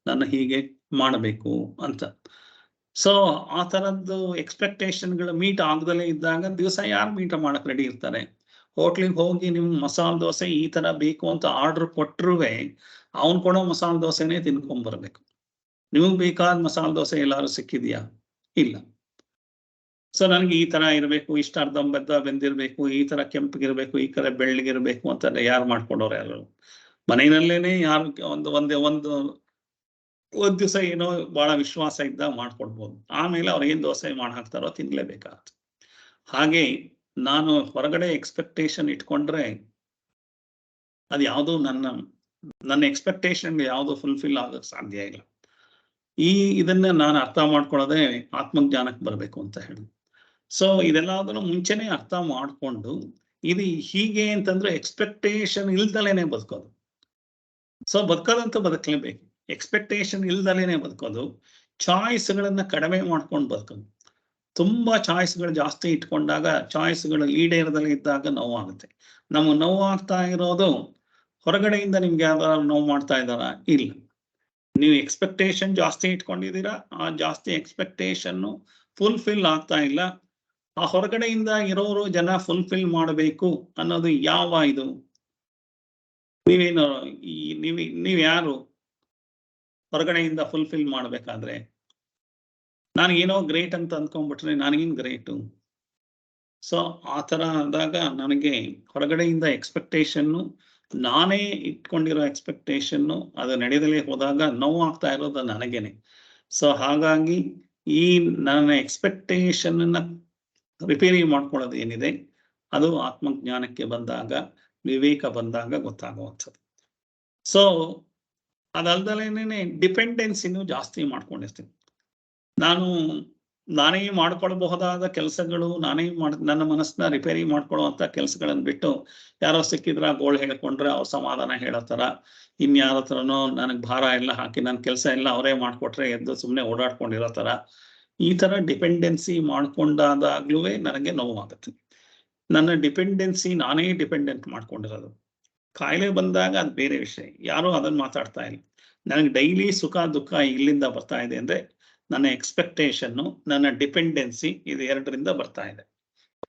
ನನ್ನ ಹೀಗೆ ಮಾಡಬೇಕು ಅಂತ. ಸೊ ಆ ತರದ್ದು ಎಕ್ಸ್ಪೆಕ್ಟೇಷನ್ಗಳು ಮೀಟ್ ಆಗದಲ್ಲೇ ಇದ್ದಾಗ ದಿವಸ ಯಾರು ಮೀಟ್ ಮಾಡಕ್ ರೆಡಿ ಇರ್ತಾರೆ? ಹೋಟ್ಲಿಗೆ ಹೋಗಿ ನಿಮ್ ಮಸಾಲೆ ದೋಸೆ ಈ ತರ ಬೇಕು ಅಂತ ಆರ್ಡರ್ ಕೊಟ್ರುವೆ ಅವ್ನು ಕೊಡೋ ಮಸಾಲೆ ದೋಸೆನೇ ತಿನ್ಕೊಂಡ್ಬರ್ಬೇಕು. ನಿಮಗ್ ಬೇಕಾದ ಮಸಾಲೆ ದೋಸೆ ಎಲ್ಲಾರು ಸಿಕ್ಕಿದ್ಯಾ? ಇಲ್ಲ. ಸೊ ನನಗೆ ಈ ತರ ಇರಬೇಕು, ಇಷ್ಟ ಬೆಂದಿರ್ಬೇಕು, ಈ ತರ ಕೆಂಪಗಿರ್ಬೇಕು, ಈ ಕಡೆ ಬೆಳ್ಳಗಿರ್ಬೇಕು ಅಂತ ಯಾರು ಮಾಡ್ಕೊಂಡವ್ರು? ಯಾರು ಮನೆಯಲ್ಲೇನೆ ಯಾರು ಒಂದು ದಿವಸ ಏನೋ ಬಹಳ ವಿಶ್ವಾಸ ಇದ್ದಾಗ ಮಾಡ್ಕೊಡ್ಬೋದು. ಆಮೇಲೆ ಅವ್ರು ಏನ್ ದೋಸೆ ಮಾಡಿ ಹಾಕ್ತಾರೋ ತಿನ್ಲೇಬೇಕಾಗತ್ತೆ. ಹಾಗೆ ನಾನು ಹೊರಗಡೆ ಎಕ್ಸ್ಪೆಕ್ಟೇಷನ್ ಇಟ್ಕೊಂಡ್ರೆ ಅದು ಯಾವುದು ನನ್ನ ಎಕ್ಸ್ಪೆಕ್ಟೇಷನ್ ಯಾವುದು ಫುಲ್ಫಿಲ್ ಆಗಕ್ ಸಾಧ್ಯ ಇಲ್ಲ. ಇದನ್ನ ನಾನು ಅರ್ಥ ಮಾಡ್ಕೊಳ್ಳೋದೇ ಆತ್ಮಜ್ಞಾನಕ್ಕೆ ಬರಬೇಕು ಅಂತ ಹೇಳಿ. ಸೊ ಇದೆಲ್ಲದನ್ನು ಮುಂಚೆನೆ ಅರ್ಥ ಮಾಡ್ಕೊಂಡು ಇದು ಹೀಗೆ ಅಂತಂದ್ರೆ ಎಕ್ಸ್ಪೆಕ್ಟೇಷನ್ ಇಲ್ದಲೇನೆ ಬದುಕೋದು. ಸೊ ಬದುಕೋದಂತ ಬದುಕಲೇಬೇಕು. ಎಕ್ಸ್ಪೆಕ್ಟೇಷನ್ ಇಲ್ದಲೇನೆ ಬದುಕೋದು. ಚಾಯ್ಸ್ಗಳನ್ನ ಕಡಿಮೆ ಮಾಡ್ಕೊಂಡು ಬದುಕೋದು. ತುಂಬಾ ಚಾಯ್ಸ್ಗಳು ಜಾಸ್ತಿ ಇಟ್ಕೊಂಡಾಗ ಚಾಯ್ಸ್ಗಳು ಈಡೇರದಲ್ಲೇ ಇದ್ದಾಗ ನೋವಾಗುತ್ತೆ. ನಮಗೆ ನೋವಾಗ್ತಾ ಇರೋದು ಹೊರಗಡೆಯಿಂದ ನಿಮ್ಗೆ ಯಾವ್ದಾದ್ರು ನೋವು ಮಾಡ್ತಾ ಇದ್ದಾರ? ಇಲ್ಲ. ನೀವು ಎಕ್ಸ್ಪೆಕ್ಟೇಷನ್ ಜಾಸ್ತಿ ಇಟ್ಕೊಂಡಿದ್ದೀರಾ, ಆ ಜಾಸ್ತಿ ಎಕ್ಸ್ಪೆಕ್ಟೇಷನ್ ಫುಲ್ಫಿಲ್ ಆಗ್ತಾ ಇಲ್ಲ. ಆ ಹೊರಗಡೆಯಿಂದ ಇರೋರು ಜನ ಫುಲ್ಫಿಲ್ ಮಾಡಬೇಕು ಅನ್ನೋದು ಯಾವ ಇದು? ನೀವೇನು ನೀವ್ ಯಾರು ಹೊರಗಡೆಯಿಂದ ಫುಲ್ಫಿಲ್ ಮಾಡ್ಬೇಕಾದ್ರೆ? ನನಗೇನೋ ಗ್ರೇಟ್ ಅಂತ ಅಂದ್ಕೊಂಡ್ಬಿಟ್ರೆ ನನಗೇನು ಗ್ರೇಟು? ಸೊ ಆ ತರ ಆದಾಗ ನನಗೆ ಹೊರಗಡೆಯಿಂದ ಎಕ್ಸ್ಪೆಕ್ಟೇಷನ್ನು, ನಾನೇ ಇಟ್ಕೊಂಡಿರೋ ಎಕ್ಸ್ಪೆಕ್ಟೇಷನ್ನು ಅದು ನಡೆದಲೇ ಹೋದಾಗ ನೋವು ಆಗ್ತಾ ಇರೋದು ನನಗೇನೆ. ಸೊ ಹಾಗಾಗಿ ಈ ನನ್ನ ಎಕ್ಸ್ಪೆಕ್ಟೇಷನ್ ರಿಪೇರಿ ಮಾಡ್ಕೊಳ್ಳೋದು ಏನಿದೆ ಅದು ಆತ್ಮಜ್ಞಾನಕ್ಕೆ ಬಂದಾಗ, ವಿವೇಕ ಬಂದಾಗ ಗೊತ್ತಾಗುವಂಥದ್ದು. ಸೊ ಅದಲ್ದಲೇನೆ ಡಿಪೆಂಡೆನ್ಸಿನೂ ಜಾಸ್ತಿ ಮಾಡ್ಕೊಂಡಿರ್ತೀನಿ. ನಾನೇ ಮಾಡ್ಕೊಳ್ಬಹುದಾದ ಕೆಲಸಗಳು, ನನ್ನ ಮನಸ್ಸನ್ನ ರಿಪೇರಿ ಮಾಡ್ಕೊಳ್ಳುವಂತ ಕೆಲಸಗಳನ್ನ ಬಿಟ್ಟು ಯಾರೋ ಸಿಕ್ಕಿದ್ರ ಗೋಳು ಹೇಳ್ಕೊಂಡ್ರೆ ಅವ್ರ ಸಮಾಧಾನ ಹೇಳೋ ತರ, ಇನ್ಯಾರ ಹತ್ರನೋ ನನಗ್ ಭಾರ ಎಲ್ಲ ಹಾಕಿ ನನ್ನ ಕೆಲಸ ಎಲ್ಲ ಅವರೇ ಮಾಡ್ಕೊಟ್ರೆ ಎದ್ದು ಸುಮ್ಮನೆ ಓಡಾಡ್ಕೊಂಡಿರೋ ತರ, ಈ ತರ ಡಿಪೆಂಡೆನ್ಸಿ ಮಾಡ್ಕೊಂಡಾದಾಗ್ಲೂ ನನಗೆ ನೋವಾಗುತ್ತೆ. ನನ್ನ ಡಿಪೆಂಡೆನ್ಸಿ ನಾನೇ ಡಿಪೆಂಡೆಂಟ್ ಮಾಡ್ಕೊಂಡಿರೋದು. ಕಾಯಿಲೆ ಬಂದಾಗ ಅದು ಬೇರೆ ವಿಷಯ, ಯಾರು ಅದನ್ನ ಮಾತಾಡ್ತಾ ಇಲ್ಲ. ನನಗೆ ಡೈಲಿ ಸುಖ ದುಃಖ ಇಲ್ಲಿಂದ ಬರ್ತಾ ಇದೆ ಅಂದ್ರೆ ನನ್ನ ಎಕ್ಸ್ಪೆಕ್ಟೇಷನ್ನು, ನನ್ನ ಡಿಪೆಂಡೆನ್ಸಿ ಇದು ಎರಡರಿಂದ ಬರ್ತಾ ಇದೆ.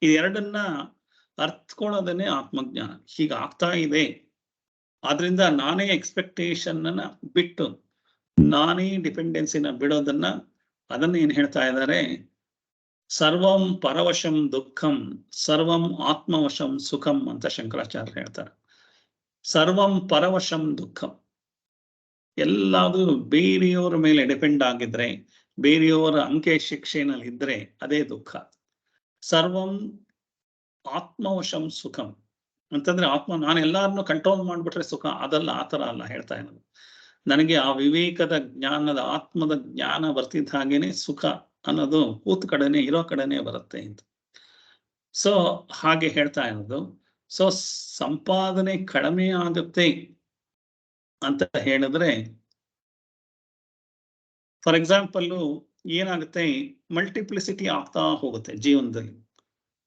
ಇದೆರಡನ್ನ ಅರ್ಥಕೊಳ್ಳೋದನ್ನೇ ಆತ್ಮಜ್ಞಾನ. ಹೀಗಾಗ್ತಾ ಇದೆ, ಆದ್ರಿಂದ ನಾನೇ ಎಕ್ಸ್ಪೆಕ್ಟೇಷನ್ ಬಿಟ್ಟು ನಾನೇ ಡಿಪೆಂಡೆನ್ಸಿನ ಬಿಡೋದನ್ನ, ಅದನ್ನ ಏನ್ ಹೇಳ್ತಾ ಇದ್ದಾರೆ? ಸರ್ವಂ ಪರವಶಂ ದುಃಖಂ ಸರ್ವಂ ಆತ್ಮವಶಂ ಸುಖಂ ಅಂತ ಶಂಕರಾಚಾರ್ಯ ಹೇಳ್ತಾರೆ. ಸರ್ವಂ ಪರವಶಂ ದುಃಖಂ, ಎಲ್ಲಾದ್ರೂ ಬೇರೆಯವರ ಮೇಲೆ ಡಿಪೆಂಡ್ ಆಗಿದ್ರೆ, ಬೇರೆಯವರ ಅಂಕೆ ಶಿಕ್ಷೆನಲ್ಲಿ ಇದ್ರೆ ಅದೇ ದುಃಖ. ಸರ್ವಂ ಆತ್ಮವಶಂ ಸುಖಂ ಅಂತಂದ್ರೆ ನಾನು ಎಲ್ಲಾರನ್ನು ಕಂಟ್ರೋಲ್ ಮಾಡ್ಬಿಟ್ರೆ ಸುಖ, ಅದಲ್ಲ, ಆತರ ಅಲ್ಲ ಹೇಳ್ತಾ ಇರೋದು. ನನಗೆ ಆ ವಿವೇಕದ ಜ್ಞಾನದ ಆತ್ಮದ ಜ್ಞಾನ ಬರ್ತಿದ್ದ ಹಾಗೇನೆ ಸುಖ ಅನ್ನೋದು ಕೂತ್ ಕಡೆನೆ ಇರೋ ಕಡೆನೆ ಬರುತ್ತೆ ಅಂತ. ಸೊ ಹಾಗೆ ಹೇಳ್ತಾ ಇರೋದು. ಸೊ ಸಂಪಾದನೆ ಕಡಿಮೆ ಆಗುತ್ತೆ ಅಂತ ಹೇಳಿದ್ರೆ, ಫಾರ್ ಎಕ್ಸಾಂಪಲ್ ಏನಾಗುತ್ತೆ, ಮಲ್ಟಿಪ್ಲಿಸಿಟಿ ಆಗ್ತಾ ಹೋಗುತ್ತೆ ಜೀವನದಲ್ಲಿ.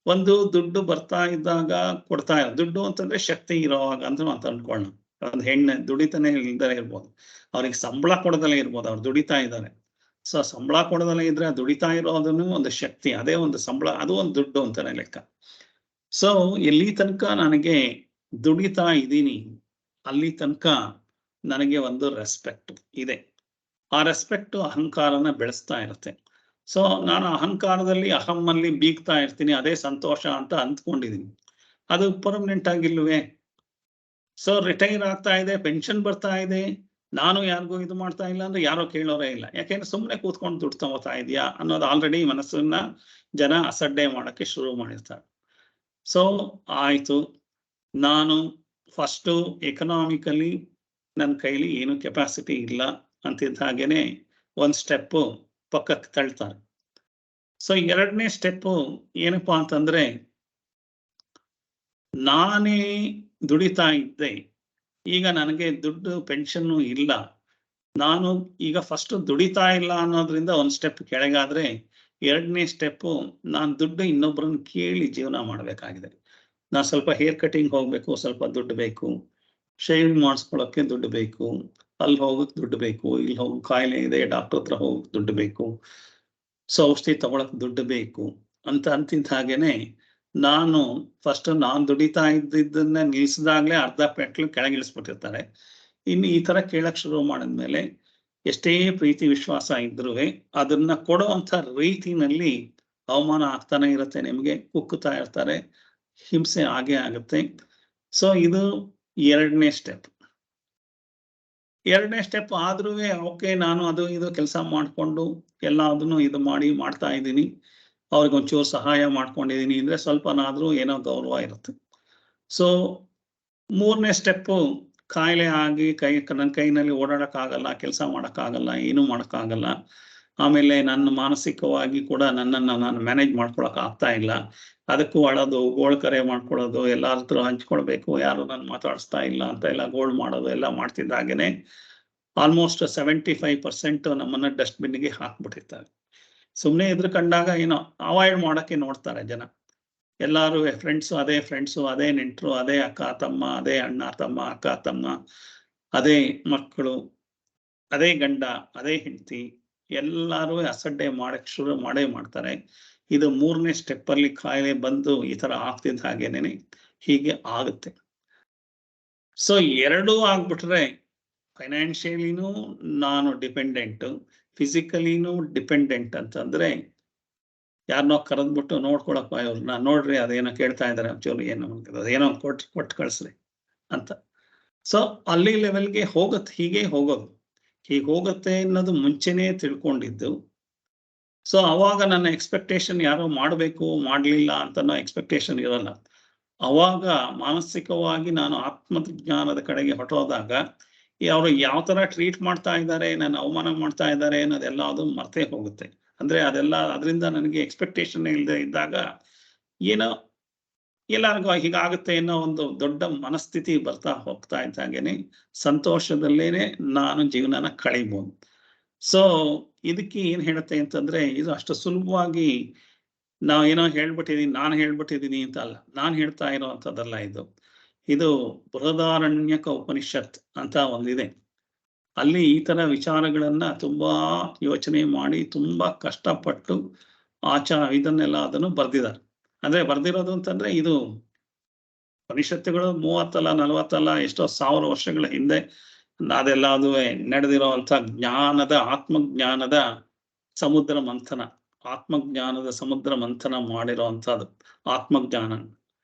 ಒಂದು ದುಡ್ಡು ಬರ್ತಾ ಇದ್ದಾಗ ಕೊಡ್ತಾ ದುಡ್ಡು ಅಂತಂದ್ರೆ ಶಕ್ತಿ ಇರೋವಾಗ ಅಂತ ಅನ್ಕೊಳ್ಳೋಣ. ಒಂದು ಹೆಣ್ಣು ದುಡಿತಾನೆ ಇಲ್ದಲೇ ಇರ್ಬೋದು, ಅವ್ರಿಗೆ ಸಂಬಳ ಕೊಡದಲ್ಲೇ ಇರ್ಬೋದು, ಅವ್ರು ದುಡಿತಾ ಇದ್ದಾರೆ. ಸೊ ಸಂಬಳ ಕೊಡದಲ್ಲೇ ಇದ್ರೆ ದುಡಿತಾ ಇರೋದನ್ನು ಒಂದು ಶಕ್ತಿ, ಅದೇ ಒಂದು ಸಂಬಳ, ಅದು ಒಂದು ದುಡ್ಡು ಅಂತಾನೆ ಲೆಕ್ಕ. ಸೊ ಎಲ್ಲಿ ತನಕ ನನಗೆ ದುಡಿತಾ ಇದ್ದೀನಿ ಅಲ್ಲಿ ತನಕ ನನಗೆ ಒಂದು ರೆಸ್ಪೆಕ್ಟ್ ಇದೆ. ಆ ರೆಸ್ಪೆಕ್ಟ್ ಅಹಂಕಾರನ ಬೆಳೆಸ್ತಾ ಇರುತ್ತೆ. ಸೊ ನಾನು ಅಹಂಕಾರದಲ್ಲಿ ಅಹಮ್ಮಲ್ಲಿ ಬೀಗ್ತಾ ಇರ್ತೀನಿ, ಅದೇ ಸಂತೋಷ ಅಂತ ಅಂದ್ಕೊಂಡಿದ್ದೀನಿ. ಅದು ಪರ್ಮನೆಂಟ್ ಆಗಿಲ್ವೇ? ಸೊ ರಿಟೈರ್ ಆಗ್ತಾ ಇದೆ, ಪೆನ್ಷನ್ ಬರ್ತಾ ಇದೆ, ನಾನು ಯಾರಿಗೂ ಇದು ಮಾಡ್ತಾ ಇಲ್ಲ ಅಂದ್ರೆ ಯಾರೋ ಕೇಳೋರೇ ಇಲ್ಲ. ಯಾಕೆಂದ್ರೆ ಸುಮ್ಮನೆ ಕೂತ್ಕೊಂಡು ದುಡ್ಡು ತಗೋತಾ ಇದೆಯಾ ಅನ್ನೋದು ಆಲ್ರೆಡಿ ಮನಸ್ಸನ್ನ ಜನ ಅಸಡ್ಡೆ ಮಾಡಕ್ಕೆ ಶುರು ಮಾಡಿರ್ತಾರೆ. ಸೊ ಆಯ್ತು, ನಾನು ಫಸ್ಟು ಎಕನಾಮಿಕಲಿ ನನ್ನ ಕೈಲಿ ಏನು ಕೆಪಾಸಿಟಿ ಇಲ್ಲ ಅಂತಿದ್ದ ಹಾಗೇನೆ ಒಂದು ಸ್ಟೆಪ್ಪು ಪಕ್ಕಕ್ಕೆ ತಳ್ತಾರೆ. ಸೊ ಎರಡನೇ ಸ್ಟೆಪ್ಪು ಏನಪ್ಪಾ ಅಂತಂದ್ರೆ, ನಾನೇ ದುಡಿತಾ ಇದ್ದೆ, ಈಗ ನನಗೆ ದುಡ್ಡು ಪೆನ್ಷನ್ನು ಇಲ್ಲ, ನಾನು ಈಗ ಫಸ್ಟ್ ದುಡಿತಾ ಇಲ್ಲ ಅನ್ನೋದ್ರಿಂದ ಒಂದು ಸ್ಟೆಪ್ ಕೆಳಗಾದ್ರೆ, ಎರಡನೇ ಸ್ಟೆಪ್ಪು ನಾನು ದುಡ್ಡು ಇನ್ನೊಬ್ಬರನ್ನ ಕೇಳಿ ಜೀವನ ಮಾಡಬೇಕಾಗಿದೆ. ನಾನು ಸ್ವಲ್ಪ ಹೇರ್ ಕಟಿಂಗ್ ಹೋಗ್ಬೇಕು, ಸ್ವಲ್ಪ ದುಡ್ಡು ಬೇಕು, ಶೇವಿಂಗ್ ಮಾಡಿಸ್ಕೊಳ್ಳೋಕ್ಕೆ ದುಡ್ಡು ಬೇಕು, ಅಲ್ಲಿ ಹೋಗಕ್ಕೆ ದುಡ್ಡು ಬೇಕು, ಇಲ್ಲಿ ಹೋಗಿ ಕಾಯಿಲೆ ಇದೆ ಡಾಕ್ಟರ್ ಹತ್ರ ಹೋಗಕ್ಕೆ ದುಡ್ಡು ಬೇಕು, ಸೊ ಔಷಧಿ ತಗೊಳಕ್ ದುಡ್ಡು ಬೇಕು ಅಂತ ಅಂತಿದ್ದ ಹಾಗೇನೆ ನಾನು ಫಸ್ಟ್ ನಾನು ದುಡಿತಾ ಇದ್ದಿದ್ದನ್ನ ನಿಲ್ಸಿದಾಗ್ಲೇ ಅರ್ಧ ಪೆಟ್ಲು ಕೆಳಗಿಳಿಸ್ಬಿಟ್ಟಿರ್ತಾರೆ. ಇನ್ನು ಈ ತರ ಕೇಳಕ್ ಶುರು ಮಾಡಿದ್ಮೇಲೆ ಎಷ್ಟೇ ಪ್ರೀತಿ ವಿಶ್ವಾಸ ಇದ್ರೂ ಅದನ್ನ ಕೊಡುವಂತ ರೀತಿನಲ್ಲಿ ಅವಮಾನ ಆಗ್ತಾನೆ ಇರುತ್ತೆ, ನಿಮ್ಗೆ ಕುಕ್ಕುತ್ತಾ ಇರ್ತಾರೆ, ಹಿಂಸೆ ಆಗೇ ಆಗುತ್ತೆ. ಸೊ ಇದು ಎರಡನೇ ಸ್ಟೆಪ್. ಎರಡನೇ ಸ್ಟೆಪ್ ಆದ್ರೂ ಓಕೆ, ನಾನು ಅದು ಇದು ಕೆಲಸ ಮಾಡಿಕೊಂಡು ಎಲ್ಲದನ್ನು ಇದು ಮಾಡ್ತಾ ಇದ್ದೀನಿ, ಅವ್ರಿಗೆ ಒಂಚೂರು ಸಹಾಯ ಮಾಡ್ಕೊಂಡಿದ್ದೀನಿ ಅಂದ್ರೆ ಸ್ವಲ್ಪನಾದ್ರೂ ಏನೋ ಗೌರವ ಇರುತ್ತೆ. ಸೊ ಮೂರನೇ ಸ್ಟೆಪ್ಪು ಕಾಯಿಲೆ ಆಗಿ ನನ್ನ ಕೈನಲ್ಲಿ ಓಡಾಡಕ್ಕಾಗಲ್ಲ, ಕೆಲಸ ಮಾಡೋಕ್ಕಾಗಲ್ಲ, ಏನೂ ಮಾಡೋಕ್ಕಾಗಲ್ಲ. ಆಮೇಲೆ ನನ್ನ ಮಾನಸಿಕವಾಗಿ ಕೂಡ ನನ್ನನ್ನು ನಾನು ಮ್ಯಾನೇಜ್ ಮಾಡ್ಕೊಳಕ್ ಆಗ್ತಾ ಇಲ್ಲ. ಅದಕ್ಕೂ ಅಳೋದು, ಗೋಳ್ ಕರೆ ಮಾಡ್ಕೊಳ್ಳೋದು, ಎಲ್ಲಾರ ಹತ್ರ ಹಂಚ್ಕೊಳ್ಬೇಕು, ಯಾರು ನಾನು ಮಾತಾಡಿಸ್ತಾ ಇಲ್ಲ ಅಂತ ಎಲ್ಲ ಗೋಳ್ ಮಾಡೋದು ಎಲ್ಲ ಮಾಡ್ತಿದ್ದಾಗೇನೆ ಆಲ್ಮೋಸ್ಟ್ 75% ನಮ್ಮನ್ನ ಡಸ್ಟ್ಬಿನ್ಗೆ ಹಾಕ್ಬಿಟ್ಟಿರ್ತಾರೆ. ಸುಮ್ಮನೆ ಎದುರು ಕಂಡಾಗ ಏನೋ ಅವಾಯ್ಡ್ ಮಾಡೋಕ್ಕೆ ನೋಡ್ತಾರೆ ಜನ. ಎಲ್ಲಾರು ಫ್ರೆಂಡ್ಸು, ಅದೇ ನೆಂಟರು, ಅದೇ ಅಕ್ಕ ತಮ್ಮ, ಅದೇ ಅಣ್ಣ ತಮ್ಮ, ಅಕ್ಕ ತಮ್ಮ, ಅದೇ ಮಕ್ಕಳು, ಅದೇ ಗಂಡ, ಅದೇ ಹೆಂಡತಿ, ಎಲ್ಲರೂ ಅಸಡ್ಡೆ ಮಾಡಕ್ ಶುರು ಮಾಡ್ತಾರೆ. ಇದು ಮೂರನೇ ಸ್ಟೆಪ್ ಅಲ್ಲಿ ಕಾಯಿಲೆ ಬಂದು ಈ ತರ ಆಗ್ತಿದ್ದ ಹಾಗೇನೆ ಹೀಗೆ ಆಗುತ್ತೆ. ಸೊ ಎರಡೂ ಆಗ್ಬಿಟ್ರೆ ಫೈನಾನ್ಷಿಯಲಿನೂ ನಾನು ಡಿಪೆಂಡೆಂಟ್, ಫಿಸಿಕಲಿನೂ ಡಿಪೆಂಡೆಂಟ್ ಅಂತಂದ್ರೆ ಯಾರನ್ನೋ ಕರೆದ್ಬಿಟ್ಟು ನೋಡ್ಕೊಳಪ್ಪ ಇವ್ರನ್ನ, ನೋಡ್ರಿ ಅದೇನೋ ಕೇಳ್ತಾ ಇದಾರೆ ಒಂಚೂರು ಏನೋ ಅದೇನೋ ಕೊಟ್ಟು ಕಳಿಸ್ರಿ ಅಂತ. ಸೊ ಅಲ್ಲಿ ಲೆವೆಲ್ಗೆ ಹೋಗುತ್ತೆ, ಹೀಗೆ ಹೋಗುತ್ತೆ ಅನ್ನೋದು ಮುಂಚೆನೇ ತಿಳ್ಕೊಂಡಿದ್ದು. ಸೊ ಅವಾಗ ನನ್ನ ಎಕ್ಸ್ಪೆಕ್ಟೇಷನ್ ಯಾರೋ ಮಾಡಬೇಕು ಮಾಡಲಿಲ್ಲ ಅಂತ ಎಕ್ಸ್ಪೆಕ್ಟೇಷನ್ ಇರಲ್ಲ. ಅವಾಗ ಮಾನಸಿಕವಾಗಿ ನಾನು ಆತ್ಮಜ್ಞಾನದ ಕಡೆಗೆ ಹೊರಟೋದಾಗ ಅವರು ಯಾವ ತರ ಟ್ರೀಟ್ ಮಾಡ್ತಾ ಇದ್ದಾರೆ, ನನ್ನ ಅವಮಾನ ಮಾಡ್ತಾ ಇದ್ದಾರೆ ಅನ್ನೋದೆಲ್ಲ ಅದು ಮರ್ತೇ ಹೋಗುತ್ತೆ. ಅಂದ್ರೆ ಅದೆಲ್ಲ ಅದರಿಂದ ನನಗೆ ಎಕ್ಸ್ಪೆಕ್ಟೇಷನ್ ಇಲ್ಲದೆ ಇದ್ದಾಗ ಏನೋ ಎಲ್ಲರಿಗೂ ಹೀಗಾಗುತ್ತೆ ಅನ್ನೋ ಒಂದು ದೊಡ್ಡ ಮನಸ್ಥಿತಿ ಬರ್ತಾ ಹೋಗ್ತಾ ಇದ್ದಾಗೇನೆ ಸಂತೋಷದಲ್ಲೇನೆ ನಾನು ಜೀವನನ ಕಳೀಬಹುದು. ಸೊ ಇದಕ್ಕೆ ಏನ್ ಹೇಳುತ್ತೆ ಅಂತಂದ್ರೆ, ಇದು ಅಷ್ಟು ಸುಲಭವಾಗಿ ನಾವು ಏನೋ ನಾನು ಹೇಳ್ಬಿಟ್ಟಿದೀನಿ ಅಂತ ಅಲ್ಲ, ನಾನು ಹೇಳ್ತಾ ಇರೋವಂಥದ್ದಲ್ಲ ಇದು ಬೃಹದಾರಣ್ಯಕ ಉಪನಿಷತ್ ಅಂತ ಒಂದಿದೆ. ಅಲ್ಲಿ ಈ ತರ ವಿಚಾರಗಳನ್ನ ತುಂಬಾ ಯೋಚನೆ ಮಾಡಿ ತುಂಬಾ ಕಷ್ಟಪಟ್ಟು ಇದನ್ನೆಲ್ಲ ಅದನ್ನು ಬರ್ದಿದ್ದಾರೆ. ಅಂದ್ರೆ ಬರ್ದಿರೋದು ಅಂತಂದ್ರೆ ಇದು ಉಪನಿಷತ್ತುಗಳು 30 ಅಲ್ಲ 40 ಅಲ್ಲ ಎಷ್ಟೋ 1000 ವರ್ಷಗಳ ಹಿಂದೆ ಅದೆಲ್ಲ ಅದು ನಡೆದಿರೋಂಥ ಆತ್ಮಜ್ಞಾನದ ಸಮುದ್ರ ಮಂಥನ ಮಾಡಿರೋಂಥದ್ದು ಆತ್ಮಜ್ಞಾನ.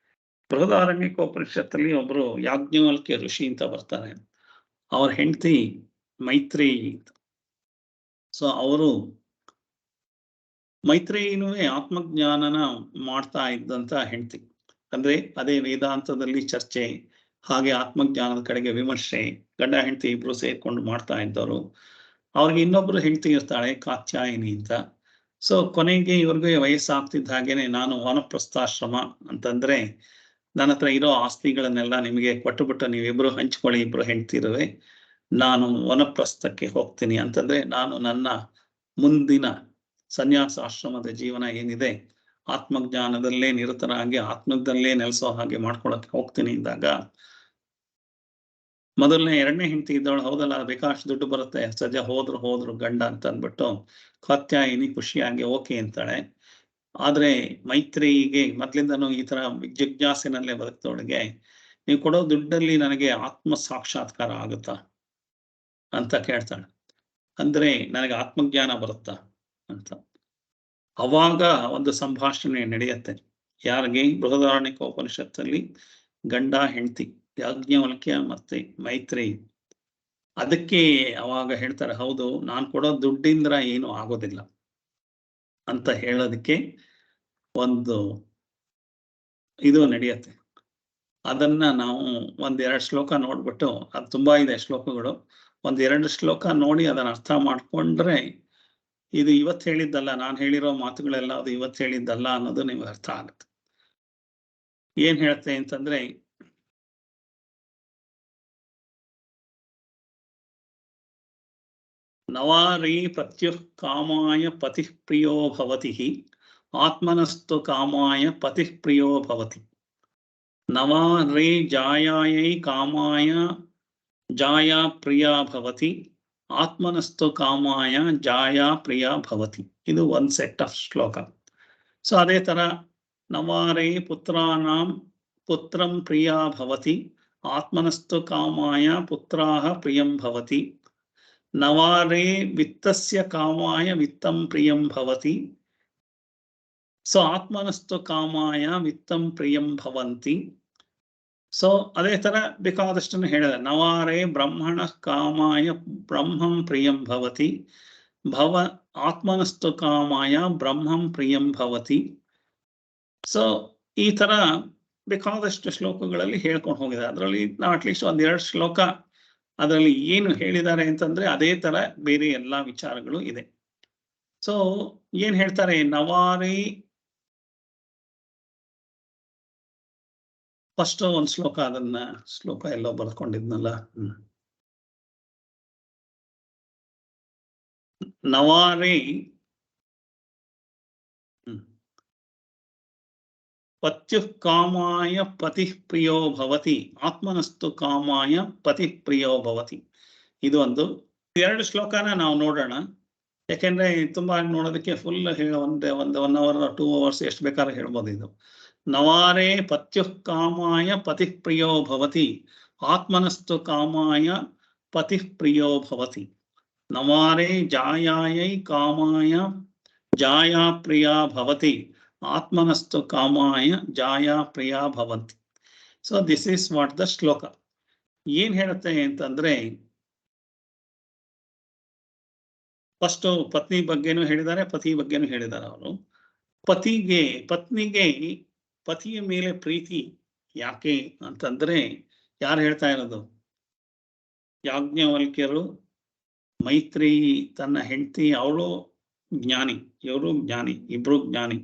ಬೃಹದಾರಣ್ಯಕೋಪನಿಷತ್ತಲ್ಲಿ ಒಬ್ರು ಯಾಜ್ಞವಲ್ಕ್ಯ ಋಷಿ ಅಂತ ಬರ್ತಾರೆ, ಅವ್ರ ಹೆಂಡತಿ ಮೈತ್ರೇಯಿ. ಸೊ ಅವರು ಮೈತ್ರೇಯಿನೂ ಆತ್ಮಜ್ಞಾನನ ಮಾಡ್ತಾ ಇದ್ದಂತ ಹೆಂಡತಿ. ಅಂದ್ರೆ ಅದೇ ವೇದಾಂತದಲ್ಲಿ ಚರ್ಚೆ, ಹಾಗೆ ಆತ್ಮಜ್ಞಾನದ ಕಡೆಗೆ ವಿಮರ್ಶೆ, ಗಂಡ ಹೆಂಡತಿ ಇಬ್ರು ಸೇರ್ಕೊಂಡು ಮಾಡ್ತಾ ಇದ್ದವರು. ಅವ್ರಿಗೆ ಇನ್ನೊಬ್ರು ಹೆಂಡತಿ ಇರ್ತಾಳೆ ಕಾತ್ಯಾಯಿನಿ ಅಂತ. ಸೊ ಕೊನೆಗೆ ಇವ್ರಿಗೆ ವಯಸ್ಸಾಗ್ತಿದ್ದ ಹಾಗೇನೆ ನಾನು ವಾನಪ್ರಸ್ಥಾಶ್ರಮ ಅಂತಂದ್ರೆ ನನ್ನ ಹತ್ರ ಇರೋ ಆಸ್ತಿಗಳನ್ನೆಲ್ಲ ನಿಮಗೆ ಕೊಟ್ಟುಬಿಟ್ಟು ನೀವಿಬ್ರು ಹಂಚ್ಕೊಳ್ಳಿ, ಇಬ್ರು ಹೆಂಡ್ತಿರುವೆ, ನಾನು ವನಪ್ರಸ್ಥಕ್ಕೆ ಹೋಗ್ತೀನಿ ಅಂತಂದ್ರೆ ನಾನು ನನ್ನ ಮುಂದಿನ ಸನ್ಯಾಸಾಶ್ರಮದ ಜೀವನ ಏನಿದೆ ಆತ್ಮಜ್ಞಾನದಲ್ಲೇ ನಿರತರಾಗಿ ಆತ್ಮದಲ್ಲೇ ನೆಲೆಸೋ ಹಾಗೆ ಮಾಡ್ಕೊಳಕ್ಕೆ ಹೋಗ್ತೀನಿ ಇದ್ದಾಗ ಮೊದಲನೇ ಎರಡನೇ ಹೆಂಡತಿ ಇದ್ದವಳು, ಹೌದಲ್ಲ ಬೇಕಾಷ್ಟು ದುಡ್ಡು ಬರುತ್ತೆ, ಸದ್ಯ ಹೋದ್ರು ಗಂಡ ಅಂತ ಅಂದ್ಬಿಟ್ಟು ಕಾತ್ಯಾಯಿನಿ ಖುಷಿಯಾಗಿ ಓಕೆ ಅಂತಾಳೆ. ಆದ್ರೆ ಮೈತ್ರಿಯಿಗೆ ಮೊದ್ಲಿಂದನೂ ಈ ತರ ಜಿಜ್ಞಾಸಿನಲ್ಲೇ ಬದುಕ್ತವಳಿಗೆ, ನೀವು ಕೊಡೋ ದುಡ್ಡಲ್ಲಿ ನನಗೆ ಆತ್ಮ ಸಾಕ್ಷಾತ್ಕಾರ ಆಗುತ್ತಾ ಅಂತ ಕೇಳ್ತಾಳೆ. ಅಂದ್ರೆ ನನಗೆ ಆತ್ಮಜ್ಞಾನ ಬರುತ್ತಾ ಅಂತ. ಅವಾಗ ಒಂದು ಸಂಭಾಷಣೆ ನಡೆಯುತ್ತೆ. ಯಾರಿಗೆ? ಬೃಹದಾರಣ್ಯಕೋಪನಿಷತ್ತಲ್ಲಿ ಗಂಡ ಹೆಂಡತಿ ಯಾಜ್ಞವಲ್ಕ್ಯ ಮತ್ತೆ ಮೈತ್ರೇಯಿ. ಅದಕ್ಕೆ ಅವಾಗ ಹೇಳ್ತಾರೆ, ಹೌದು ನಾನು ಕೊಡೋ ದುಡ್ಡಿಂದ ಏನು ಆಗೋದಿಲ್ಲ ಅಂತ ಹೇಳೋದಕ್ಕೆ ಒಂದು ಇದು ನಡೆಯುತ್ತೆ. ಅದನ್ನ ನಾವು 1-2 ಶ್ಲೋಕ ನೋಡ್ಬಿಟ್ಟು, ಅದು ತುಂಬಾ ಇದೆ ಶ್ಲೋಕಗಳು, 1-2 ಶ್ಲೋಕ ನೋಡಿ ಅದನ್ನ ಅರ್ಥ ಮಾಡ್ಕೊಂಡ್ರೆ ಇದು ಇವತ್ತು ಹೇಳಿದ್ದಲ್ಲ, ನಾನು ಹೇಳಿರೋ ಮಾತುಗಳೆಲ್ಲ ಅದು ಇವತ್ತು ಹೇಳಿದ್ದಲ್ಲ ಅನ್ನೋದು ನಿಮ್ಗೆ ಅರ್ಥ ಆಗುತ್ತೆ. ಏನ್ ಹೇಳುತ್ತೆ ಅಂತಂದ್ರೆ, ನವಾರಿ ಪ್ರತ್ಯುಃ ಕಾಮಾಯ ಪತಿ ಪ್ರಿಯೋ ಭವತಿ, ಆತ್ಮನಸ್ತು ಕಾಮಾಯ ಪತಿ ಪ್ರಿಯೋ ಭವತಿ. ನವಾರೇ ಜಾಯಾಯೈ ಕಾಮಾಯ ಜಾಯಾ ಪ್ರಿಯಾ ಭವತಿ, ಆತ್ಮನಸ್ತು ಕಾಮಾಯ ಜಾಯಾ ಪ್ರಿಯಾ ಭವತಿ. ಇದು ಒಂದು ಸೆಟ್ ಆಫ್ ಶ್ಲೋಕ. ಸೊ ಅದೇ ತರ ನವಾರೇ ಪುತ್ರಾನಾಂ ಪುತ್ರಂ ಪ್ರಿಯಾ ಭವತಿ, ಆತ್ಮನಸ್ತು ಕಾಮಾಯ ಪುತ್ರಾಹ ಪ್ರಿಯಂ ಭವತಿ. ನವಾರೇ ವಿತ್ತಸ್ಯ ಕಾಮಾಯ ವಿತ್ತಂ ಪ್ರಿಯಂ ಭವತಿ, ಸೊ ಆತ್ಮನಸ್ತು ಕಾಮಾಯ ವಿತ್ತಂ ಪ್ರಿಯಂ ಭವಂತಿ. ಸೊ ಅದೇ ತರ ಬೇಕಾದಷ್ಟನ್ನು ಹೇಳಿದ. ನವಾರೇ ಬ್ರಹ್ಮಣ ಕಾಮಾಯ ಬ್ರಹ್ಮಂ ಪ್ರಿಯಂ ಭವತಿ, ಭವ ಆತ್ಮನಸ್ತು ಕಾಮಾಯ ಬ್ರಹ್ಮಂ ಪ್ರಿಯಂ ಭವತಿ. ಸೊ ಈ ತರ ಬೇಕಾದಷ್ಟು ಶ್ಲೋಕಗಳಲ್ಲಿ ಹೇಳ್ಕೊಂಡು ಹೋಗಿದೆ. ಅದರಲ್ಲಿ ನಾವು ಅಟ್ಲೀಸ್ಟ್ ಒಂದೆರಡು ಶ್ಲೋಕ ಅದರಲ್ಲಿ ಏನು ಹೇಳಿದ್ದಾರೆ ಅಂತಂದ್ರೆ ಅದೇ ತರ ಬೇರೆ ಎಲ್ಲಾ ವಿಚಾರಗಳು ಇದೆ. ಸೊ ಏನ್ ಹೇಳ್ತಾರೆ, ನವಾರಿ ಫಸ್ಟ್ ಒಂದು ಶ್ಲೋಕ, ಅದನ್ನ ಶ್ಲೋಕ ಎಲ್ಲೋ ಬರ್ಕೊಂಡಿದ್ನಲ್ಲ, ನವಾರಿ ಪತ್ಯುಃ ಕಾಮಾಯ ಪತಿ ಪ್ರಿಯೋ ಭವತಿ, ಆತ್ಮನಸ್ತು ಕಾಮಾಯ ಪತಿ ಪ್ರಿಯೋ ಭವತಿ. ಇದು ಒಂದು. ಎರಡು ಶ್ಲೋಕನ ನಾವು ನೋಡೋಣ, ಯಾಕೆಂದ್ರೆ ತುಂಬಾ ನೋಡೋದಕ್ಕೆ ಫುಲ್ ಒಂದು 1 hour 2 hours ಎಷ್ಟು ಬೇಕಾದ್ರೆ ಹೇಳ್ಬೋದು. ಇದು ನವಾರೇ ಪತ್ಯುಃ ಕಾಮಾಯ ಪತಿ ಪ್ರಿಯೋ ಭವತಿ, ಆತ್ಮನಸ್ತು ಕಾಮಾಯ ಪತಿ ಪ್ರಿಯೋ ಭವತಿ. ನವಾರೇ ಜಾಯಾಯೈ ಕಾಮಾಯ ಜಾಯಾ ಪ್ರಿಯಾ ಭವತಿ, ಆತ್ಮನಸ್ತು ಕಾಮಾಯ ಜಾಯಾ ಪ್ರಿಯಾ ಭವಂತಿ. So this is what the ಶ್ಲೋಕ. ಏನ್ ಹೇಳುತ್ತೆ ಅಂತಂದ್ರೆ, ಫಸ್ಟ್ ಪತ್ನಿ ಬಗ್ಗೆನೂ ಹೇಳಿದ್ದಾರೆ, ಪತಿ ಬಗ್ಗೆನೂ ಹೇಳಿದ್ದಾರೆ. ಅವರು ಪತ್ನಿಗೆ ಪತಿಯ ಮೇಲೆ ಪ್ರೀತಿ ಯಾಕೆ ಅಂತಂದ್ರೆ, ಯಾರು ಹೇಳ್ತಾ ಇರೋದು? ಯಾಜ್ಞವಲ್ಕ್ಯರು, ಮೈತ್ರಿ ತನ್ನ ಹೆಂಡತಿ, ಅವಳು ಜ್ಞಾನಿ, ಇವರು ಜ್ಞಾನಿ, ಇಬ್ರು ಜ್ಞಾನಿ.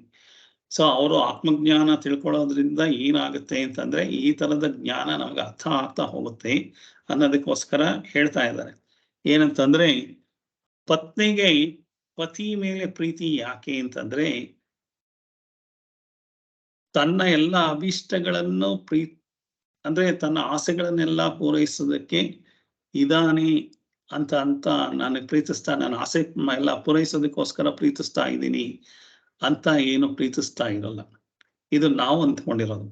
ಸೊ ಅವರು ಆತ್ಮಜ್ಞಾನ ತಿಳ್ಕೊಳ್ಳೋದ್ರಿಂದ ಏನಾಗುತ್ತೆ ಅಂತಂದ್ರೆ, ಈ ತರದ ಜ್ಞಾನ ನಮ್ಗೆ ಅರ್ಥ ಆಗ್ತಾ ಹೋಗುತ್ತೆ ಅನ್ನೋದಕ್ಕೋಸ್ಕರ ಹೇಳ್ತಾ ಇದ್ದಾರೆ. ಏನಂತಂದ್ರೆ, ಪತ್ನಿಗೆ ಪತಿ ಮೇಲೆ ಪ್ರೀತಿ ಯಾಕೆ ಅಂತಂದ್ರೆ, ತನ್ನ ಎಲ್ಲ ಅಭೀಷ್ಟಗಳನ್ನು ಅಂದ್ರೆ ತನ್ನ ಆಸೆಗಳನ್ನೆಲ್ಲ ಪೂರೈಸೋದಕ್ಕೆ ಇದಾನೆ ಅಂತ ನನಗೆ ಪ್ರೀತಿಸ್ತಾ, ನನ್ನ ಆಸೆ ಎಲ್ಲ ಪೂರೈಸೋದಕ್ಕೋಸ್ಕರ ಪ್ರೀತಿಸ್ತಾ ಇದ್ದೀನಿ ಅಂತ ಏನು ಪ್ರೀತಿಸ್ತಾ ಇರಲ್ಲ. ಇದು ನಾವು ಅಂದ್ಕೊಂಡಿರೋದು.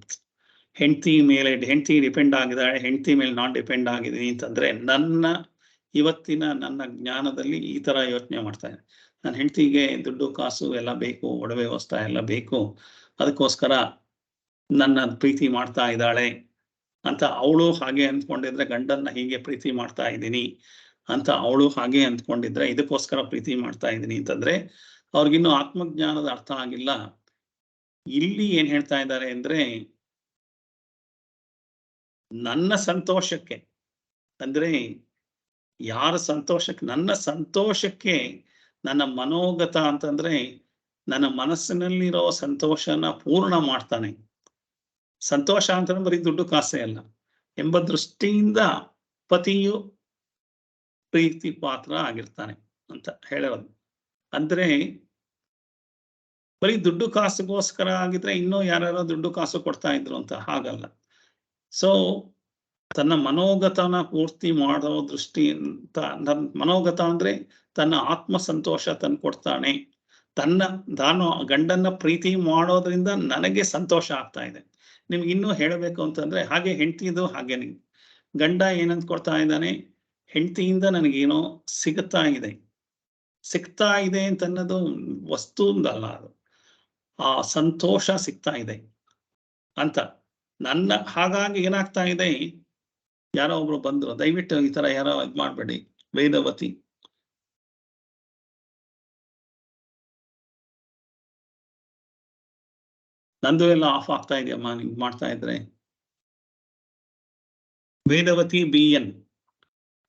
ಹೆಂಡತಿ ಡಿಪೆಂಡ್ ಆಗಿದ್ದಾಳೆ, ಹೆಂಡತಿ ಮೇಲೆ ನಾನ್ ಡಿಪೆಂಡ್ ಆಗಿದ್ದೀನಿ ಅಂತಂದ್ರೆ, ಇವತ್ತಿನ ನನ್ನ ಜ್ಞಾನದಲ್ಲಿ ಈ ತರ ಯೋಚನೆ ಮಾಡ್ತಾ ಇದ್ದೀನಿ. ನನ್ನ ಹೆಂಡತಿಗೆ ದುಡ್ಡು ಕಾಸು ಎಲ್ಲ ಬೇಕು, ಒಡವೆ ವಸ್ತು ಎಲ್ಲ ಬೇಕು, ಅದಕ್ಕೋಸ್ಕರ ನನ್ನ ಪ್ರೀತಿ ಮಾಡ್ತಾ ಇದ್ದಾಳೆ ಅಂತ ಅವಳು ಹಾಗೆ ಅಂದ್ಕೊಂಡಿದ್ರೆ, ಗಂಡನ್ನ ಹೀಗೆ ಪ್ರೀತಿ ಮಾಡ್ತಾ ಇದ್ದೀನಿ ಅಂತ ಅವಳು ಹಾಗೆ ಅಂದ್ಕೊಂಡಿದ್ರೆ, ಇದಕ್ಕೋಸ್ಕರ ಪ್ರೀತಿ ಮಾಡ್ತಾ ಇದ್ದೀನಿ ಅಂತಂದ್ರೆ, ಅವ್ರಿಗಿನ್ನೂ ಆತ್ಮಜ್ಞಾನದ ಅರ್ಥ ಆಗಿಲ್ಲ. ಇಲ್ಲಿ ಏನ್ ಹೇಳ್ತಾ ಇದ್ದಾರೆ ಅಂದ್ರೆ, ನನ್ನ ಸಂತೋಷಕ್ಕೆ, ಅಂದ್ರೆ ಯಾರ ಸಂತೋಷಕ್ಕೆ, ನನ್ನ ಸಂತೋಷಕ್ಕೆ, ನನ್ನ ಮನೋಗತ ಅಂತಂದ್ರೆ ನನ್ನ ಮನಸ್ಸಿನಲ್ಲಿರೋ ಸಂತೋಷನ ಪೂರ್ಣ ಮಾಡ್ತಾನೆ. ಸಂತೋಷ ಅಂತಂದ್ರೆ ಬರೀ ದುಡ್ಡು ಕಾಸೆ ಅಲ್ಲ ಎಂಬ ದೃಷ್ಟಿಯಿಂದ ಪತಿಯು ಪ್ರೀತಿ ಪಾತ್ರ ಆಗಿರ್ತಾನೆ ಅಂತ ಹೇಳಿರೋದು. ಅಂದ್ರೆ ಬರೀ ದುಡ್ಡು ಕಾಸಿಗೋಸ್ಕರ ಆಗಿದ್ರೆ ಇನ್ನೂ ಯಾರ್ಯಾರೋ ದುಡ್ಡು ಕಾಸು ಕೊಡ್ತಾ ಇದ್ರು ಅಂತ, ಹಾಗಲ್ಲ. ಸೊ ತನ್ನ ಮನೋಗತನ ಪೂರ್ತಿ ಮಾಡೋ ದೃಷ್ಟಿಯಿಂದ, ಮನೋಗತ ಅಂದ್ರೆ ತನ್ನ ಆತ್ಮ ಸಂತೋಷ ತಂದು ಕೊಡ್ತಾನೆ. ತಾನು ಗಂಡನ್ನ ಪ್ರೀತಿ ಮಾಡೋದ್ರಿಂದ ನನಗೆ ಸಂತೋಷ ಆಗ್ತಾ ಇದೆ. ನಿಮ್ಗೆ ಇನ್ನೂ ಹೇಳಬೇಕು ಅಂತಂದ್ರೆ, ಹಾಗೆ ಹೆಂಡತಿದು ಹಾಗೇನೆ. ಗಂಡ ಏನಂತ ಕೊಡ್ತಾ ಇದ್ದಾನೆ, ಹೆಂಡತಿಯಿಂದ ನನಗೇನೋ ಸಿಗ್ತಾ ಇದೆ ಅಂತ ಅನ್ನೋದು ವಸ್ತುಂದಲ್ಲ, ಅದು ಆ ಸಂತೋಷ ಸಿಗ್ತಾ ಇದೆ ಅಂತ ಹಾಗಾಗಿ ಏನಾಗ್ತಾ ಇದೆ, ಯಾರೋ ಒಬ್ರು ಬಂದ್ರು, ದಯವಿಟ್ಟು ಈ ತರ ಯಾರೋ ಇದ್ ಮಾಡ್ಬೇಡಿ. ವೇದವತಿ, ನಂದು ಎಲ್ಲ ಆಫ್ ಆಗ್ತಾ ಇದೆಯಮ್ಮ ನಿಮ್ಗೆ ಮಾಡ್ತಾ ಇದ್ರೆ. ವೇದವತಿ BN,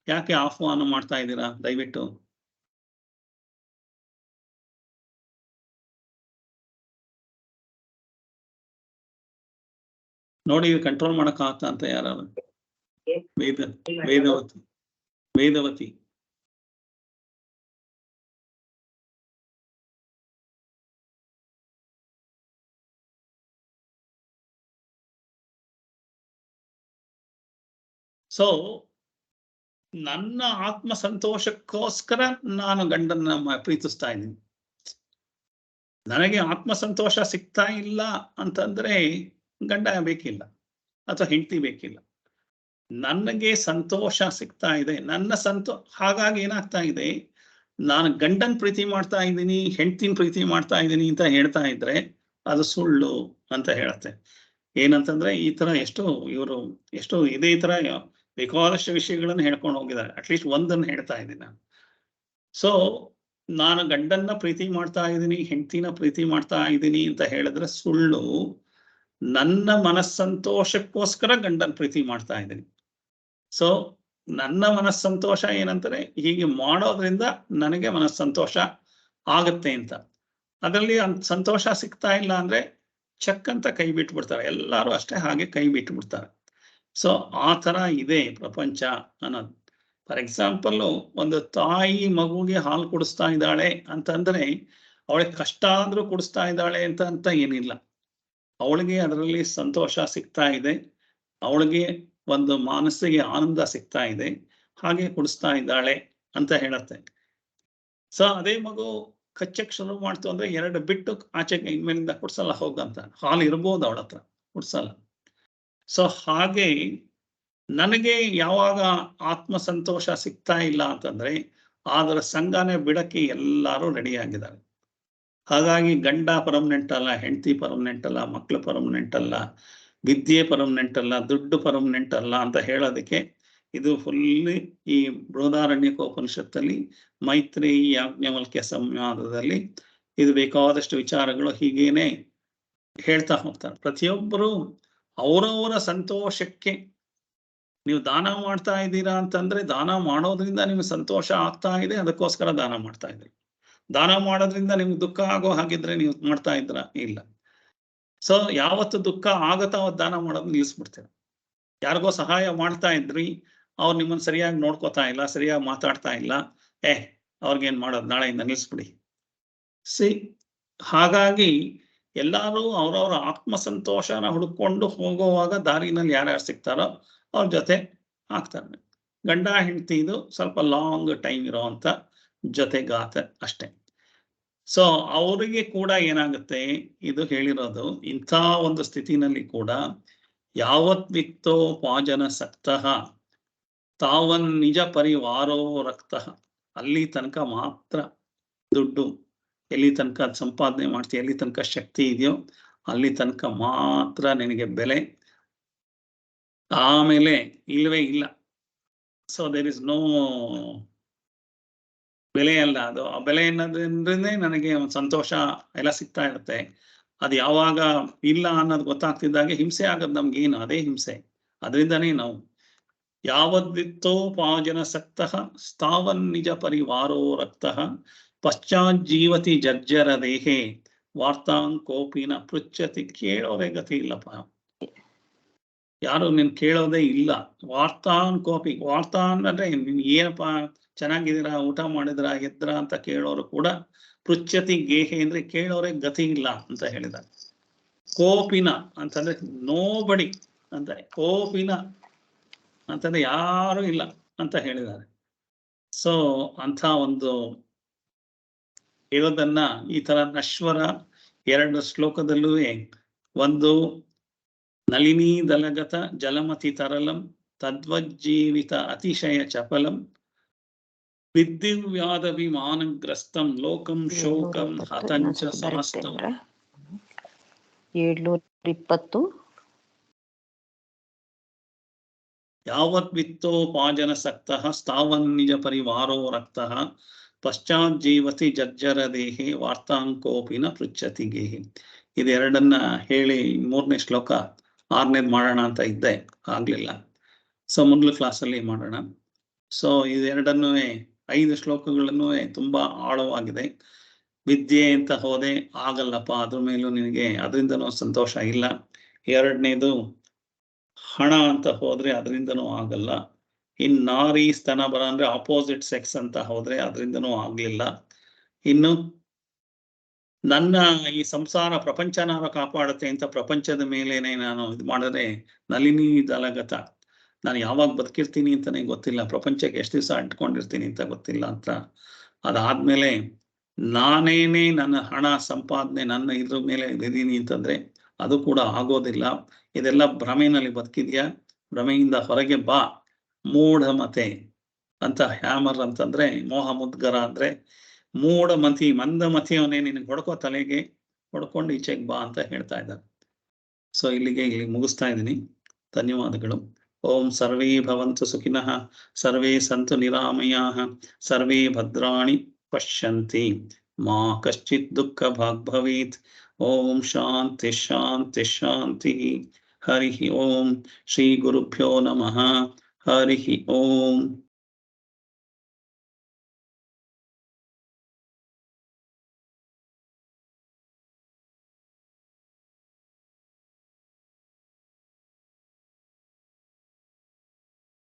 ಯಾಕೆ ಆಫ್ ಆನ್ ಮಾಡ್ತಾ ಇದ್ದೀರಾ ದಯವಿಟ್ಟು? ನೋಡಿ, ಕಂಟ್ರೋಲ್ ಮಾಡಕ್ ಆಗ್ತಾ ಅಂತ ಯಾರು? ವೇದವತಿ ಸೊ ನನ್ನ ಆತ್ಮ ಸಂತೋಷಕ್ಕೋಸ್ಕರ ನಾನು ಗಂಡನ್ನ ಪ್ರೀತಿಸ್ತಾ ಇದ್ದೀನಿ. ನನಗೆ ಆತ್ಮ ಸಂತೋಷ ಸಿಗ್ತಾ ಇಲ್ಲ ಅಂತಂದ್ರೆ ಗಂಡ ಬೇಕಿಲ್ಲ ಅಥವಾ ಹೆಂಡತಿ ಬೇಕಿಲ್ಲ. ನನಗೆ ಸಂತೋಷ ಸಿಗ್ತಾ ಇದೆ, ಹಾಗಾಗಿ ಏನಾಗ್ತಾ ಇದೆ, ನಾನು ಗಂಡನ್ ಪ್ರೀತಿ ಮಾಡ್ತಾ ಇದ್ದೀನಿ, ಹೆಂಡತಿನ ಪ್ರೀತಿ ಮಾಡ್ತಾ ಇದ್ದೀನಿ ಅಂತ ಹೇಳ್ತಾ ಇದ್ರೆ ಅದು ಸುಳ್ಳು ಅಂತ ಹೇಳುತ್ತೆ. ಏನಂತಂದ್ರೆ ಈ ತರ ಇವರು ಎಷ್ಟು ಇದೇ ತರ ಬೇಕಾದಷ್ಟು ವಿಷಯಗಳನ್ನು ಹೇಳ್ಕೊಂಡು ಹೋಗಿದ್ದಾರೆ. ಅಟ್ಲೀಸ್ಟ್ ಒಂದನ್ನು ಹೇಳ್ತಾ ಇದ್ದೀನಿ ನಾನು. ಸೊ ನಾನು ಗಂಡನ್ನ ಪ್ರೀತಿ ಮಾಡ್ತಾ ಇದ್ದೀನಿ, ಹೆಂಡತಿನ ಪ್ರೀತಿ ಮಾಡ್ತಾ ಇದ್ದೀನಿ ಅಂತ ಹೇಳಿದ್ರೆ ಸುಳ್ಳು. ನನ್ನ ಮನಸ್ಸಂತೋಷಕ್ಕೋಸ್ಕರ ಗಂಡನ ಪ್ರೀತಿ ಮಾಡ್ತಾ ಇದ್ದೀನಿ. ಸೊ ನನ್ನ ಮನಸ್ಸಂತೋಷ ಏನಂತಾರೆ, ಹೀಗೆ ಮಾಡೋದ್ರಿಂದ ನನಗೆ ಮನಸ್ಸಂತೋಷ ಆಗತ್ತೆ ಅಂತ. ಅದರಲ್ಲಿ ಸಂತೋಷ ಸಿಗ್ತಾ ಇಲ್ಲ ಅಂದ್ರೆ ಚೆಕ್ ಅಂತ ಕೈ ಬಿಟ್ಬಿಡ್ತಾರೆ. ಎಲ್ಲರೂ ಅಷ್ಟೇ ಹಾಗೆ ಕೈ ಬಿಟ್ಬಿಡ್ತಾರೆ. ಸೊ ಆ ತರ ಇದೆ ಪ್ರಪಂಚ ಅನ್ನೋದು. ಫಾರ್ ಎಕ್ಸಾಂಪಲ್, ಒಂದು ತಾಯಿ ಮಗುಗೆ ಹಾಲು ಕುಡಿಸ್ತಾ ಇದ್ದಾಳೆ ಅಂತಂದ್ರೆ ಅವಳಿಗೆ ಕಷ್ಟ ಆದ್ರೂ ಕುಡಿಸ್ತಾ ಇದ್ದಾಳೆ ಅಂತ ಏನಿಲ್ಲ. ಅವಳಿಗೆ ಅದರಲ್ಲಿ ಸಂತೋಷ ಸಿಗ್ತಾ ಇದೆ, ಅವಳಿಗೆ ಒಂದು ಮನಸ್ಸಿಗೆ ಆನಂದ ಸಿಗ್ತಾ ಇದೆ, ಹಾಗೆ ಕುಡಿಸ್ತಾ ಇದ್ದಾಳೆ ಅಂತ ಹೇಳತ್ತೆ. ಸೊ ಅದೇ ಮಗು ಕಚ್ಚಕ್ ಶುರು ಮಾಡ್ತು ಅಂದ್ರೆ 2 ಬಿಟ್ಟು ಆಚೆಗೆ ಇನ್ಮೇಲಿಂದ ಕುಡ್ಸಲ್ಲ ಹೋಗಂತ. ಹಾಲು ಇರ್ಬೋದು ಅವಳ ಹತ್ರ, ಕುಡ್ಸಲ್ಲ. ಸೊ ಹಾಗೆ ನನಗೆ ಯಾವಾಗ ಆತ್ಮ ಸಂತೋಷ ಸಿಗ್ತಾ ಇಲ್ಲ ಅಂತಂದ್ರೆ ಅದರ ಸಂಘನೆ ಬಿಡಕ್ಕೆ ಎಲ್ಲರೂ ರೆಡಿ ಆಗಿದ್ದಾರೆ. ಹಾಗಾಗಿ ಗಂಡ ಪರ್ಮನೆಂಟ್ ಅಲ್ಲ, ಹೆಂಡತಿ ಪರ್ಮನೆಂಟ್ ಅಲ್ಲ, ಮಕ್ಕಳು ಪರ್ಮನೆಂಟ್ ಅಲ್ಲ, ವಿದ್ಯೆ ಪರ್ಮನೆಂಟ್ ಅಲ್ಲ, ದುಡ್ಡು ಪರ್ಮನೆಂಟ್ ಅಲ್ಲ ಅಂತ ಹೇಳೋದಕ್ಕೆ ಇದು ಫುಲ್ಲಿ ಈ ಬೃಹದಾರಣ್ಯಕೋಪನಿಷತ್ತಲ್ಲಿ ಮೈತ್ರಿ ಯಾಜ್ಞವಲ್ಕ್ಯ ಸಂವಾದದಲ್ಲಿ ಇದು ಬೇಕಾದಷ್ಟು ವಿಚಾರಗಳು ಹೀಗೇನೆ ಹೇಳ್ತಾ ಹೋಗ್ತಾರೆ. ಪ್ರತಿಯೊಬ್ಬರು ಅವರವರ ಸಂತೋಷಕ್ಕೆ ನೀವು ದಾನ ಮಾಡ್ತಾ ಇದ್ದೀರಾ ಅಂತಂದ್ರೆ ದಾನ ಮಾಡೋದ್ರಿಂದ ನಿಮ್ಗೆ ಸಂತೋಷ ಆಗ್ತಾ ಇದೆ, ಅದಕ್ಕೋಸ್ಕರ ದಾನ ಮಾಡ್ತಾ ಇದ್ದೀರಿ. ದಾನ ಮಾಡೋದ್ರಿಂದ ನಿಮ್ಗೆ ದುಃಖ ಆಗೋ ಹಾಗಿದ್ರೆ ನೀವು ಮಾಡ್ತಾ ಇದ್ರ? ಇಲ್ಲ. ಸೊ ಯಾವತ್ತು ದುಃಖ ಆಗತ್ತ ಅವತ್ತು ದಾನ ಮಾಡೋದು ನಿಲ್ಲಿಸ್ಬಿಡ್ತೀರ. ಯಾರಿಗೋ ಸಹಾಯ ಮಾಡ್ತಾ ಇದ್ರಿ, ಅವ್ರು ನಿಮ್ಮನ್ನ ಸರಿಯಾಗಿ ನೋಡ್ಕೋತಾ ಇಲ್ಲ, ಸರಿಯಾಗಿ ಮಾತಾಡ್ತಾ ಇಲ್ಲ, ಅವ್ರಿಗೇನ್ ಮಾಡೋದು, ನಾಳೆಯಿಂದ ನಿಲ್ಲಿಸ್ಬಿಡಿ. ಹಾಗಾಗಿ ಎಲ್ಲರೂ ಅವ್ರವ್ರ ಆತ್ಮ ಸಂತೋಷನ ಹುಡ್ಕೊಂಡು ಹೋಗುವಾಗ ದಾರಿನಲ್ಲಿ ಯಾರ್ಯಾರು ಸಿಗ್ತಾರೋ ಅವ್ರ ಜೊತೆ ಆಗ್ತಾರೆ. ಗಂಡ ಹೆಂಡತಿ ಇದು ಸ್ವಲ್ಪ ಲಾಂಗ್ ಟೈಮ್ ಇರೋವಂಥ ಜೊತೆಗಾತ ಅಷ್ಟೇ. ಸೊ ಅವರಿಗೆ ಕೂಡ ಏನಾಗುತ್ತೆ, ಇದು ಹೇಳಿರೋದು ಇಂಥ ಒಂದು ಸ್ಥಿತಿನಲ್ಲಿ ಕೂಡ ಯಾವತ್ ವಿತ್ತೋ ಪಾಜನ ಸಕ್ತಃ ತಾವನ್ ನಿಜ ಪರಿವಾರೋ ರಕ್ತಃ. ಅಲ್ಲಿ ತನಕ ಮಾತ್ರ ದುಡ್ಡು, ಎಲ್ಲಿ ತನಕ ಸಂಪಾದನೆ ಮಾಡ್ತೀಯ, ಎಲ್ಲಿ ತನಕ ಶಕ್ತಿ ಇದೆಯೋ ಅಲ್ಲಿ ತನಕ ಮಾತ್ರ ನಿನಗೆ ಬೆಲೆ, ಆಮೇಲೆ ಇಲ್ಲವೇ ಇಲ್ಲ. ಸೊ ದೇರ್ ಇಸ್ ನೋ ಬೆಲೆ ಅಲ್ಲ ಅದು. ಆ ಬೆಲೆ ಅನ್ನೋದ್ರಿಂದನೇ ನನಗೆ ಒಂದು ಸಂತೋಷ ಎಲ್ಲ ಸಿಗ್ತಾ ಇರುತ್ತೆ. ಅದು ಯಾವಾಗ ಇಲ್ಲ ಅನ್ನೋದು ಗೊತ್ತಾಗ್ತಿದ್ದಾಗೆ ಹಿಂಸೆ ಆಗೋದು ನಮ್ಗೇನು, ಅದೇ ಹಿಂಸೆ. ಅದರಿಂದನೇ ನಾವು ಯಾವದ್ವಿತ್ತೋ ಪಾಜನ ಸಕ್ತಃ ಸ್ಥಾವನ್ ನಿಜ ಪರಿವಾರೋ ರಕ್ತಃ ಪಶ್ಚಾಜ್ಜೀವತಿ ಜರ್ಜರ ದೇಹೆ ವಾರ್ತಾಂಕೋಪಿನ ಪೃಚ್ಛತಿ. ಕೇಳೋದೇ ಗತಿ ಇಲ್ಲಪ್ಪ, ಯಾರು ನೀನ್ ಕೇಳೋದೇ ಇಲ್ಲ. ವಾರ್ತಾಂಕೋಪಿ, ವಾರ್ತಾನ್ ಅಂದ್ರೆ ಏನಪ್ಪ ಚೆನ್ನಾಗಿದ್ದೀರಾ, ಊಟ ಮಾಡಿದ್ರ, ಎದ್ರ ಅಂತ ಕೇಳೋರು ಕೂಡ ಪೃಚ್ಛತಿ ಗೇಹೆ ಅಂದ್ರೆ ಕೇಳೋರೆ ಗತಿ ಇಲ್ಲ ಅಂತ ಹೇಳಿದ್ದಾರೆ. ಕೋಪಿನ ಅಂತಂದ್ರೆ ನೋಬಡಿ ಅಂತಾರೆ, ಕೋಪಿನ ಅಂತಂದ್ರೆ ಯಾರು ಇಲ್ಲ ಅಂತ ಹೇಳಿದ್ದಾರೆ. ಸೊ ಅಂಥ ಒಂದು ಹೇಳೋದನ್ನ ಈ ತರ ನಶ್ವರ 2 ಶ್ಲೋಕದಲ್ಲೂ ಒಂದು ನಳಿನಿ ದಲಗತ ಜಲಮತಿ ತರಲಂ ತದ್ವಜ್ಜೀವಿತ ಅತಿಶಯ ಚಪಲಂ ವಿದ್ಯುವ್ಯಾದ ವಿಮಾನಗ್ರಸ್ತಂ ಲೋಕಂ ಶೋಕಂ ಹತಂಚ ಸಮಸ್ತಂ. 720 ಯಾವತ್ ವಿತ್ತೋಪಾಜನ ಸಕ್ತಃ ಸ್ಥಾವನ್ ನಿಜ ಪರಿವಾರೋ ರಕ್ತಃ ಪಶ್ಚಾಜ್ಜೀವತಿ ಜರ್ಜರ ದೇಹೆ ವಾರ್ತಾಂಕೋಪಿನ ಪೃಚ್ಛತಿ ಗೇಹಿ. ಇದೆರಡನ್ನ ಹೇಳಿ 3ನೇ ಶ್ಲೋಕ 6ನೇದು ಮಾಡೋಣ ಅಂತ ಇದ್ದೆ, ಆಗ್ಲಿಲ್ಲ. ಸೊ ಮೊದಲ ಕ್ಲಾಸಲ್ಲಿ ಮಾಡೋಣ. ಸೊ ಇದೆರಡನ್ನೂ 5 ಶ್ಲೋಕಗಳನ್ನು ತುಂಬಾ ಆಳವಾಗಿದೆ. ವಿದ್ಯೆ ಅಂತ ಹೋದೆ ಆಗಲ್ಲಪ್ಪ, ಅದ್ರ ಮೇಲೂ ನಿನಗೆ ಅದರಿಂದನೂ ಸಂತೋಷ ಇಲ್ಲ. 2ನೇದು ಹಣ ಅಂತ ಹೋದ್ರೆ ಅದರಿಂದನೂ ಆಗಲ್ಲ. ಇನ್ ನಾರಿ ಸ್ತನ ಬರ ಅಂದ್ರೆ ಆಪೋಸಿಟ್ ಸೆಕ್ಸ್ ಅಂತ ಹೋದ್ರೆ ಅದರಿಂದನೂ ಆಗ್ಲಿಲ್ಲ. ಇನ್ನು ನನ್ನ ಈ ಸಂಸಾರ ಪ್ರಪಂಚನಾರ ಕಾಪಾಡುತ್ತೆ ಅಂತ ಪ್ರಪಂಚದ ಮೇಲೇನೆ ನಾನು ಇದು ಮಾಡಿದ್ರೆ ನಳಿನಿ ದಲಗತ, ನಾನು ಯಾವಾಗ ಬದುಕಿರ್ತೀನಿ ಅಂತಾನೆ ಗೊತ್ತಿಲ್ಲ, ಪ್ರಪಂಚಕ್ಕೆ ಎಷ್ಟು ದಿವಸ ಅಂಟ್ಕೊಂಡಿರ್ತೀನಿ ಅಂತ ಗೊತ್ತಿಲ್ಲ ಅಂತ. ಅದಾದ್ಮೇಲೆ ನಾನೇನೆ ನನ್ನ ಹಣ ಸಂಪಾದನೆ ನನ್ನ ಇದ್ರ ಮೇಲೆ ಇದೀನಿ ಅಂತಂದ್ರೆ ಅದು ಕೂಡ ಆಗೋದಿಲ್ಲ. ಇದೆಲ್ಲ ಭ್ರಮೆನಲ್ಲಿ ಬದುಕಿದ್ಯಾ, ಭ್ರಮೆಯಿಂದ ಹೊರಗೆ ಬಾ. ಮೂಢಮತೆ ಅಂತ ಹ್ಯಾಮರ್ ಅಂತಂದ್ರೆ ಮೋಹ ಮುದ್ಗರ ಅಂದ್ರೆ ಮೂಢಮತಿ, ಮಂದಮತಿಯವನೇ ನಿನಗೆ ಹೊಡ್ಕೋ, ತಲೆಗೆ ಹೊಡ್ಕೊಂಡು ಈಚೆಗೆ ಬಾ ಅಂತ ಹೇಳ್ತಾ ಇದ್ದಾರೆ. ಸೊ ಇಲ್ಲಿ ಮುಗಿಸ್ತಾ ಇದ್ದೀನಿ. ಧನ್ಯವಾದಗಳು. ಓಂ ಸರ್ವೇ ಭವಂತು ಸುಖಿನಃ, ಸರ್ವೇ ಸಂತು ನಿರಾಮಯಾಃ, ಸರ್ವೇ ಭದ್ರಾಣಿ ಪಶ್ಯಂತಿ, ಮಾ ಕಶ್ಚಿತ್ ದುಃಖ ಭಾಗ್ ಭವೇತ್. ಓಂ ಶಾಂತಿ ಶಾಂತಿ ಶಾಂತಿ. ಹರಿ ಓಂ. ಶ್ರೀ ಗುರುಭ್ಯೋ ನಮಃ. ಹರಿ ಓಂ.